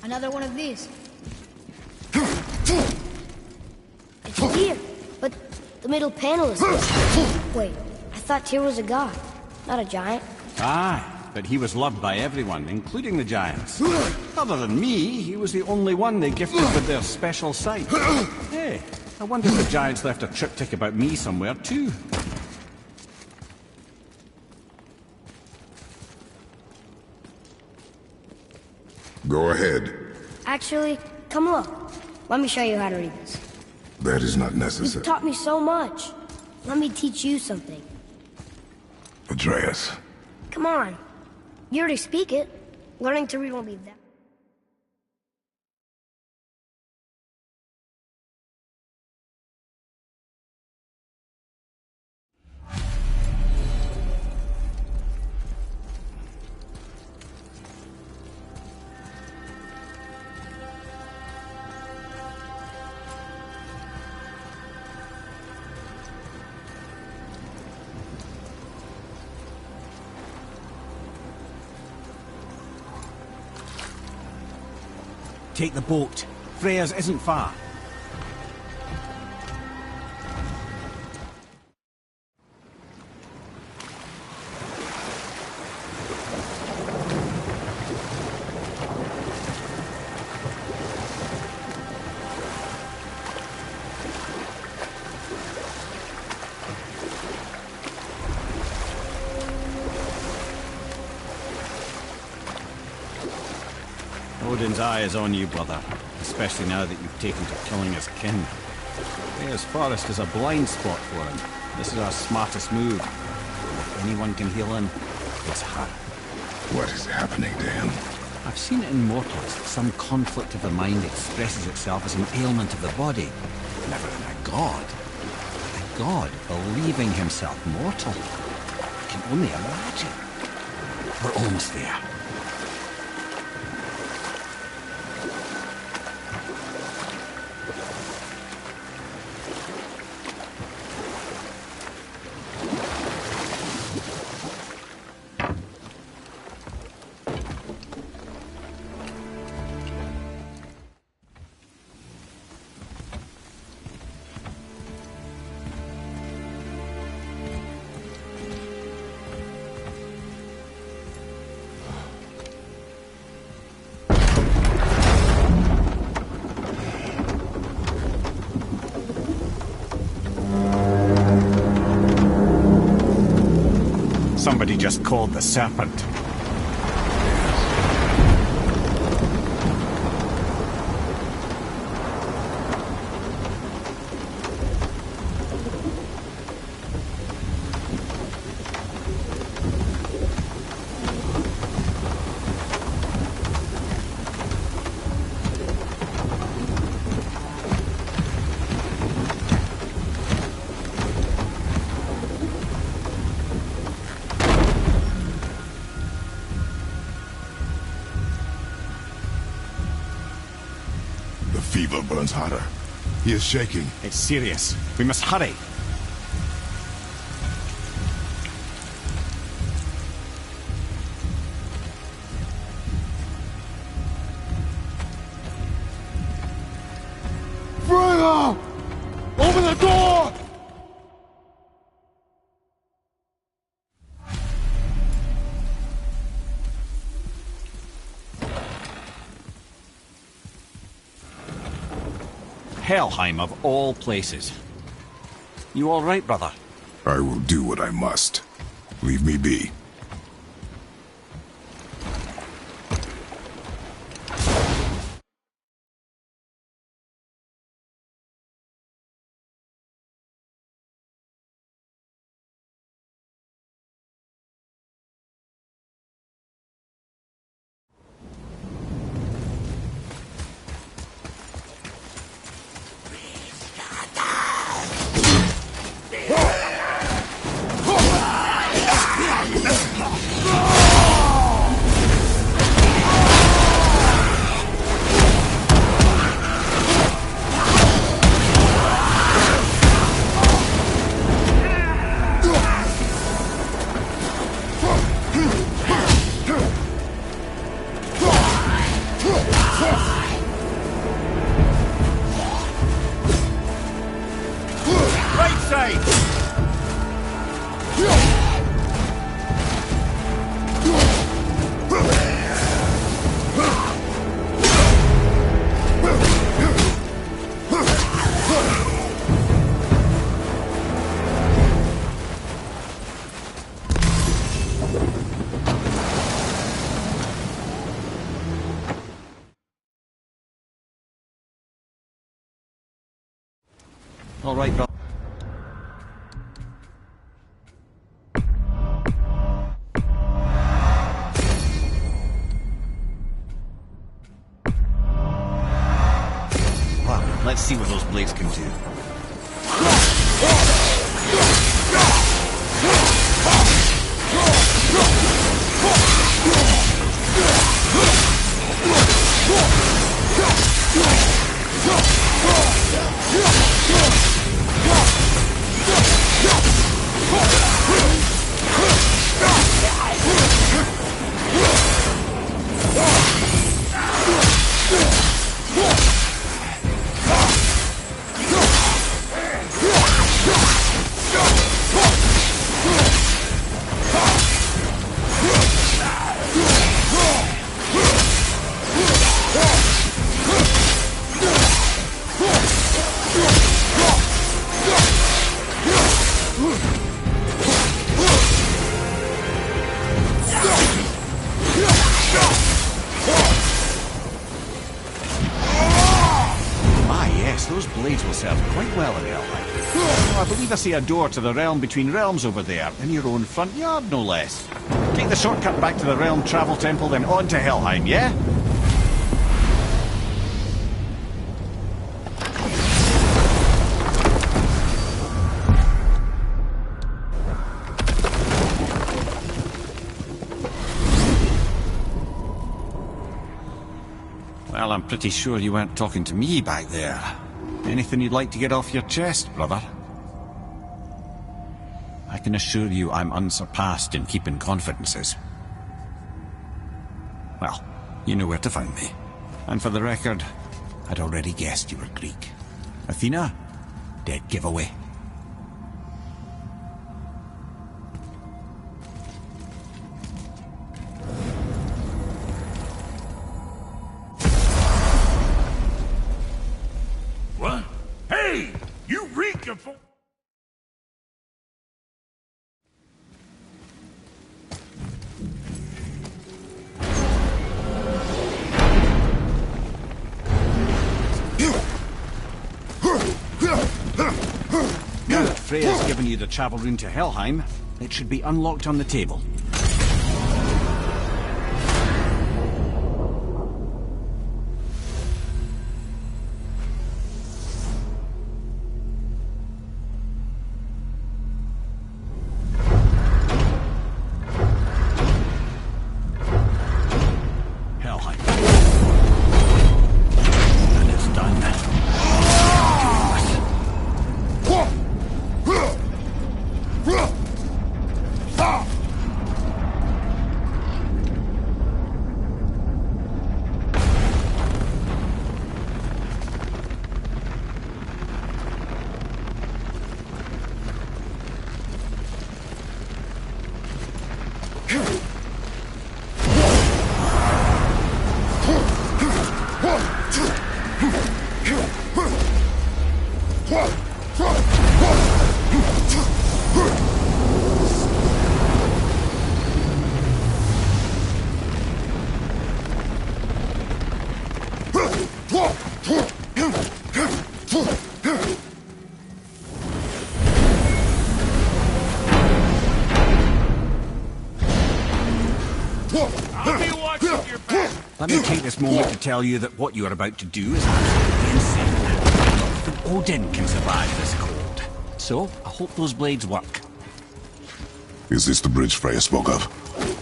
Another one of these. It's Tyr, but the middle panel is missing. Wait, I thought Tyr was a god, not a giant. Aye, but he was loved by everyone, including the giants. Other than me, he was the only one they gifted with their special sight. Hey, I wonder if the giants left a triptych about me somewhere, too. Go ahead. Actually, come look. Let me show you how to read this. That is not You've necessary. taught me so much. Let me teach you something. Atreus. Come on. You already speak it. Learning to read won't be that. Take the boat. Freya's isn't far. Odin's eye is on you, brother. Especially now that you've taken to killing his kin. Freya's forest is a blind spot for him. This is our smartest move. If anyone can heal him, it's her. What is happening to him? I've seen it in mortals that some conflict of the mind expresses itself as an ailment of the body. Never in a god. A god believing himself mortal. I can only imagine. We're almost there. Somebody just called the serpent. Fever burns hotter. He is shaking. It's serious. We must hurry. Freda! Open the door! Helheim of all places. You all right, brother? I will do what I must. Leave me be. All right, brother. Well, let's see what those blades can do. Those blades will serve quite well in Helheim. Oh, I believe I see a door to the realm between realms over there, in your own front yard, no less. Take the shortcut back to the Realm Travel Temple, then on to Helheim, yeah? Well, I'm pretty sure you weren't talking to me back there. Anything you'd like to get off your chest, brother? I can assure you I'm unsurpassed in keeping confidences. Well, you know where to find me. And for the record, I'd already guessed you were Greek. Athena? Dead giveaway. What? Hey! You reek of... Freya's given you the travel rune to Helheim, it should be unlocked on the table. Let me take this moment to tell you that what you are about to do is absolutely insane. Not even Odin can survive this cold. So, I hope those blades work. Is this the bridge Freya spoke of?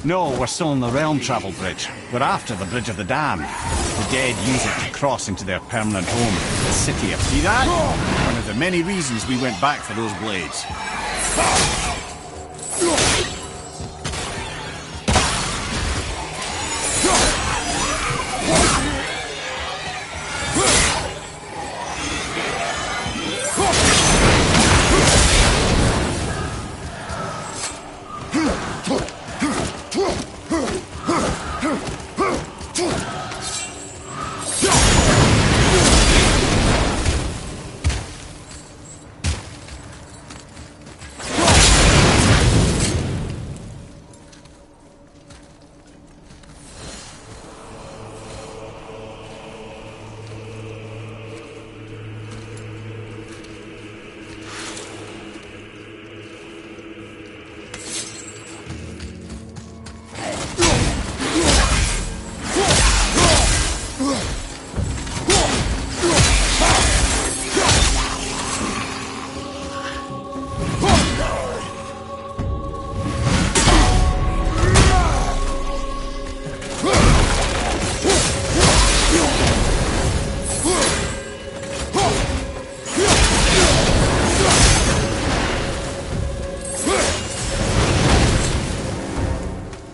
No, we're still on the realm travel bridge. We're after the Bridge of the Damned. The dead use it to cross into their permanent home, the city of... See that? One of the many reasons we went back for those blades.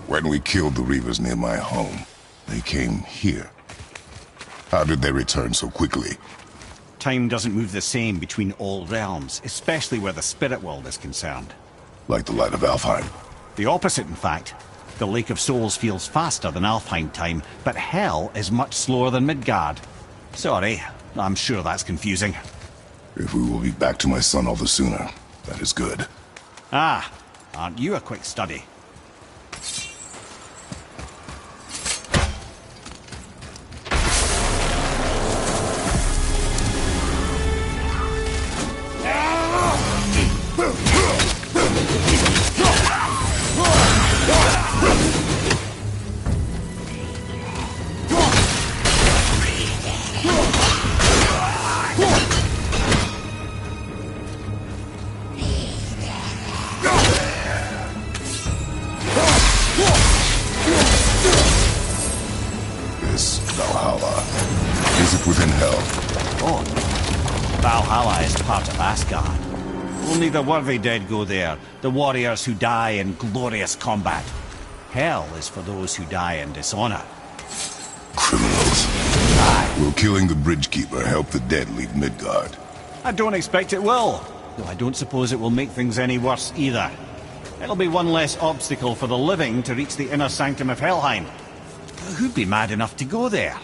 When we killed the Reavers near my home, they came here. How did they return so quickly? Time doesn't move the same between all realms, especially where the spirit world is concerned. Like the light of Alfheim? The opposite, in fact. The Lake of Souls feels faster than Alfheim time, but Hell is much slower than Midgard. Sorry, I'm sure that's confusing. If we will be back to my son all the sooner, that is good. Ah, aren't you a quick study? This Valhalla, is it within Hell? Oh, no. Valhalla is part of Asgard. Only the worthy dead go there, the warriors who die in glorious combat. Hell is for those who die in dishonor. Criminals. Aye. Will killing the Bridgekeeper help the dead leave Midgard? I don't expect it will, though I don't suppose it will make things any worse either. It'll be one less obstacle for the living to reach the inner sanctum of Helheim. Who'd be mad enough to go there?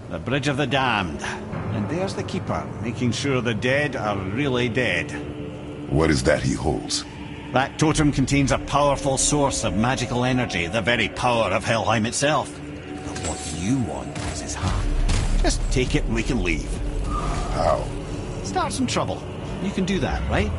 The Bridge of the Damned. And there's the Keeper, making sure the dead are really dead. What is that he holds? That totem contains a powerful source of magical energy, the very power of Helheim itself. But what you want is his heart. Just take it and we can leave. How? Start some trouble. You can do that, right?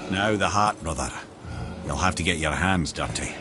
Now the heart, brother. You'll have to get your hands dirty.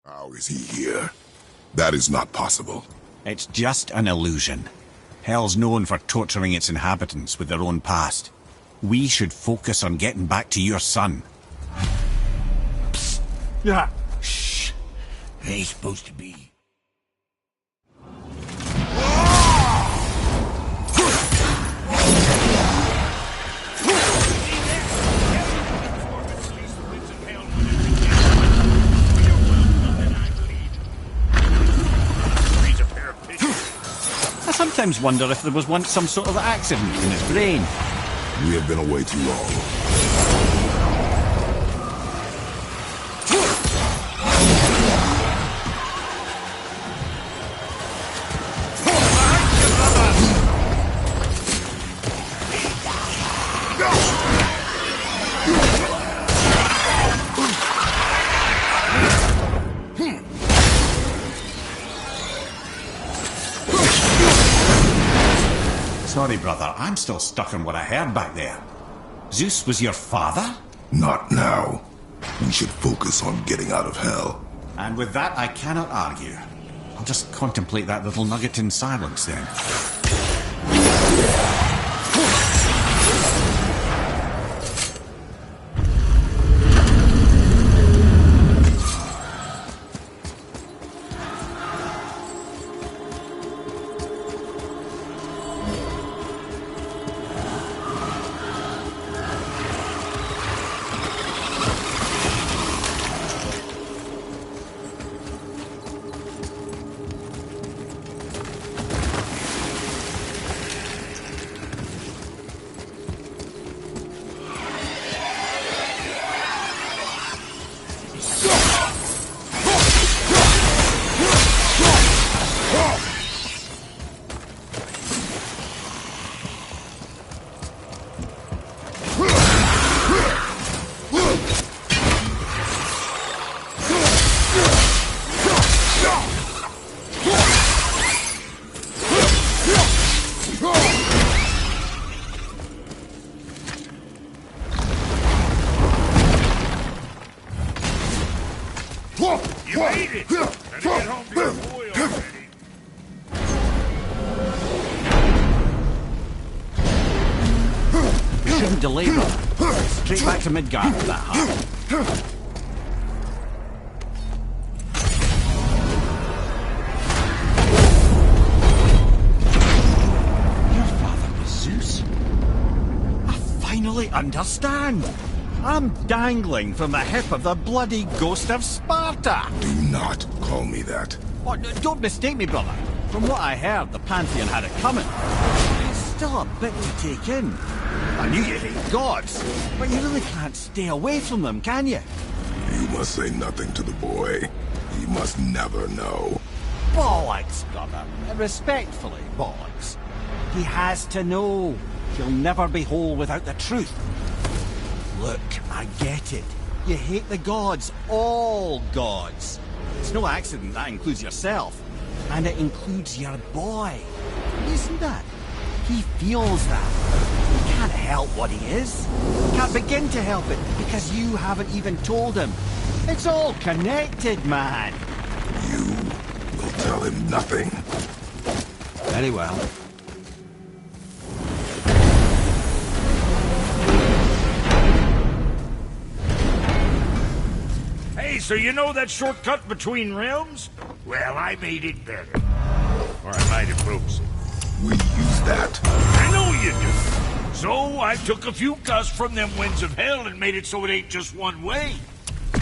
How is he here? That is not possible. It's just an illusion. Hell's known for torturing its inhabitants with their own past. We should focus on getting back to your son. Psst. Yeah. Shh. It ain't supposed to be. I sometimes wonder if there was once some sort of accident in his brain. We have been away too long. Sorry, brother, I'm still stuck on what I heard back there. Zeus was your father? Not now. We should focus on getting out of hell. And with that, I cannot argue. I'll just contemplate that little nugget in silence then. You made it! Better get home to your boy already. We shouldn't delay, brother. Straight back to Midgard with that heart. Your father was Zeus? I finally understand. I'm dangling from the hip of the bloody ghost of Sparta! Do not call me that. Oh, don't mistake me, brother. From what I heard, the Pantheon had it coming. It's still a bit to take in. I knew you hate gods, but you really can't stay away from them, can you? You must say nothing to the boy. He must never know. Bollocks, brother. Respectfully, bollocks. He has to know. He'll never be whole without the truth. Look, I get it. You hate the gods, all gods. It's no accident that includes yourself. And it includes your boy. Isn't that? He feels that. He can't help what he is. Can't begin to help it because you haven't even told him. It's all connected, man. You will tell him nothing. Very well. Hey, so you know that shortcut between realms? Well, I made it better. Or I might have broke it. We use that. I know you do. So I took a few gusts from them winds of hell and made it so it ain't just one way.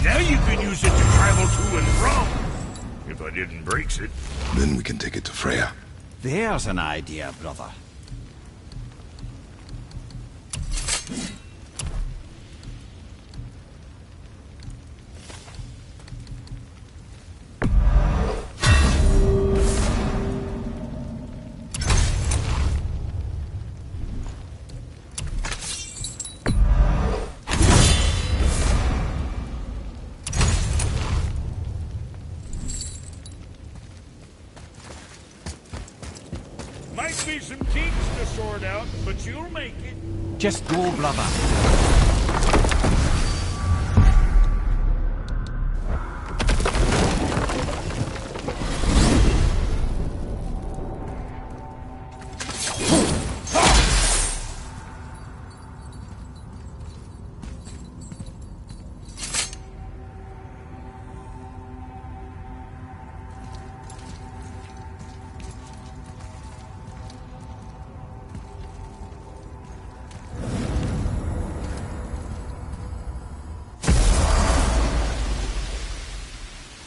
Now you can use it to travel to and from. If I didn't break it. Then we can take it to Freya. There's an idea, brother. Might be some kinks to sort out, but you'll make it. Just go, brother.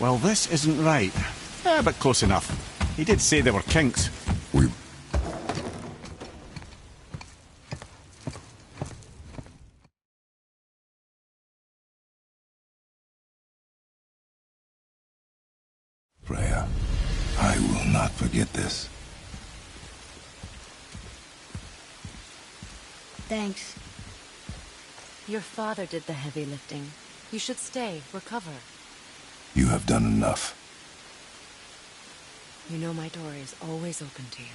Well, this isn't right. But close enough. He did say there were kinks. Freya, I will not forget this. Thanks. Your father did the heavy lifting. You should stay, recover. You have done enough. You know my door is always open to you.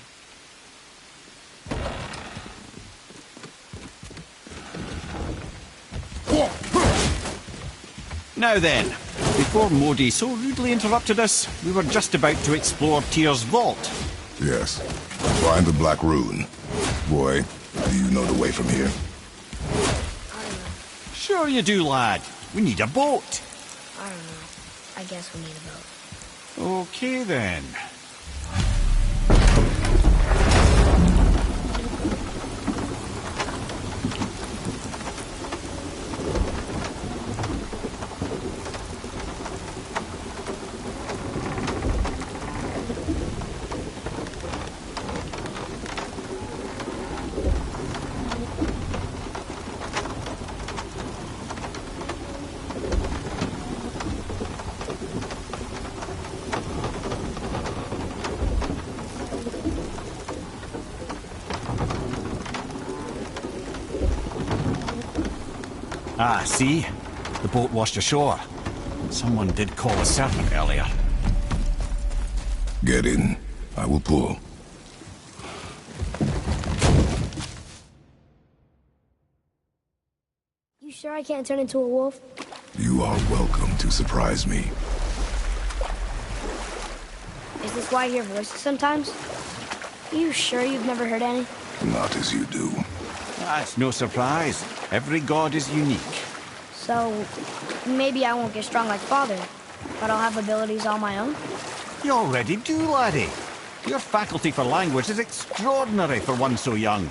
Now then, before Modi so rudely interrupted us, we were just about to explore Tyr's vault. Yes. Find the Black Rune. Boy, do you know the way from here? I don't know. Sure you do, lad. We need a boat. I don't know. I guess we need a boat. Okay then. Ah, see? The boat washed ashore. Someone did call a servant earlier. Get in. I will pull. You sure I can't turn into a wolf? You are welcome to surprise me. Is this why I hear voices sometimes? You sure you've never heard any? Not as you do. That's no surprise. Every god is unique. So, maybe I won't get strong like Father, but I'll have abilities all my own? You already do, laddie. Your faculty for language is extraordinary for one so young.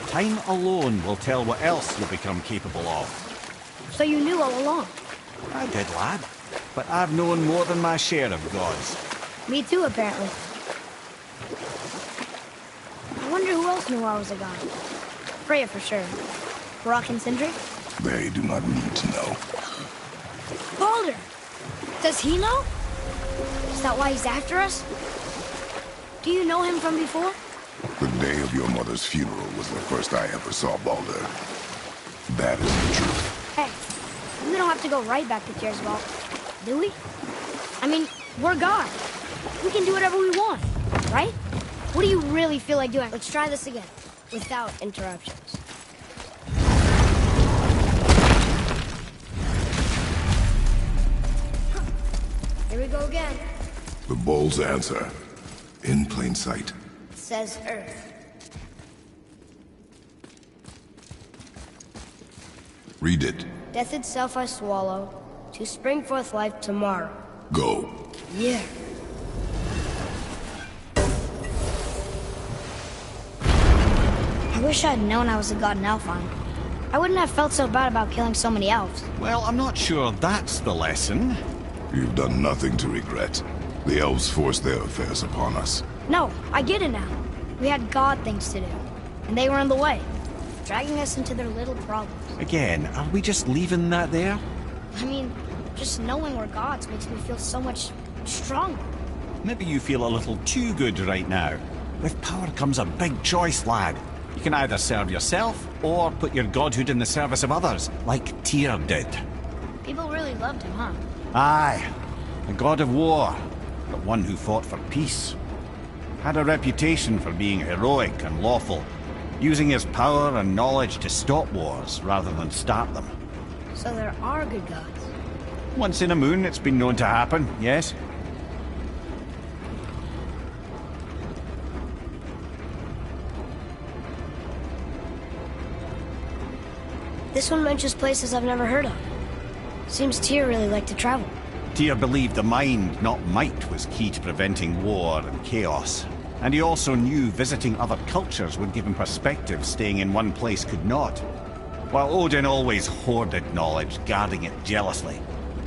Time alone will tell what else you'll become capable of. So you knew all along? I did, lad. But I've known more than my share of gods. Me too, apparently. I wonder who else knew I was a god. Freya for sure. Brock and Sindri? They do not need to know. Baldur! Does he know? Is that why he's after us? Do you know him from before? The day of your mother's funeral was the first I ever saw Baldur. That is the truth. Hey, we don't have to go right back to Tyr's vault, do we? I mean, we're God. We can do whatever we want, right? What do you really feel like doing? Let's try this again, without interruptions. Here we go again. The bull's answer. In plain sight. It says Earth. Read it. Death itself I swallow, to spring forth life tomorrow. Go. Yeah. I wish I'd known I was a god in Alfheim. I wouldn't have felt so bad about killing so many elves. Well, I'm not sure that's the lesson. You've done nothing to regret. The elves forced their affairs upon us. No, I get it now. We had god things to do, and they were in the way, dragging us into their little problems. Again, are we just leaving that there? I mean, just knowing we're gods makes me feel so much stronger. Maybe you feel a little too good right now. With power comes a big choice, lad. You can either serve yourself, or put your godhood in the service of others, like Tyr did. People really loved him, huh? Aye, a god of war, but one who fought for peace. Had a reputation for being heroic and lawful, using his power and knowledge to stop wars rather than start them. So there are good gods. Once in a moon, it's been known to happen, yes? This one mentions places I've never heard of. Seems Tyr really liked to travel. Tyr believed the mind, not might, was key to preventing war and chaos. And he also knew visiting other cultures would give him perspective staying in one place could not. While Odin always hoarded knowledge, guarding it jealously,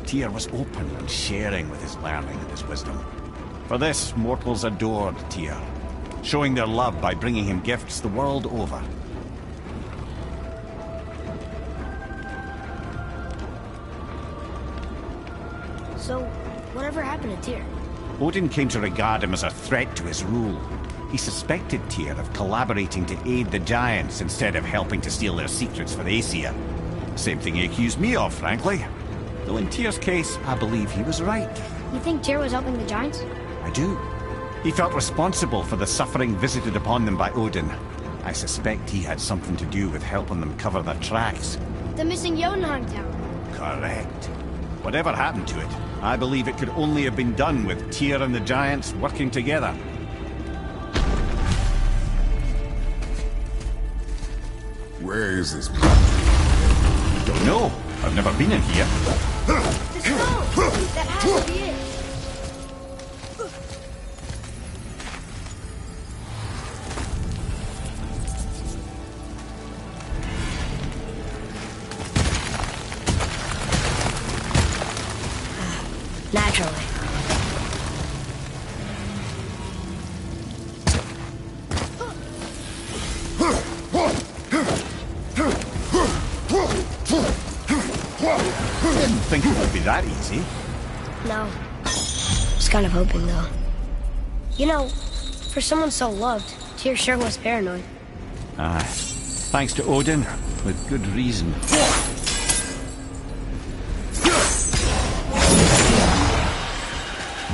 Tyr was open and sharing with his learning and his wisdom. For this, mortals adored Tyr, showing their love by bringing him gifts the world over. So, whatever happened to Tyr? Odin came to regard him as a threat to his rule. He suspected Tyr of collaborating to aid the Giants instead of helping to steal their secrets for Aesir. Same thing he accused me of, frankly. Though in Tyr's case, I believe he was right. You think Tyr was helping the Giants? I do. He felt responsible for the suffering visited upon them by Odin. I suspect he had something to do with helping them cover their tracks. The missing Jotunheim town. Correct. Whatever happened to it, I believe it could only have been done with Tyr and the Giants working together. Where is this place? Don't know. I've never been in here. The stone! That has to be it. Naturally. Didn't think it would be that easy. No. Was kind of hoping, though. You know, for someone so loved, Tyr sure was paranoid. Aye. Thanks to Odin, with good reason.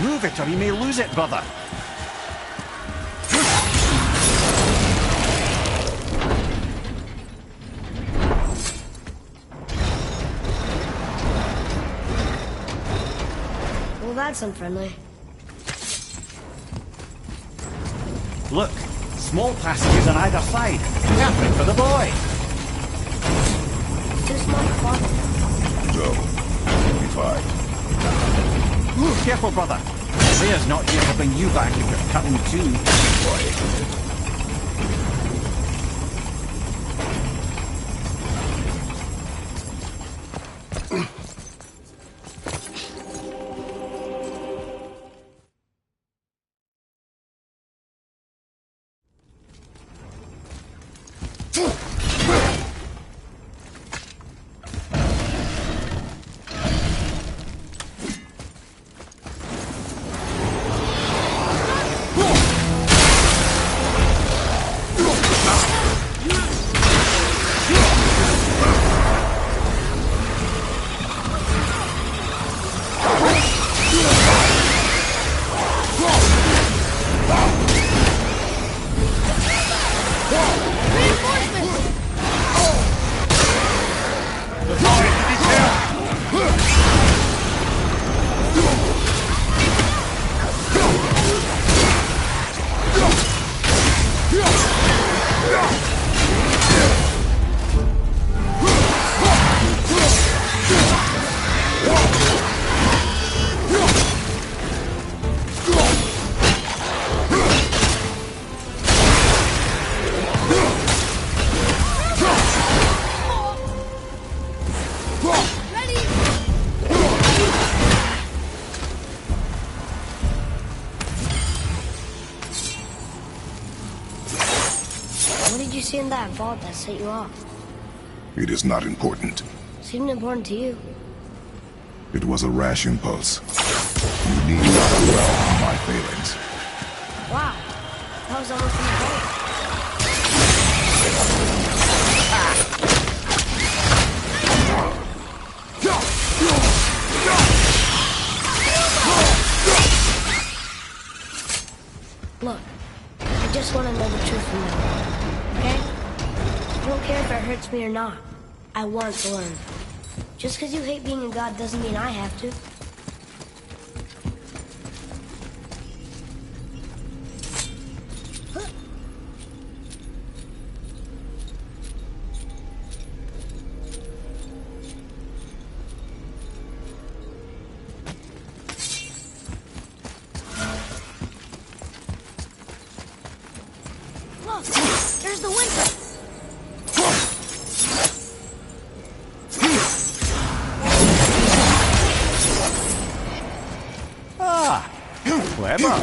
Move it or you may lose it, brother. Well, that's unfriendly. Look, small passages on either side. Perfect for the boy. Too small for father. Go. You'll be fine. Careful, brother. Leah's not here to bring you back if you're cut in two. What did you see in that vault that set you off? It is not important. Seemed important to you. It was a rash impulse. You need not dwell on my failings. Wow. That was almost in the vault. Look, I just want to know the truth from now, okay? I don't care if it hurts me or not. I want to learn. Just because you hate being a god doesn't mean I have to. Look, there's the winter. Ah, clever.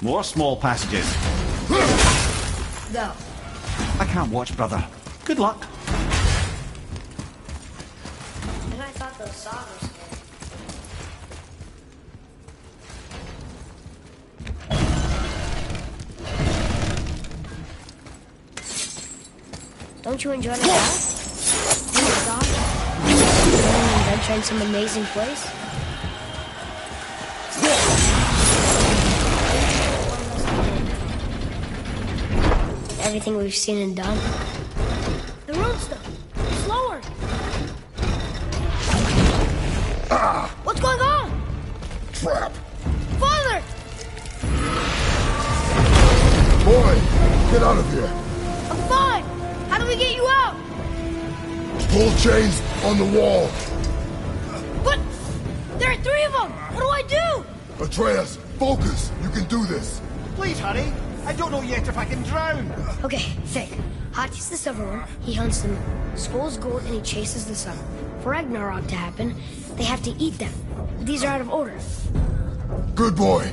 More small passages. Go. I can't watch, brother. Good luck. And I thought those saws were scary. Don't you enjoy the bath? Oh my god. An adventure in some amazing place? everything we've seen and done. The rune stuff. Slower. Ah! What's going on? Trap! Father! Boy, get out of here. I'm fine. How do we get you out? Pull chains on the wall. But there are 3 of them. What do I do? Atreus, focus. You can do this. Please hurry. I don't know yet if I can drown. Okay, think. Hati's the silver one. He hunts them. Skull's gold and he chases the sun. For Ragnarok to happen, they have to eat them. These are out of order. Good boy.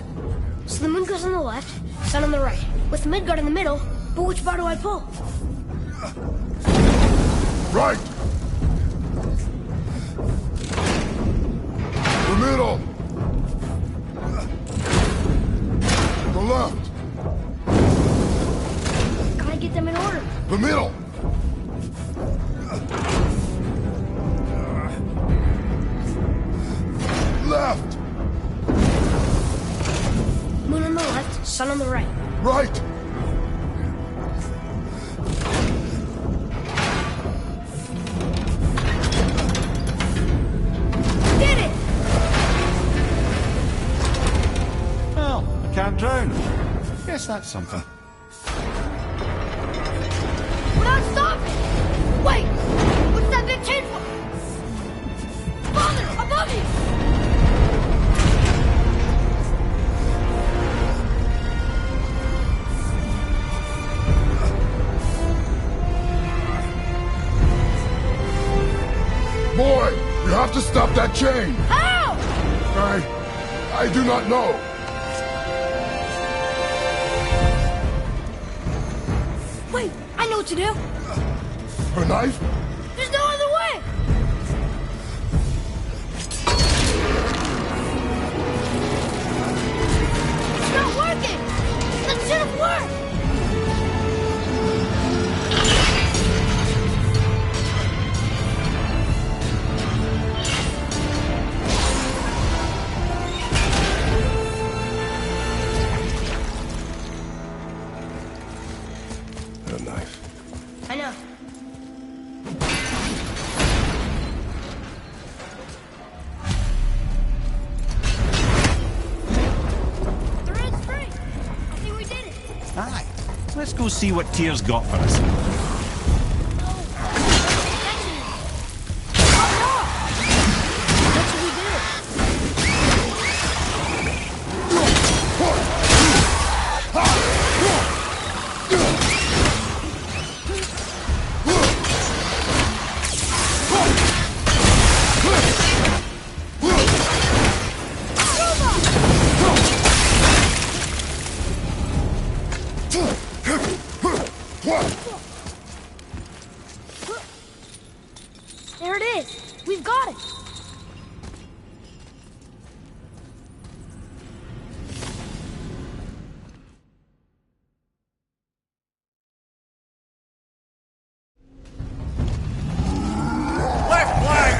So the moon goes on the left, sun on the right. With Midgard in the middle, but which bar do I pull? Right. The middle. The left. Gotta get them in order. The middle. Left. Moon on the left, sun on the right. Right. Did it! Well, I can't drown. Guess that's something. We're not stopping! Wait! What's that big chain for? Father, above you! Boy, you have to stop that chain. How? I do not know. Wait, I know what to do. A knife? There's no other way! It's not working! That should have worked! A knife. I know. The road's free! I think we did it! Aye. Let's go see what Tyr's got for us. That's what we did! There it is! We've got it! Left flank!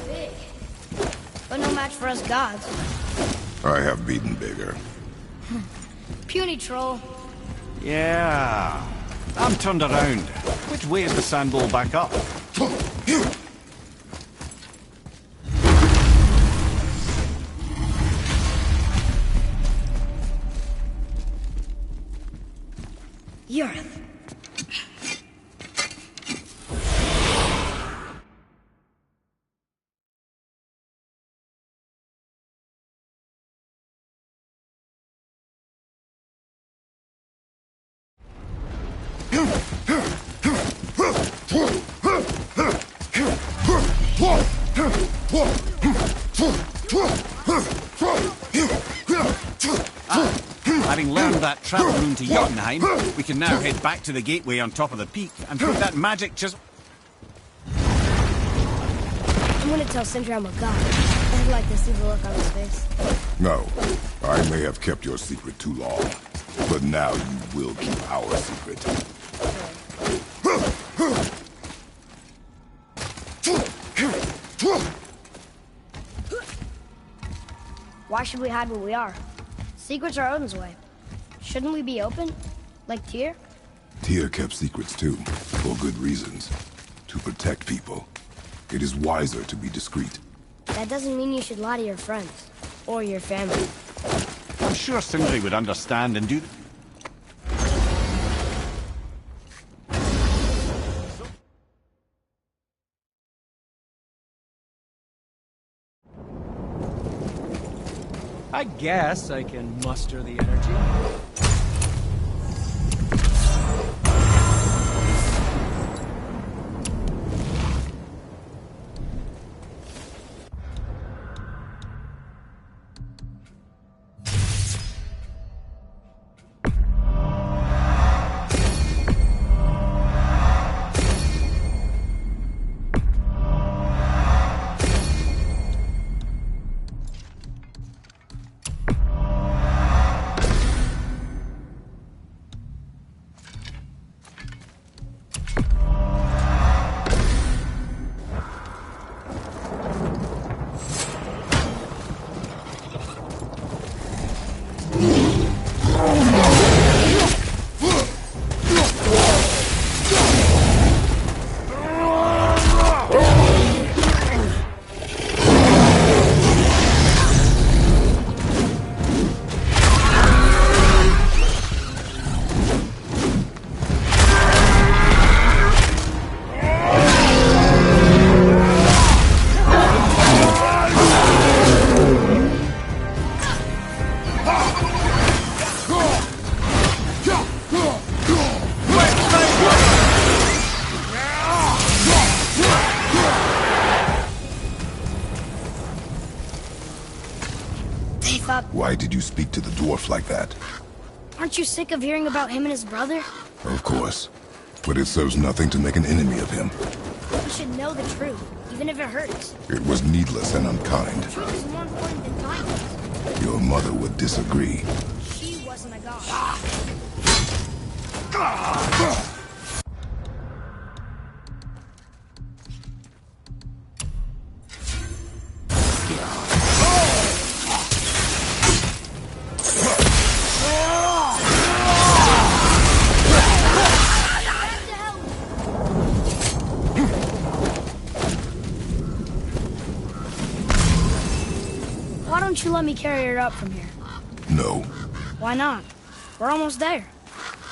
Big. But no match for us gods. I have beaten bigger. Puny troll. Yeah. I'm turned around. Which way is the sandball back up? Yurith. Having learned that travel room to Jotunheim, we can now head back to the gateway on top of the peak and put that magic chisel... I'm gonna tell Sindri I'm a god. I'd like to see the look on his face. No, I may have kept your secret too long, but now you will keep our secret. Why should we hide where we are? Secrets are Odin's way. Shouldn't we be open? Like Tyr? Tyr kept secrets too, for good reasons. To protect people. It is wiser to be discreet. That doesn't mean you should lie to your friends. Or your family. I'm sure Sindri would understand and do... I guess I can muster the energy. Why did you speak to the dwarf like that? Aren't you sick of hearing about him and his brother? Of course. But it serves nothing to make an enemy of him. We should know the truth, even if it hurts. It was needless and unkind. Truth is more important than kindness. Your mother would disagree. She wasn't a god. Why don't you let me carry her up from here? No. Why not? We're almost there.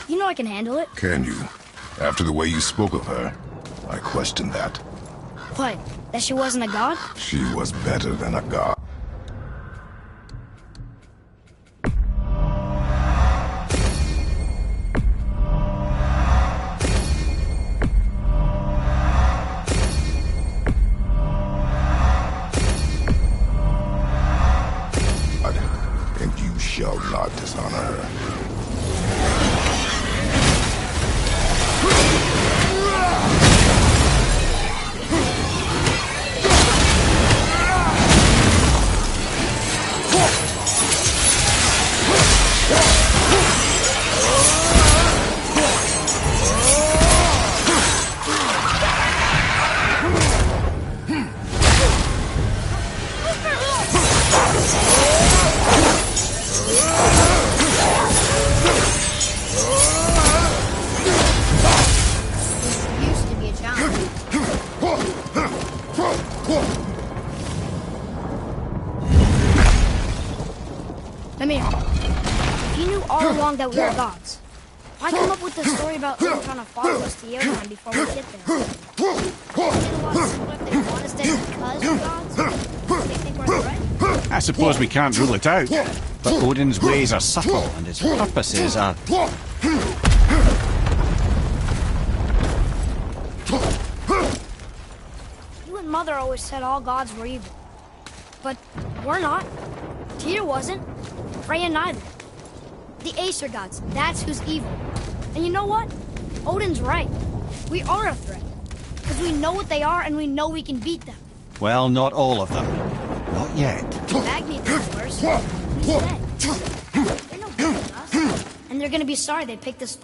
You know I can handle it. Can you? After the way you spoke of her, I question that. What? That she wasn't a god? She was better than a god. And you shall not dishonor her. Used to be a challenge. Come here. If you knew all along that we were gods, why come up with the story about Odin trying to follow us to Jotunheim before we get there? What if they want us dead because we're gods? They think we're a threat? I suppose we can't rule it out, but Odin's ways are subtle and his purposes are... You and Mother always said all gods were evil. But we're not. Tyr wasn't. Freya neither. The Aesir gods, that's who's evil. And you know what? Odin's right. We are a threat. Because we know what they are and we know we can beat them. Well, not all of them. Not yet. Magnus worse. He's dead. They're no good with us. And they're gonna be sorry they picked this.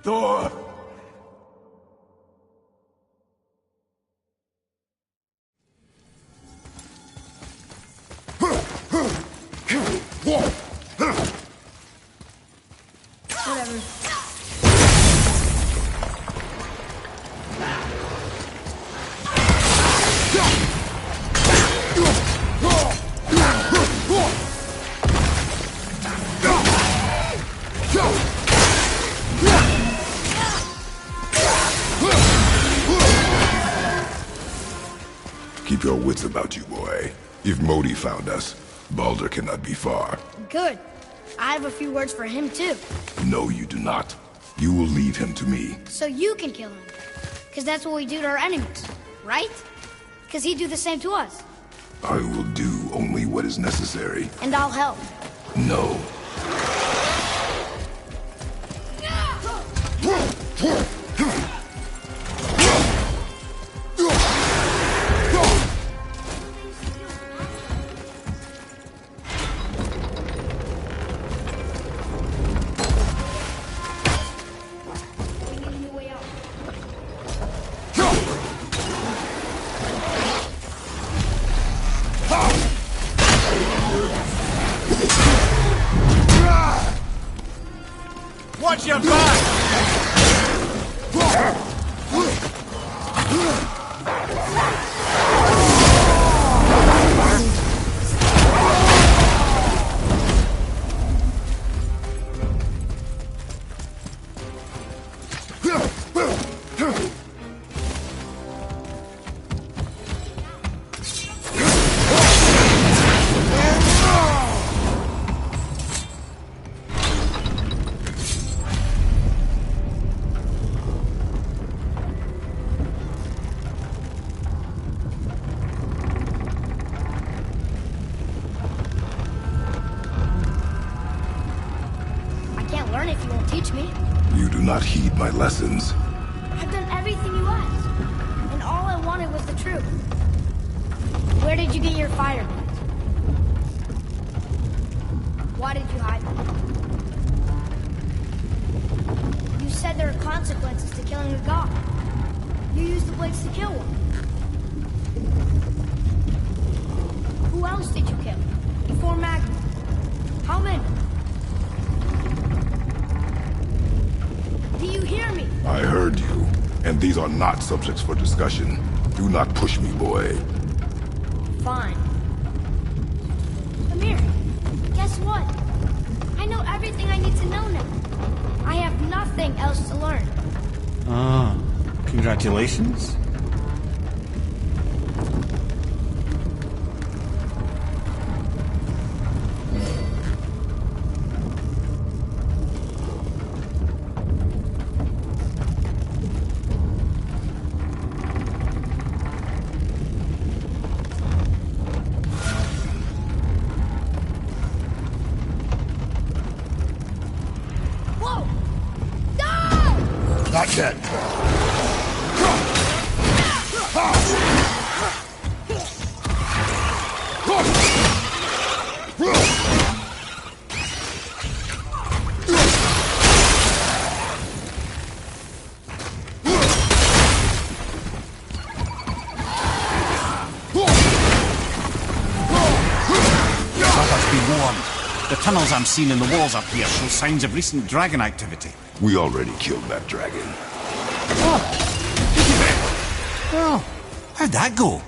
Thor! Whatever. Keep your wits about you, boy. If Modi found us, Baldur cannot be far. Good. I have a few words for him, too. No, you do not. You will leave him to me. So you can kill him. Because that's what we do to our enemies, right? Because he'd do the same to us. I will do only what is necessary. And I'll help. No. Watch your back! Learn if you won't teach me. You do not heed my lessons. I've done everything you asked, and all I wanted was the truth. Where did you get your fire belt? Why did you hide them? You said there are consequences to killing a god. You used the blades to kill one. Who else did you kill? Before Magnus? How many? Do you hear me? I heard you, and these are not subjects for discussion. Do not push me, boy. Fine. Amir, guess what? I know everything I need to know now. I have nothing else to learn. Ah, congratulations. Not yet. The tunnels I'm seeing in the walls up here show signs of recent dragon activity. We already killed that dragon. Oh, how'd that go?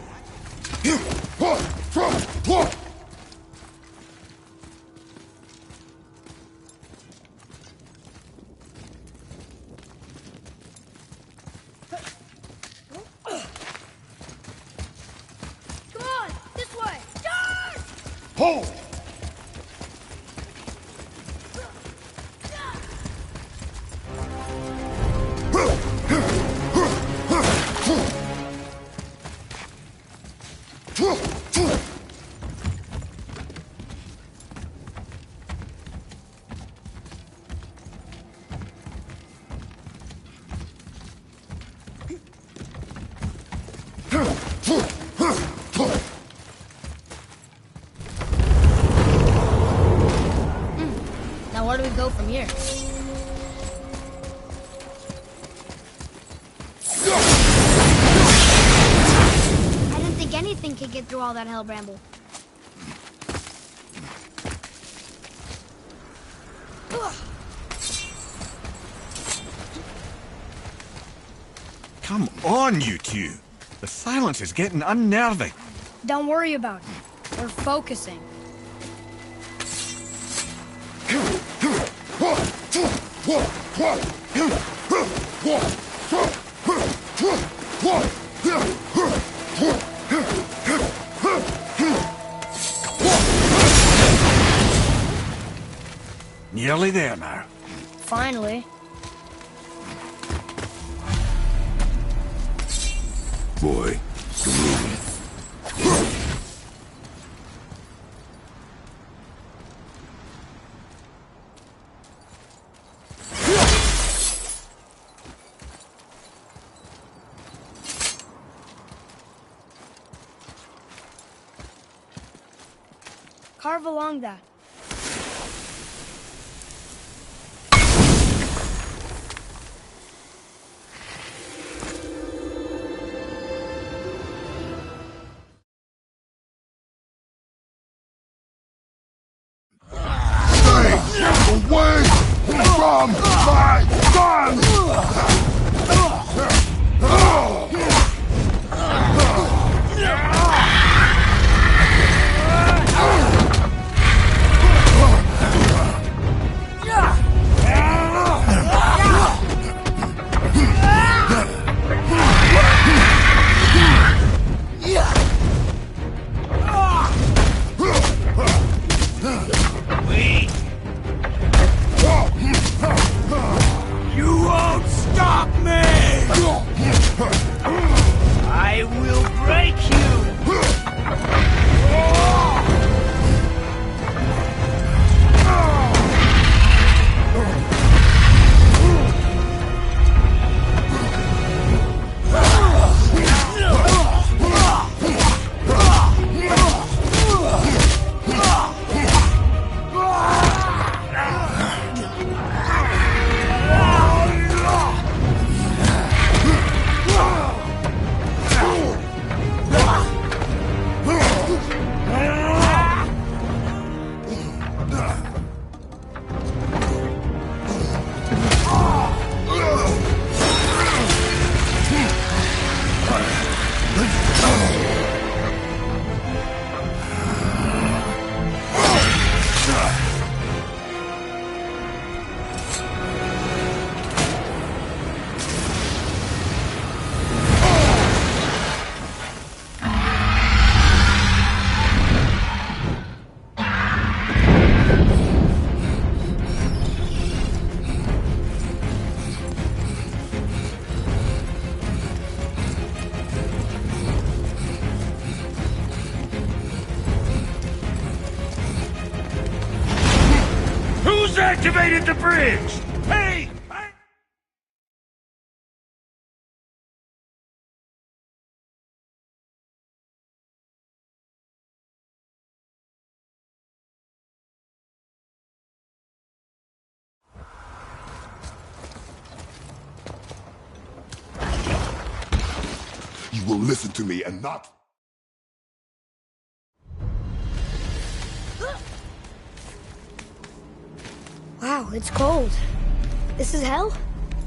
Come on, this way! Charge! Hold! go from here? I didn't think anything could get through all that hell bramble. Come on, you two. The silence is getting unnerving. Don't worry about it. We're focusing. Nearly there now. Finally. Boy, the room. Carve along that. Away from my son! You won't stop me! I will break you! Who's activated the bridge? Hey! You will listen to me and not... Wow, it's cold. This is hell?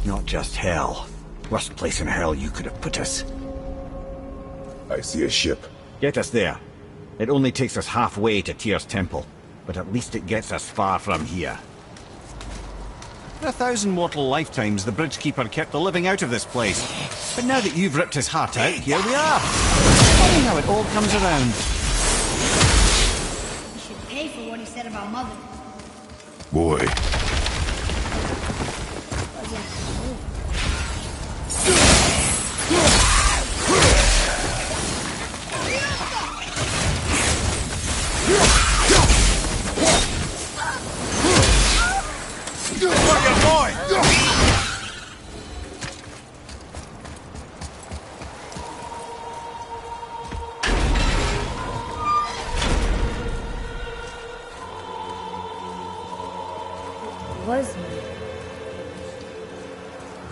Not just hell. Worst place in hell you could have put us. I see a ship. Get us there. It only takes us halfway to Tyr's temple, but at least it gets us far from here. For 1,000 mortal lifetimes, the Bridgekeeper kept the living out of this place. But now that you've ripped his heart out, here we are. Funny how it all comes around. He should pay for what he said about Mother. Boy.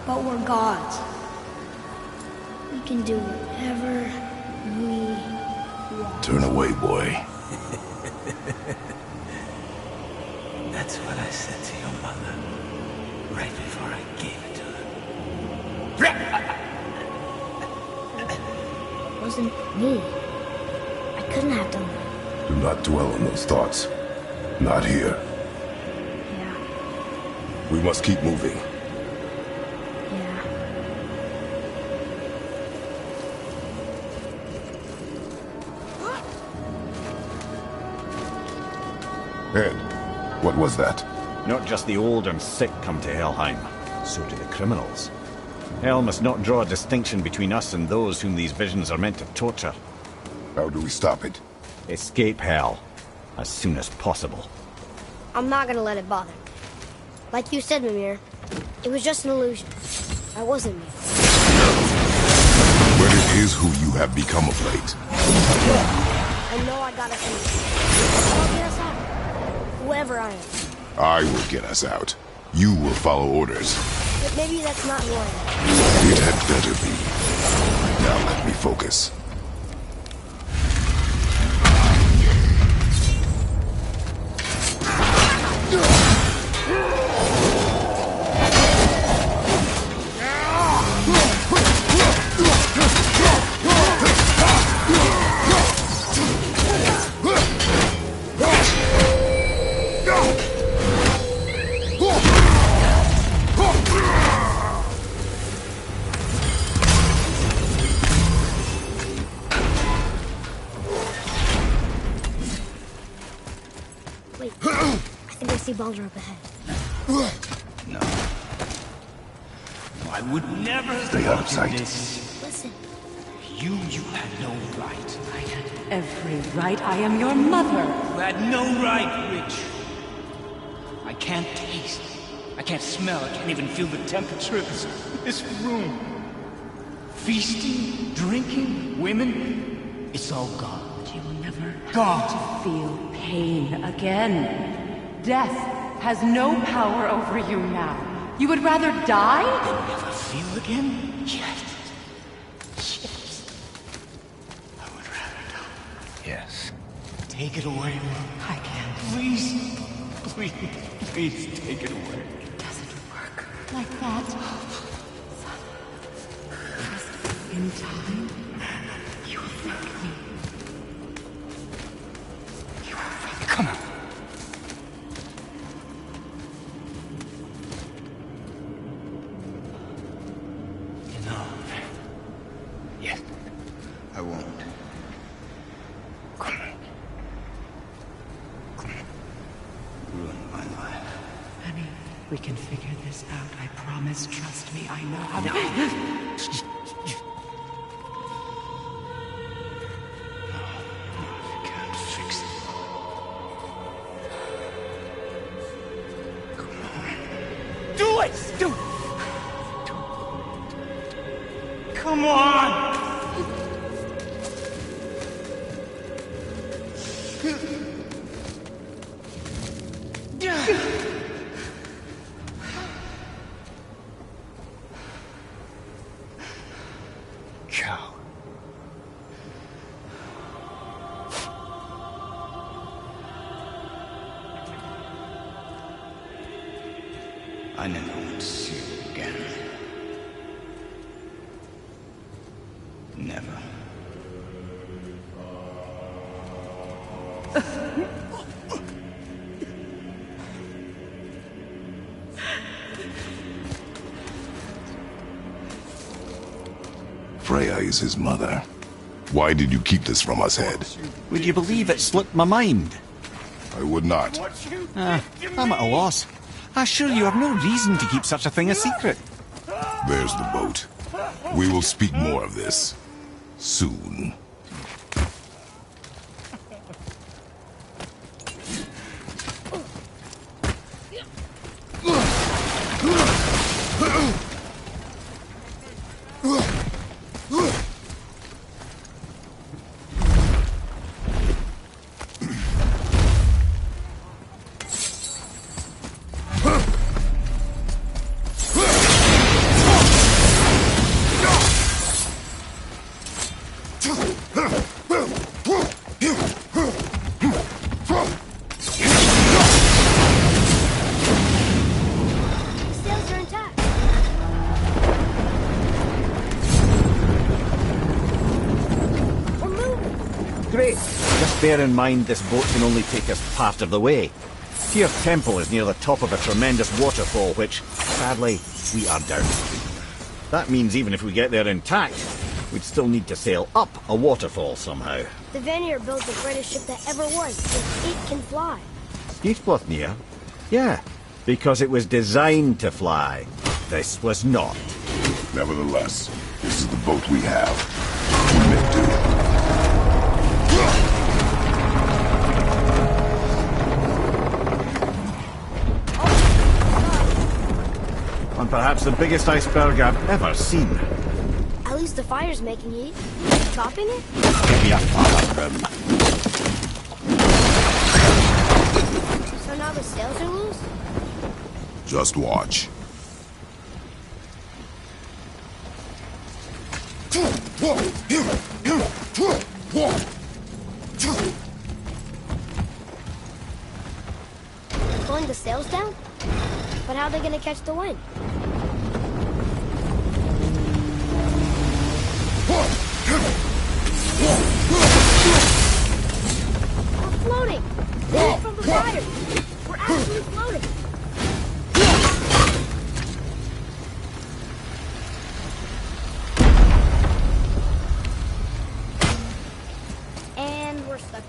But we're gods. We can do whatever we want. Turn away, boy. That's what I said to your mother, right before I gave it to her. It wasn't me. I couldn't have done that. Do not dwell on those thoughts. Not here. Yeah, We must keep moving. yeah. Ed, what was that? Not just the old and sick come to Helheim, so do the criminals. Hell must not draw a distinction between us and those whom these visions are meant to torture. How do we stop it? Escape Hell as soon as possible. I'm not gonna let it bother me. Like you said, Mimir, it was just an illusion. I wasn't me. But it is who you have become of late. I know I gotta finish. I'll get us out. Whoever I am. I will get us out. You will follow orders. But maybe that's not who I am. It had better be. Now let me focus. Wait, I think I see Baldur up ahead. No. I would never Stay out of sight. Listen. You had no right. I had every right. I am your mother. You had no right, Rich. I can't taste. I can't smell. I can't even feel the temperature of this room. Feasting, drinking, women. It's all gone. You will never Gone. feel pain again. Death has no power over you now. You would rather die? And never feel again? Yes. Yes. I would rather die. Yes. Take it away. I can't. Please. Please take it away. It doesn't work like that. In time, you will thank me. You will thank me. Come on. No. Yes. I won't. Come on. Ruin my life. Honey, we can figure this out. I promise. Trust me. I know how to... You can't fix it. Come on. Do it! Do it! Come on! Cow. I never want to see you again. Never. Freya is his mother. Why did you keep this from us, Ed? Would you believe it slipped my mind? I would not. I'm at a loss. I assure you have no reason to keep such a thing a secret. There's the boat. We will speak more of this soon. Great. Just bear in mind this boat can only take us part of the way. Tyr Temple is near the top of a tremendous waterfall, which, sadly, we are downstream. That means even if we get there intact, we'd still need to sail up a waterfall somehow. The Vanir built the greatest ship that ever was, and it can fly. Skidbladnir? Yeah, because it was designed to fly. This was not. Nevertheless, this is the boat we have. We may do. And perhaps the biggest iceberg I've ever seen. At least the fire's making heat. Stopping it? Give me a father, Grim. So now the sails are loose? Just watch. Pulling the sails down? But how are they gonna catch the wind? We're floating! This is from the fire! We're actually floating! And we're stuck.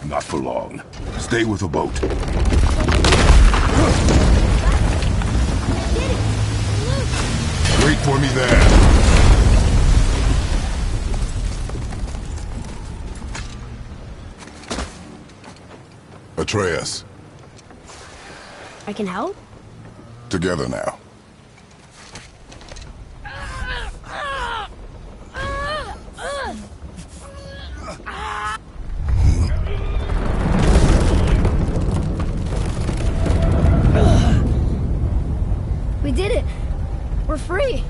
Not for long. Stay with the boat. Wait for me there. Atreus. I can help? Together now. We did it! We're free!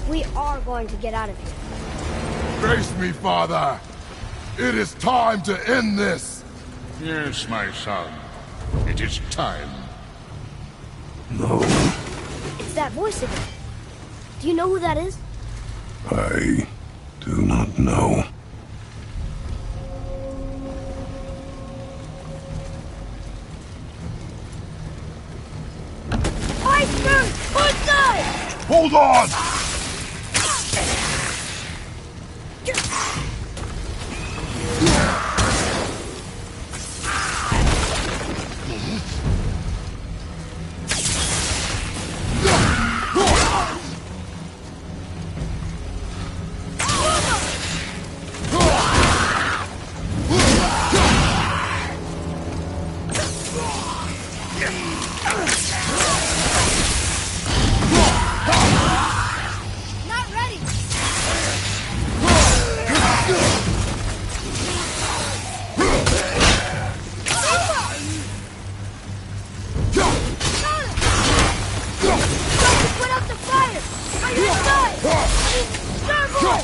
We are going to get out of here. Grace me, Father. It is time to end this. Yes, my son. It is time. No. It's that voice again. Do you know who that is? I do not know. Iceberg! Push side! Hold on! Not ready! Put out the fire! On your side! Starboard!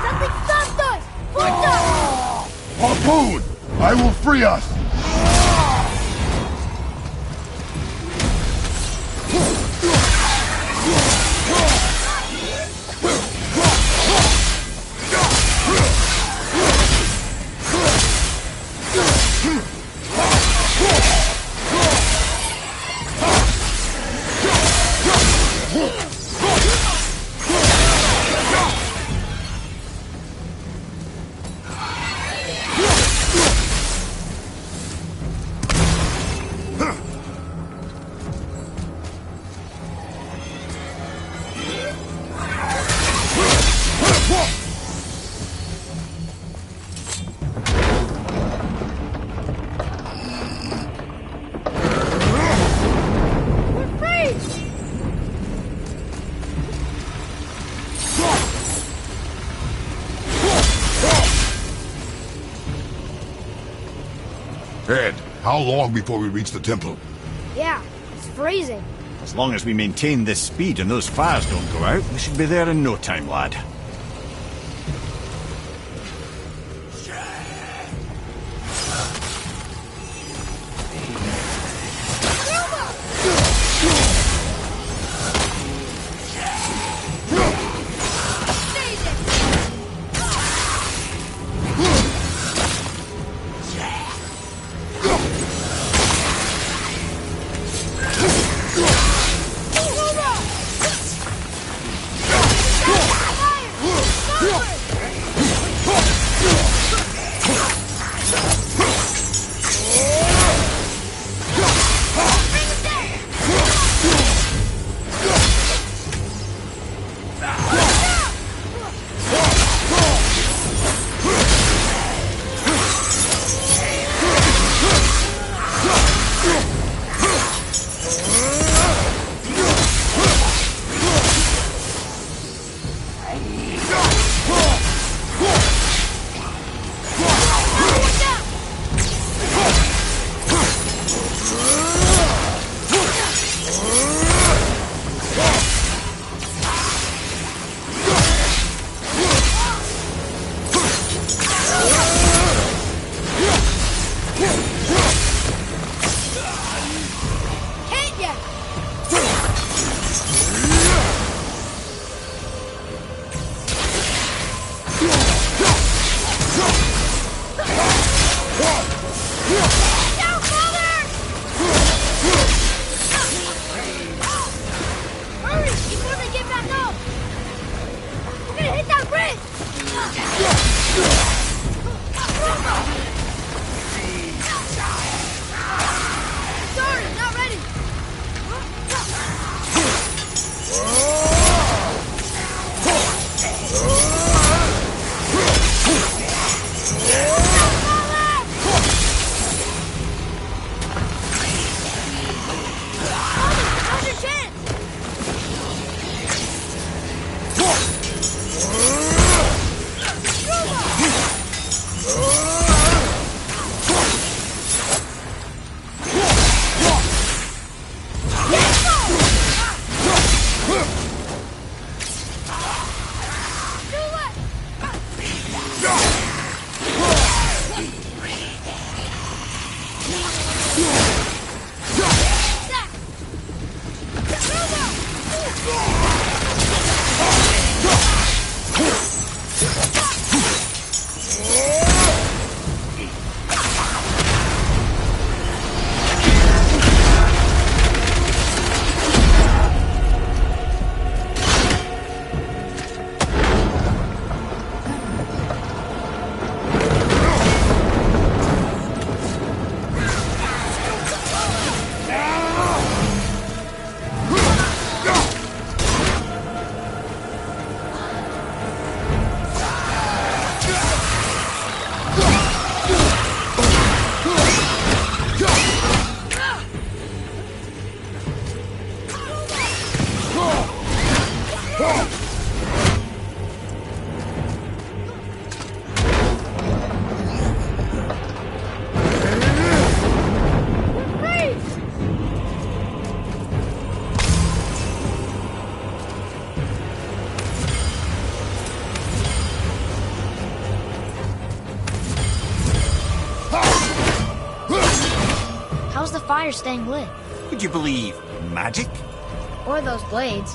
Something stopped us! Push us! Harpoon! I will free us! Ed, how long before we reach the temple? Yeah, it's freezing. As long as we maintain this speed and those fires don't go out, we should be there in no time, lad. How's the fire staying lit? Would you believe magic? Or those blades?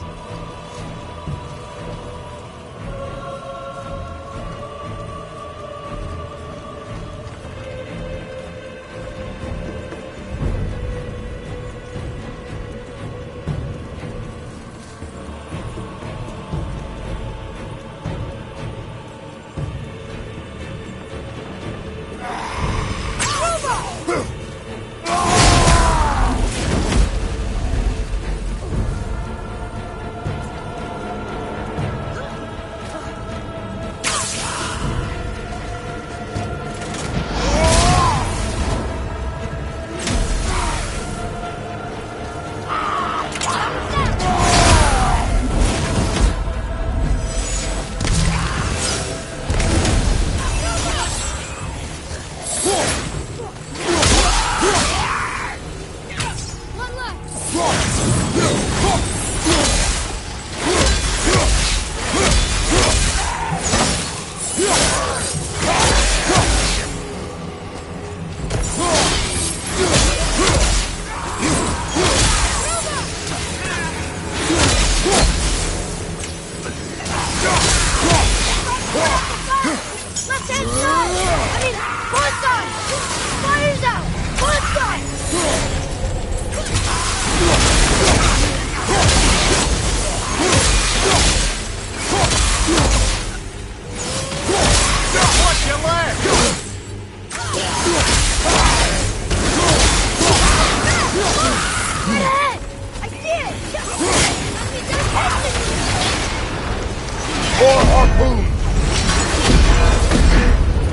Harpoon!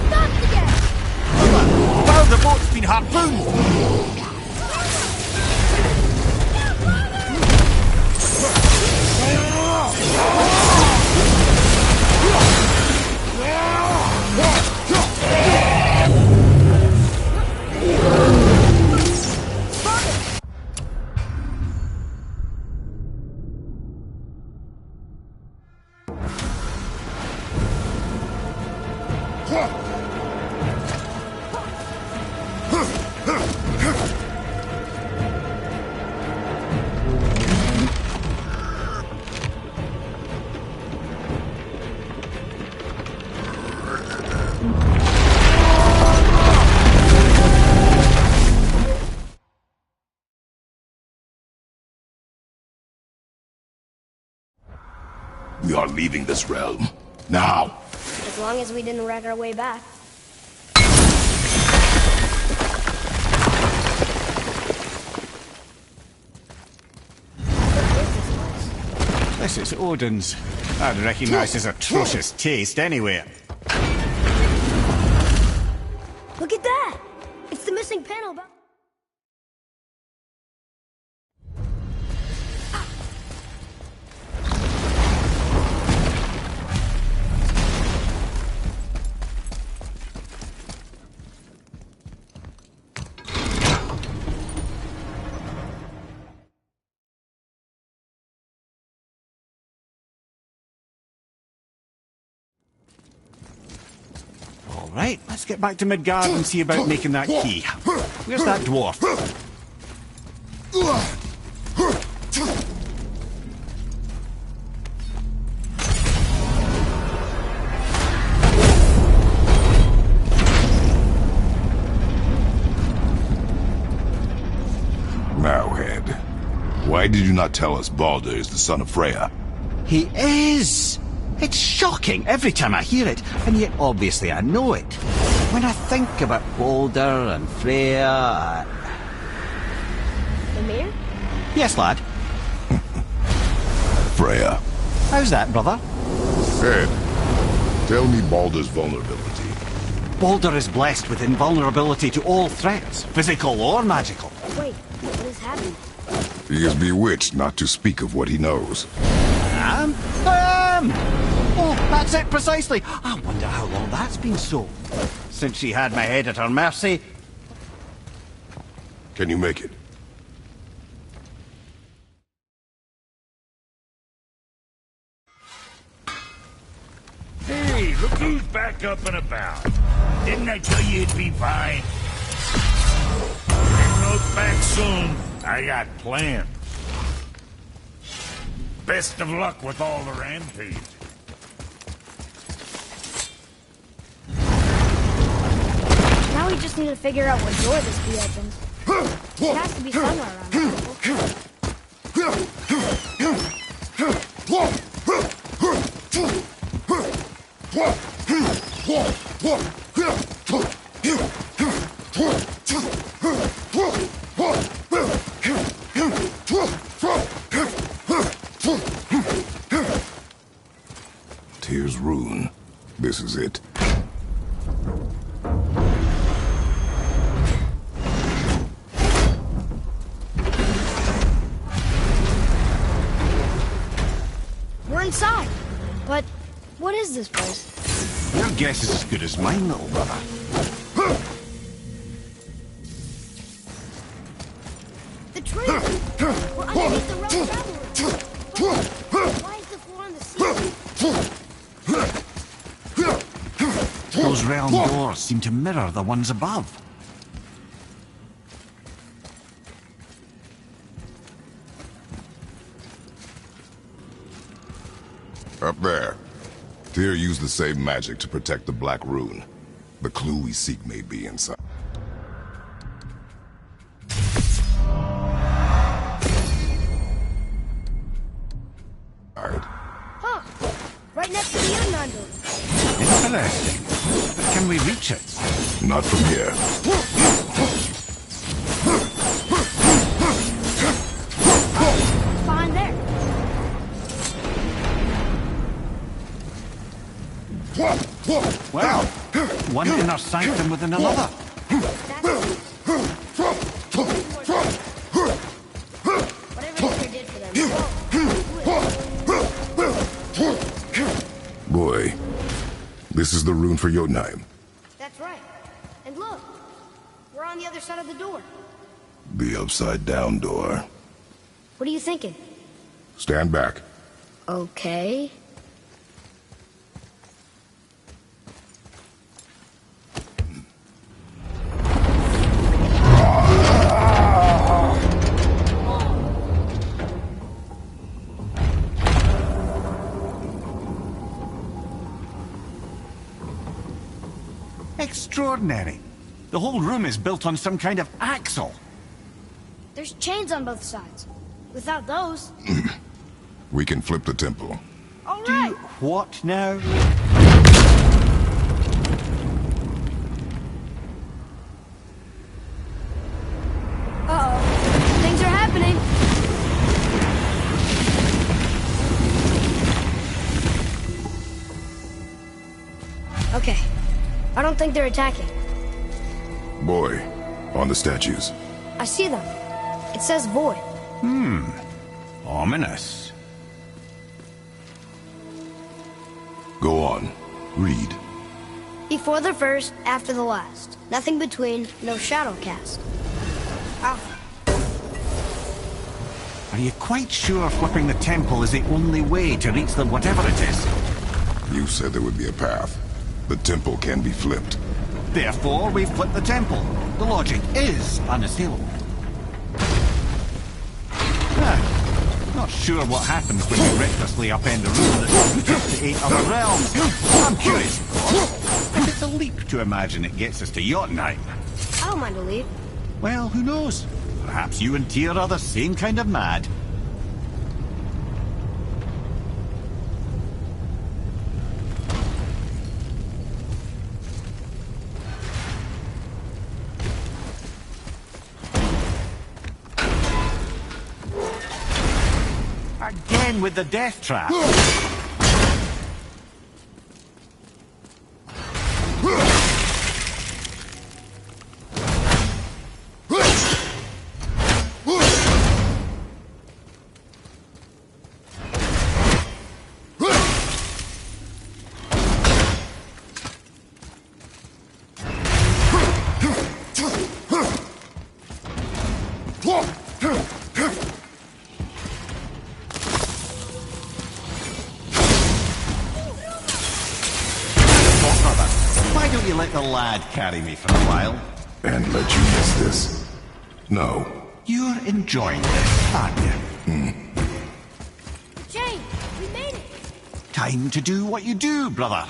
Stop the gas! Well, the boat's been harpooned! We are leaving this realm. Now! As long as we didn't wreck our way back. This is Odin's. I'd recognise his atrocious taste anywhere. Look at that! It's the missing panel about... Right, let's get back to Midgard and see about making that key. Where's that dwarf? Now, Head. Why did you not tell us Baldur is the son of Freya? He is! It's shocking every time I hear it, and yet obviously I know it. When I think about Baldur and Freya... Ymir? Yes, lad. Freya. How's that, brother? Head, tell me Baldur's vulnerability. Baldur is blessed with invulnerability to all threats, physical or magical. Wait, what is happening? He is bewitched not to speak of what he knows. Oh, that's it precisely. I wonder how long that's been so. Since she had my head at her mercy. Can you make it? Hey, look who's back up and about. Didn't I tell you it'd be fine? Ringro's back soon. I got plans. Best of luck with all the rampage. Now we just need to figure out what door this key opens. It has to be somewhere around Tyr's rune. This is it. We're inside. But what is this place? Your guess is as good as mine, little brother. The tree! We're underneath the road traveler. Why is the floor on the ceiling? Those realm doors seem to mirror the ones above. Up there. Tyr used the same magic to protect the Black Rune. The clue we seek may be inside. Huh. Right next to the Unknown door. Interesting. But can we reach it? Not from here. Behind there. Well, one inner sanctum within another. Boy, this is the rune for Jotunheim. That's right. And look, we're on the other side of the door. The upside-down door. What are you thinking? Stand back. Okay. Extraordinary. The whole room is built on some kind of axle. There's chains on both sides. Without those... We can flip the temple. All right. What now? Uh-oh. Things are happening. Okay. I don't think they're attacking. Boy, on the statues. I see them. It says void. Ominous. Go on. Read. Before the first, after the last. Nothing between, no shadow cast. Alpha. Are you quite sure flipping the temple is the only way to reach them, whatever it is? You said there would be a path. The temple can be flipped. Therefore, we flip the temple. The logic is unassailable. Not sure what happens when you recklessly upend a rule that's put us to 8 other realms. I'm curious, of course. If it's a leap to imagine it gets us to Jotunheim. I don't mind a leap. Well, who knows? Perhaps you and Tyr are the same kind of mad. Again with the death trap. Why don't you let the lad carry me for a while? And let you miss this? No. You're enjoying this, aren't you? Jane, we made it. Time to do what you do, brother.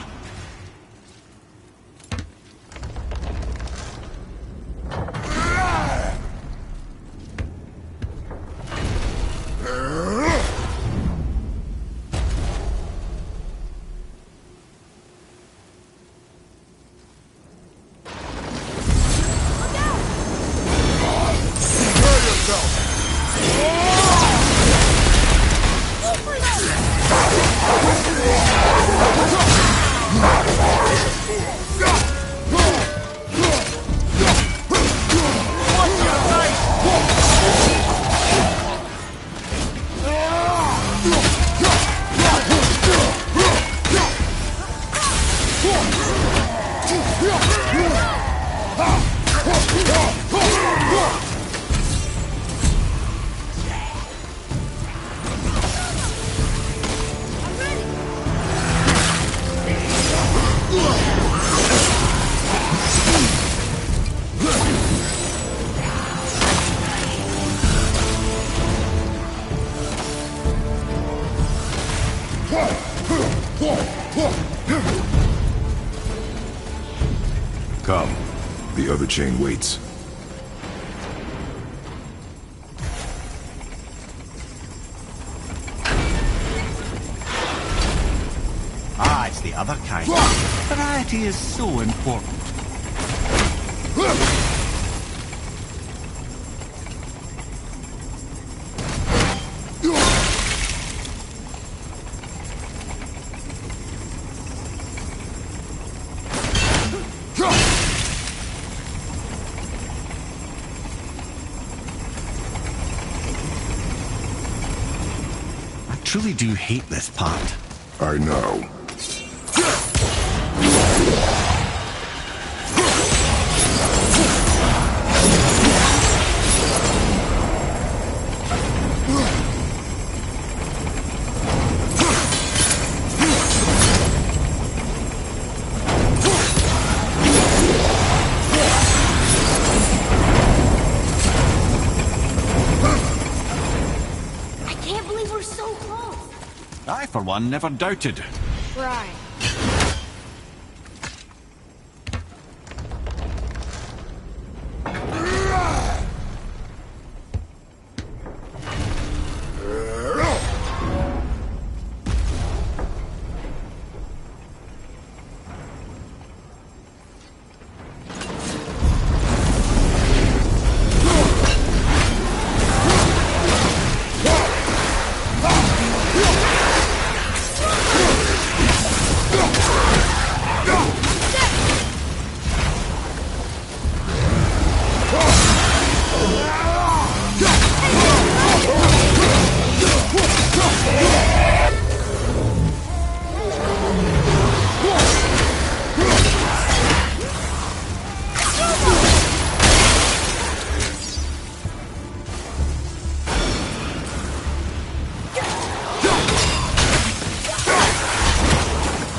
Come. The other chain waits. Ah, it's the other kind. Variety is so important. truly do hate this part. I know. I can't believe we're so close. I, for one, never doubted. Right.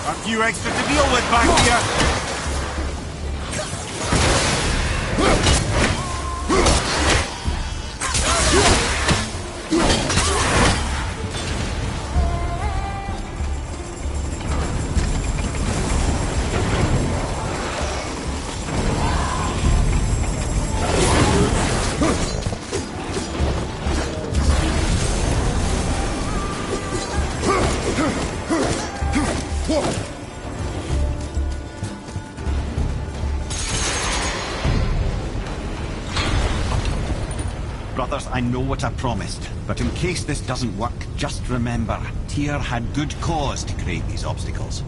A few extra to deal with back here. Brothers, I know what I promised, but in case this doesn't work, just remember, Tyr had good cause to create these obstacles.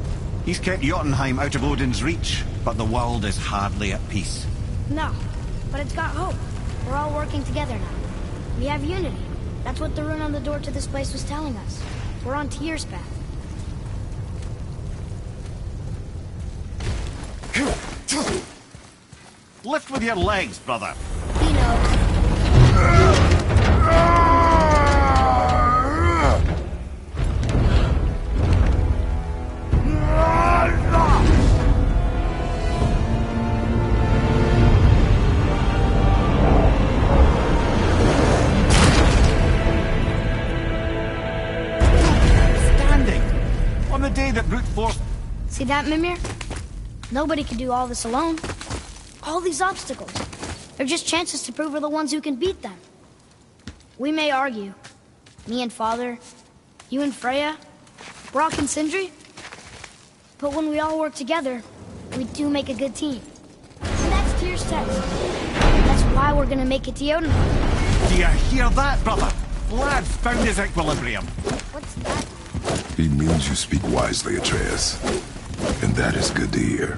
He's kept Jotunheim out of Odin's reach, but the world is hardly at peace. No, but it's got hope. We're all working together now. We have unity. That's what the rune on the door to this place was telling us. We're on Tyr's path. Lift with your legs, brother. He knows. Standing! On the day that brute force... See that, Mimir? Nobody can do all this alone. All these obstacles. They're just chances to prove we're the ones who can beat them. We may argue. Me and Father, you and Freya, Brock and Sindri. But when we all work together, we do make a good team. And that's Tyr's test. That's why we're gonna make it to Jotunheim. Do you hear that, brother? Lad's found his equilibrium. What's that? He means you speak wisely, Atreus. And that is good to hear.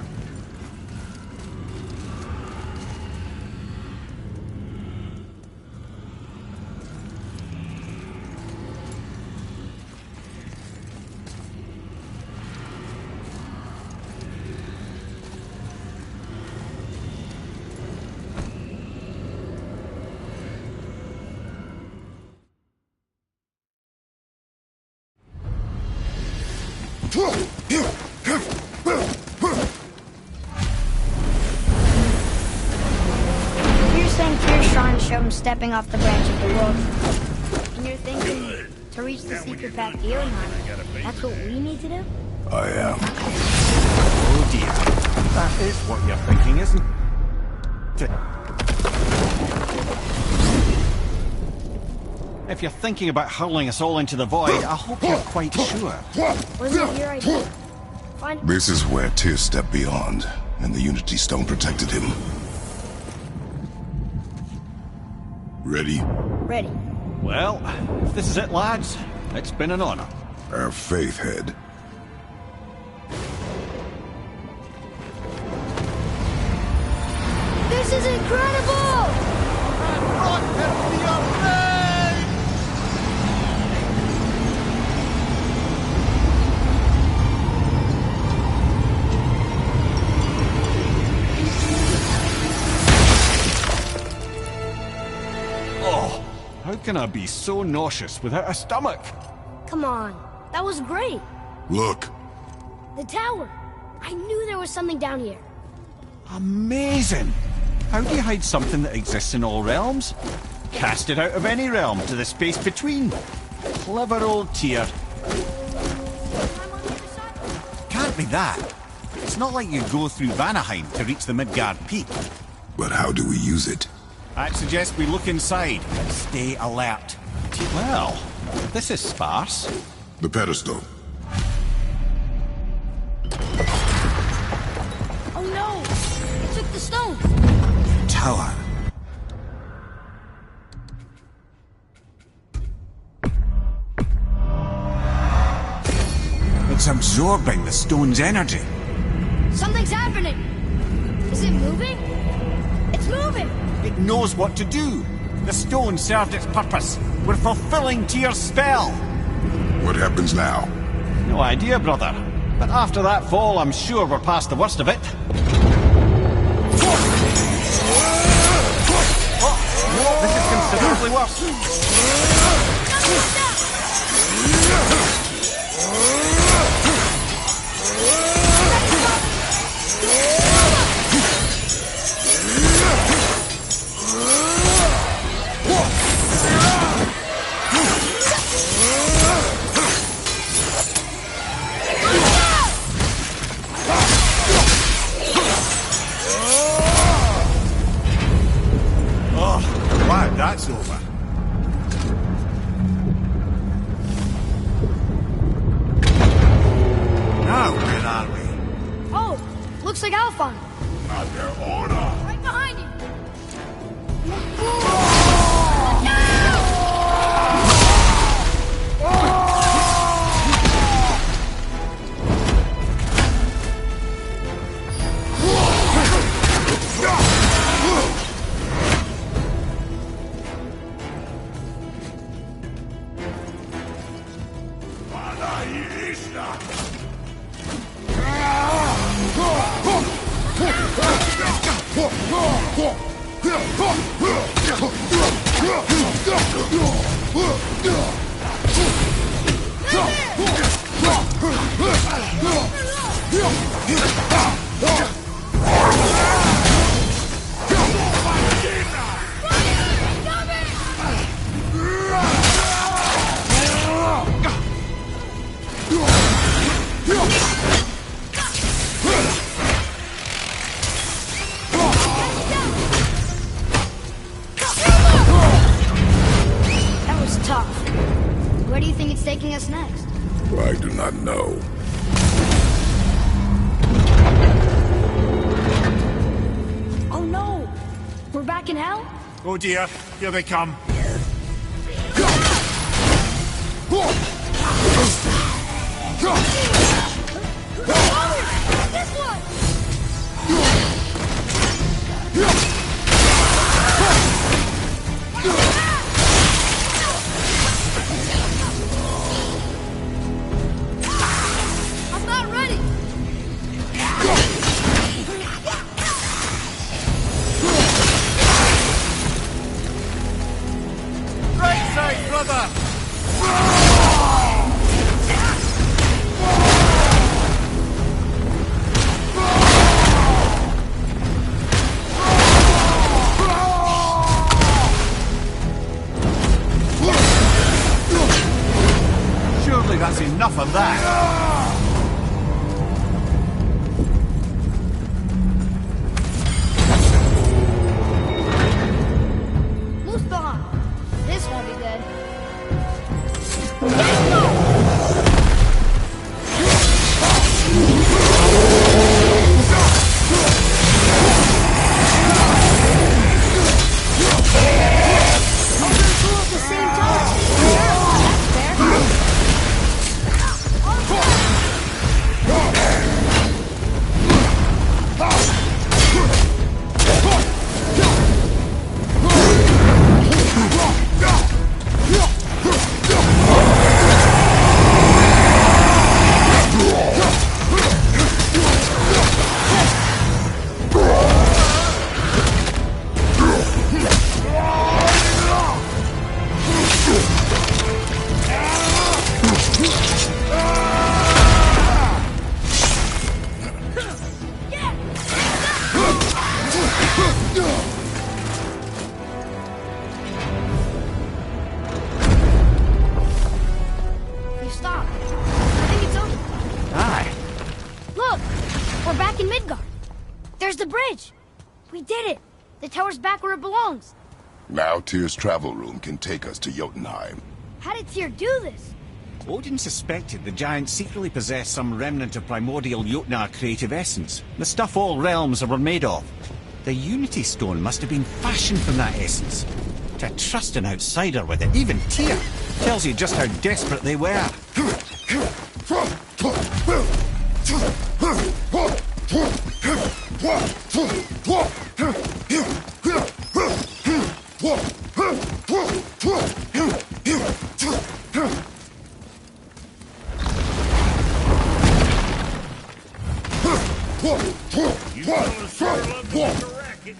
You're saying Tyr's trying to show him stepping off the branch of the world. And you're thinking to reach the secret path to Jotunheim, that's what we need to do? I am. Oh dear. That is what you're thinking, isn't it? If you're thinking about hurling us all into the void, I hope you're quite sure. Wasn't it your idea? Find... This is where Tyr stepped beyond, and the Unity Stone protected him. Ready? Ready. Well, if this is it, lads, it's been an honor. Our faith head. This is incredible! can be so nauseous without a stomach? Come on, that was great. Look. The tower. I knew there was something down here. Amazing! How do you hide something that exists in all realms? Cast it out of any realm to the space between. Clever old Tyr. Can't be that. It's not like you go through Vanaheim to reach the Midgard Peak. But how do we use it? I'd suggest we look inside and stay alert. Well, this is sparse. The pedestal. Oh no! It took the stone! Tower. It's absorbing the stone's energy. Something's happening! Is it moving? It's moving! It knows what to do. The stone served its purpose. We're fulfilling Tyr's spell. What happens now? No idea, brother. But after that fall, I'm sure we're past the worst of it. Oh, no, this is considerably worse. That's over. Now, where are we? Oh, looks like Alphon. Under order! Right behind you. That was tough. Where do you think it's taking us next? I do not know. Oh no! We're back in hell? Oh dear, here they come. This one! I'm not ready! Right side, brother! Surely that's enough of that. Mustafa! This won't be good. At the same time. That's fair. in Midgard. There's the bridge. We did it. The tower's back where it belongs. Now Tyr's travel room can take us to Jotunheim. How did Tyr do this? Odin suspected the giants secretly possessed some remnant of primordial Jotnar creative essence, the stuff all realms were made of. The Unity Stone must have been fashioned from that essence. To trust an outsider with it, even Tyr, tells you just how desperate they were. You fellas sure love to make a racket.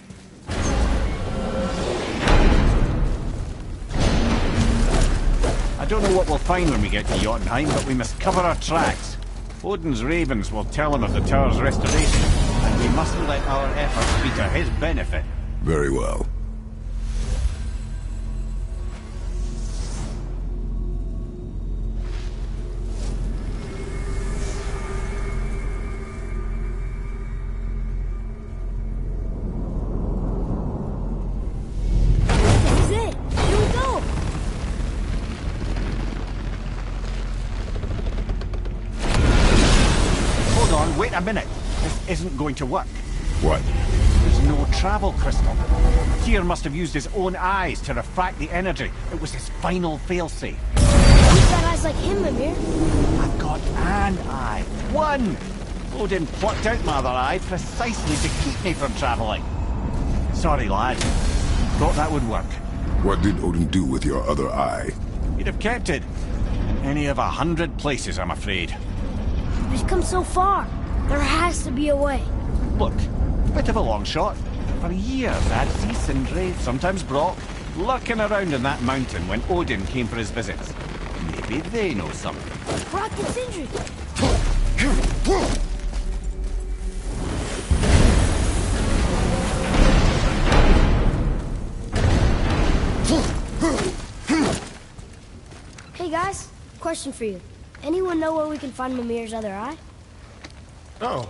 I don't know what we'll find when we get to Jotunheim, but we must cover our tracks. Odin's ravens will tell him of the tower's restoration, and we mustn't let our efforts be to his benefit. Very well. This is it. Here we go. Hold on, wait a minute. This isn't going to work. What? There's no travel crystal. Tyr must have used his own eyes to refract the energy. It was his final failsafe. We've got eyes like him, Mimir. I've got an eye. One! Odin plucked out my other eye precisely to keep me from travelling. Sorry, lad. Thought that would work. What did Odin do with your other eye? He'd have kept it. Any of 100 places, I'm afraid. We've come so far. There has to be a way. Look, bit of a long shot. For years, I'd see Sindri, sometimes Brock, lurking around in that mountain when Odin came for his visits. Maybe they know something. Brock and Sindri. Hey guys, question for you. Anyone know where we can find Mimir's other eye? Oh.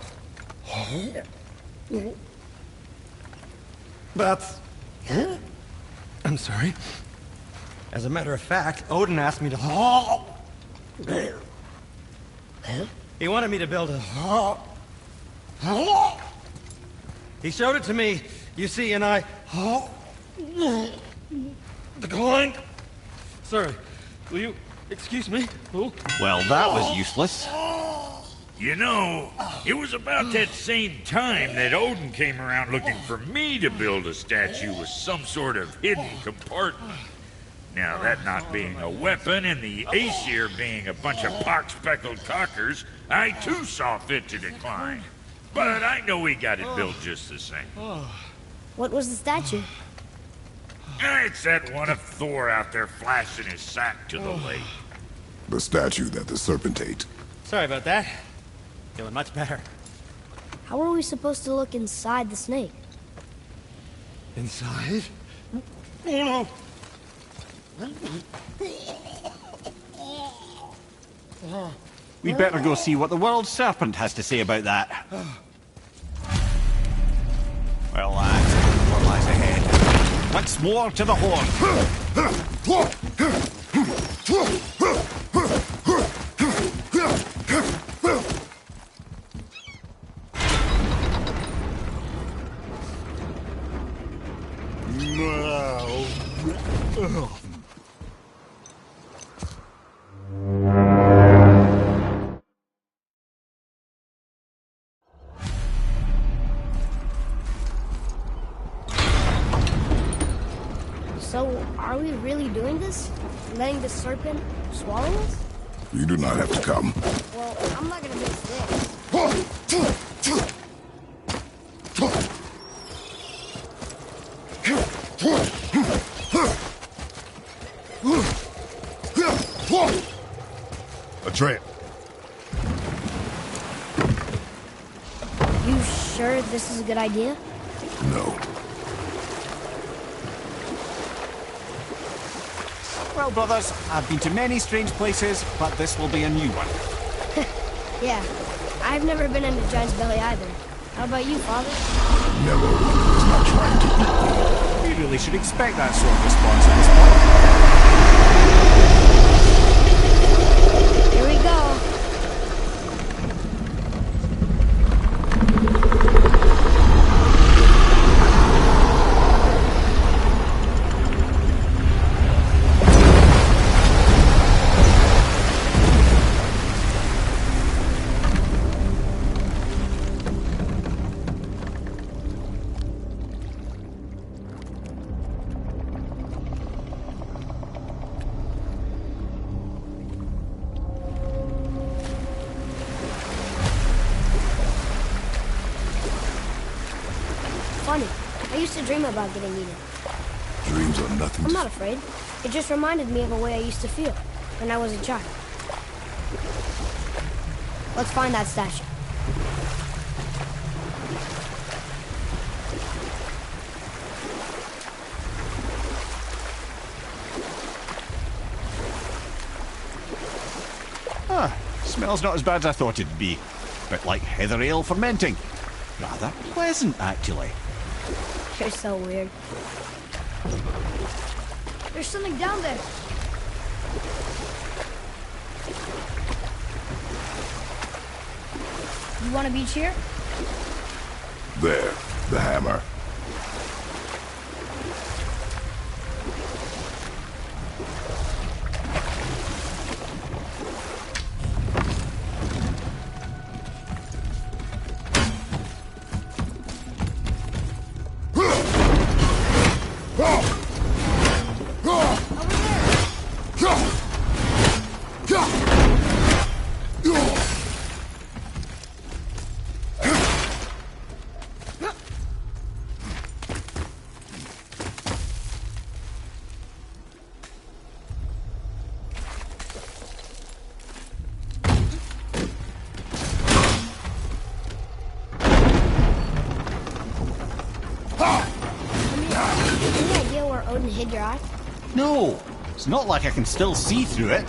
That's... I'm sorry. As a matter of fact, Odin asked me to... He wanted me to build a... He showed it to me, you see, and I... declined. Sorry, will you excuse me? Oh. Well, that was useless. You know, it was about that same time that Odin came around looking for me to build a statue with some sort of hidden compartment. Now, that not being a weapon and the Aesir being a bunch of pock-speckled cockers, I too saw fit to decline. But I know we got it built just the same. What was the statue? It's that one of Thor out there flashing his sack to the lake. The statue that the serpent ate. Sorry about that. Feeling much better. How are we supposed to look inside the snake? Inside? Oh no! We'd better go see what the world serpent has to say about that. Well, lads, what lies ahead? Once more to the horn. So, are we really doing this? Letting the serpent swallow us? You do not have to come. Well, I'm not gonna miss this. A tramp. You sure this is a good idea? No. Well, brothers, I've been to many strange places, but this will be a new one. Yeah, I've never been into Giant's Belly either. How about you, Father? Never was not trying to eat me. We really should expect that sort of response at this point. Here we go. Funny. I used to dream about getting eaten. Dreams are nothing I'm to... not afraid. It just reminded me of a way I used to feel when I was a child. Let's find that statue. Smells not as bad as I thought it'd be. Bit like heather ale fermenting. Rather pleasant, actually. You're so weird. There's something down there. You want a beach here? There, the hammer. Any idea where Odin hid your eye? No, it's not like I can still see through it.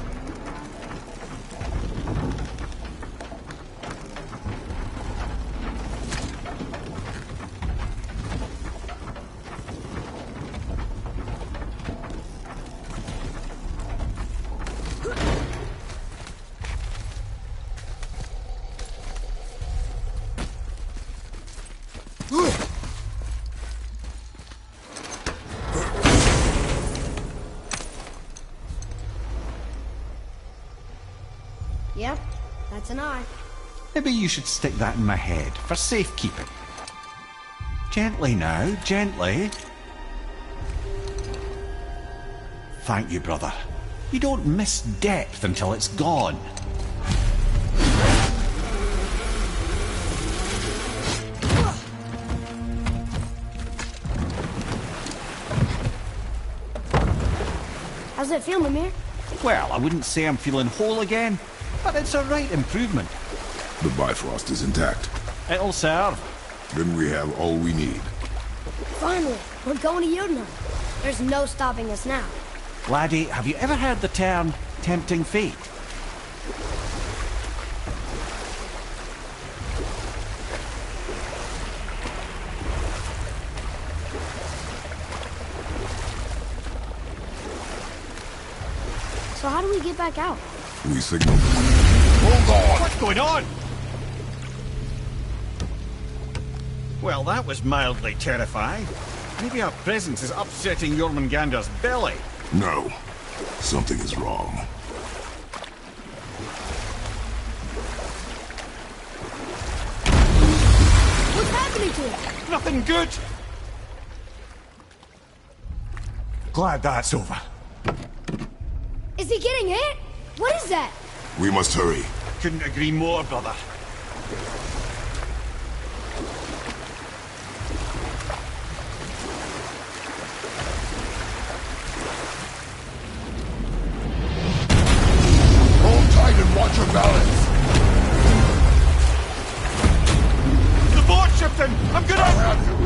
Yep, that's an eye. Maybe you should stick that in my head for safekeeping. Gently now, gently. Thank you, brother. You don't miss depth until it's gone. How's it feel, Mimir? Well, I wouldn't say I'm feeling whole again, but it's a right improvement. The Bifrost is intact. It'll serve. Then we have all we need. Finally, we're going to Jotunheim. There's no stopping us now. Laddie, have you ever heard the term tempting fate? So how do we get back out? We signal. Hold on! What's going on? Well, that was mildly terrifying. Maybe our presence is upsetting Jormungandr's belly. No. Something is wrong. What's happening to it? Nothing good! Glad that's over. Is he getting hit? What is that? We must hurry. Couldn't agree more, brother. Hold tight and watch your balance. The board shifting! I'm gonna... I have you.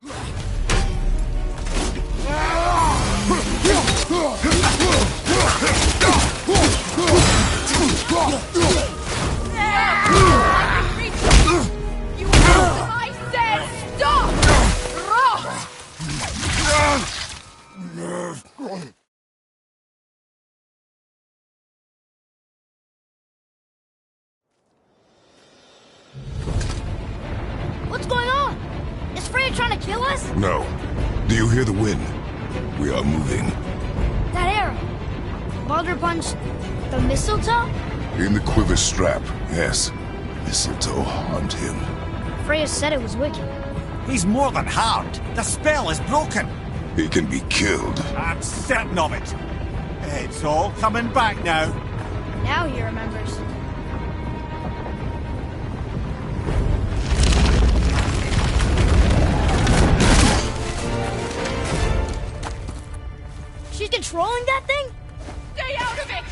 I said stop! What's going on? Is Freya trying to kill us? No. Do you hear the wind? We are moving. That arrow. Baldur punched the mistletoe? In the quiver strap, yes. Mistletoe harmed him. Freya said it was wicked. He's more than harmed. The spell is broken. He can be killed. I'm certain of it. It's all coming back now. Now he remembers. She's controlling that thing? Stay out of it!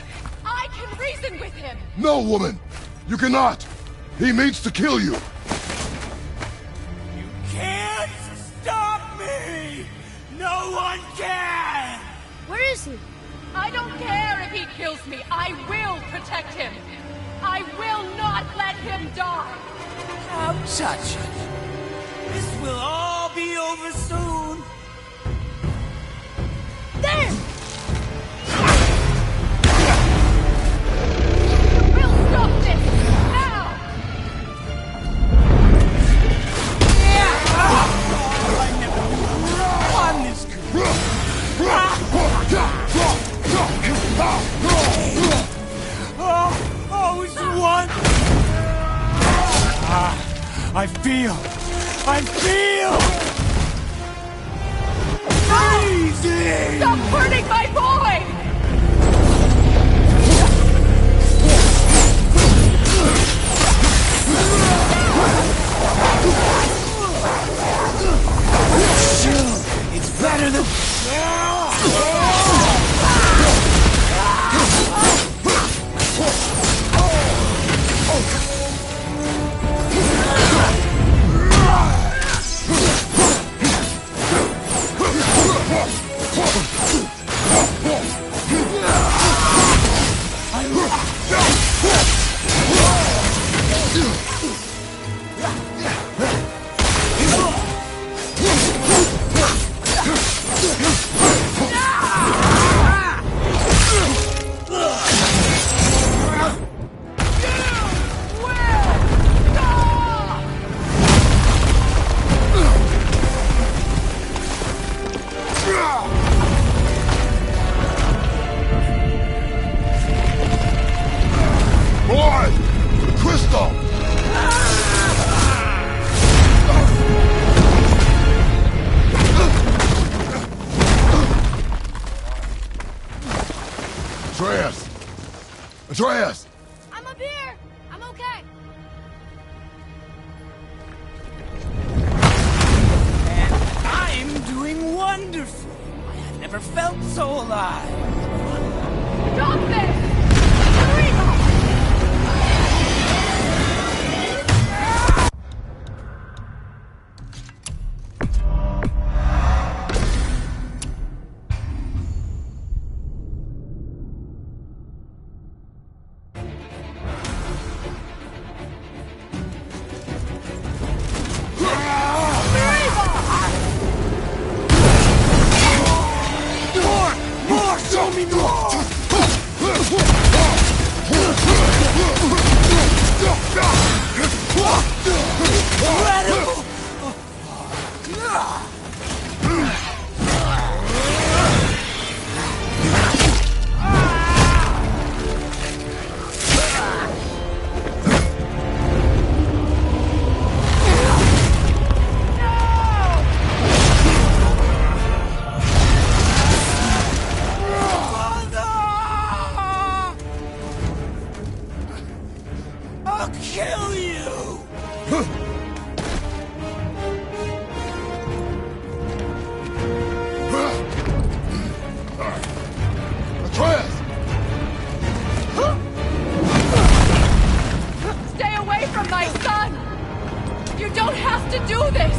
I can reason with him! No, woman! You cannot! He means to kill you! You can't stop me! No one can! Where is he? I don't care if he kills me. I will protect him. I will not let him die. How touching. This will all be over soon. There! We'll stop this now! I never won this who's won? I feel. Freezing! Stop hurting my boy! It's better than... Atreus! I'm up here! I'm okay! And I'm doing wonderful. I have never felt so alive. Stop this! Show me more! I'll kill you! Atreus! Stay away from my son! You don't have to do this!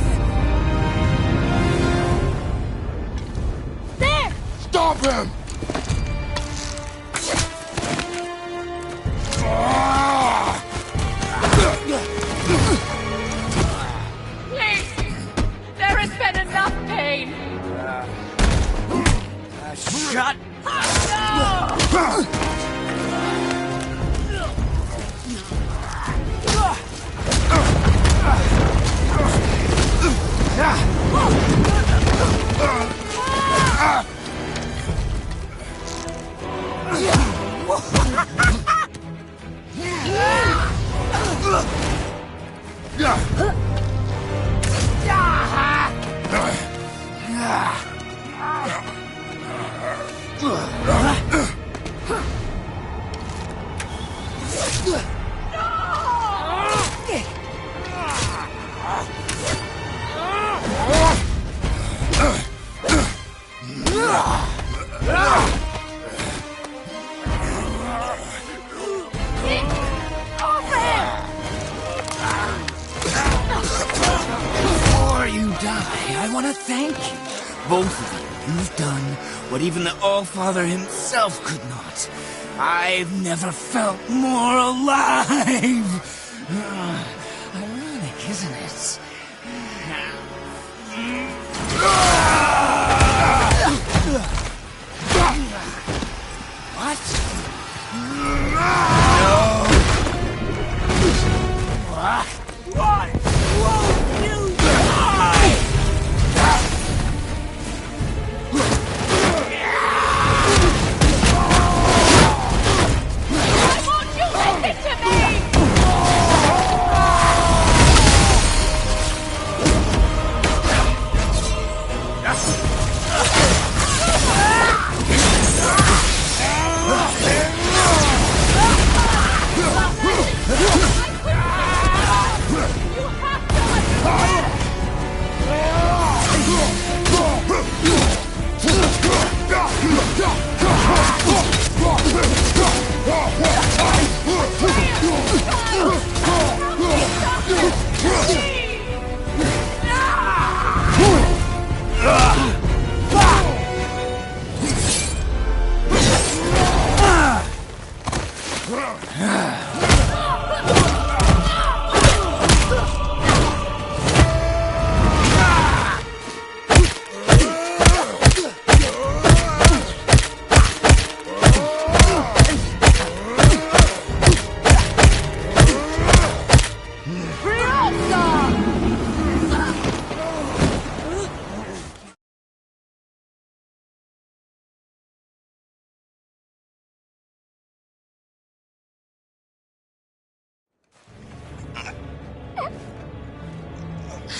Before you die, I want to thank you. Both of you. You've done what even the All-Father himself could not. I've never felt more alive. Ironic, isn't it? What? No. What? Why won't you die? Why won't you listen to me?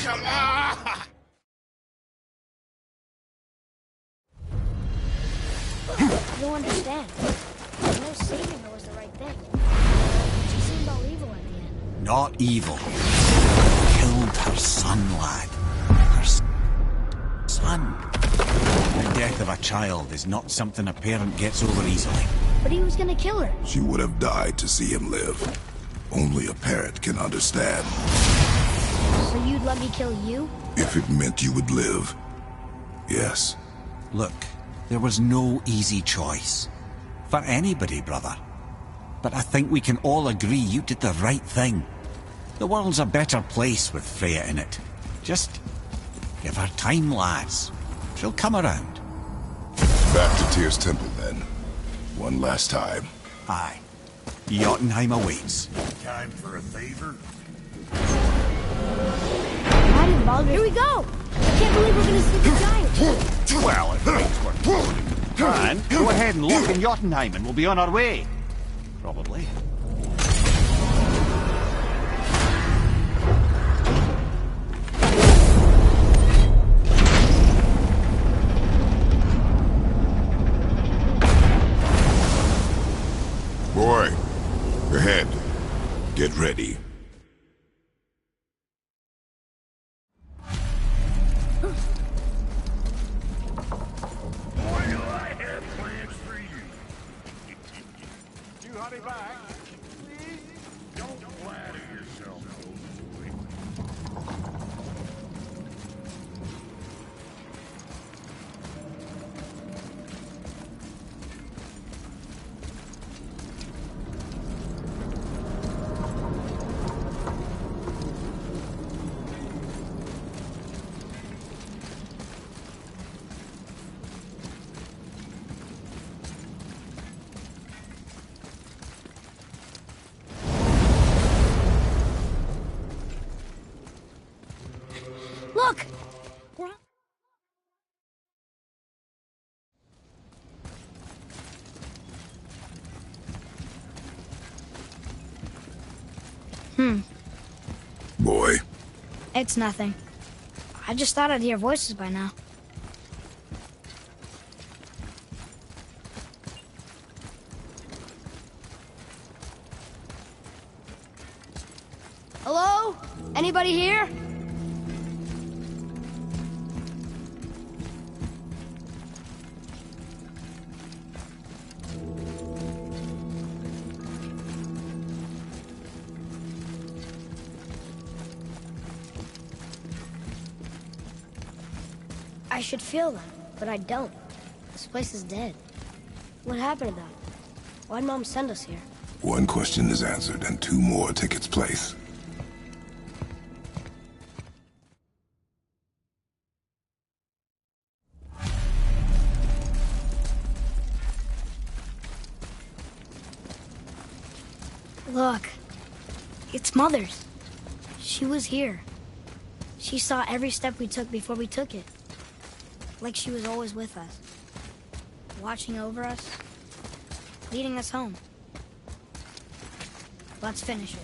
Come on! I don't understand. I know saving her was the right thing. She seemed all evil at the end. Not evil. Killed her son, lad. Her son. The death of a child is not something a parent gets over easily. But he was gonna kill her. She would have died to see him live. Only a parent can understand. So you'd let me kill you? If it meant you would live, yes. Look, there was no easy choice. For anybody, brother. But I think we can all agree you did the right thing. The world's a better place with Freya in it. Just give her time, lads. She'll come around. Back to Tyr's temple, then. One last time. Aye. Jotunheim awaits. Time for a favor? Here we go! I can't believe we're gonna see the giant. Well, if things were fine, go ahead and lock in Jotunheim and we'll be on our way. Probably. Boy, ahead. Get ready. Boy. It's nothing. I just thought I'd hear voices by now. Hello? Anybody here? I should feel them, but I don't. This place is dead. What happened to them? Why'd Mom send us here? One question is answered, and two more take its place. Look. It's Mother's. She was here. She saw every step we took before we took it. Like she was always with us. Watching over us. Leading us home. Let's finish it.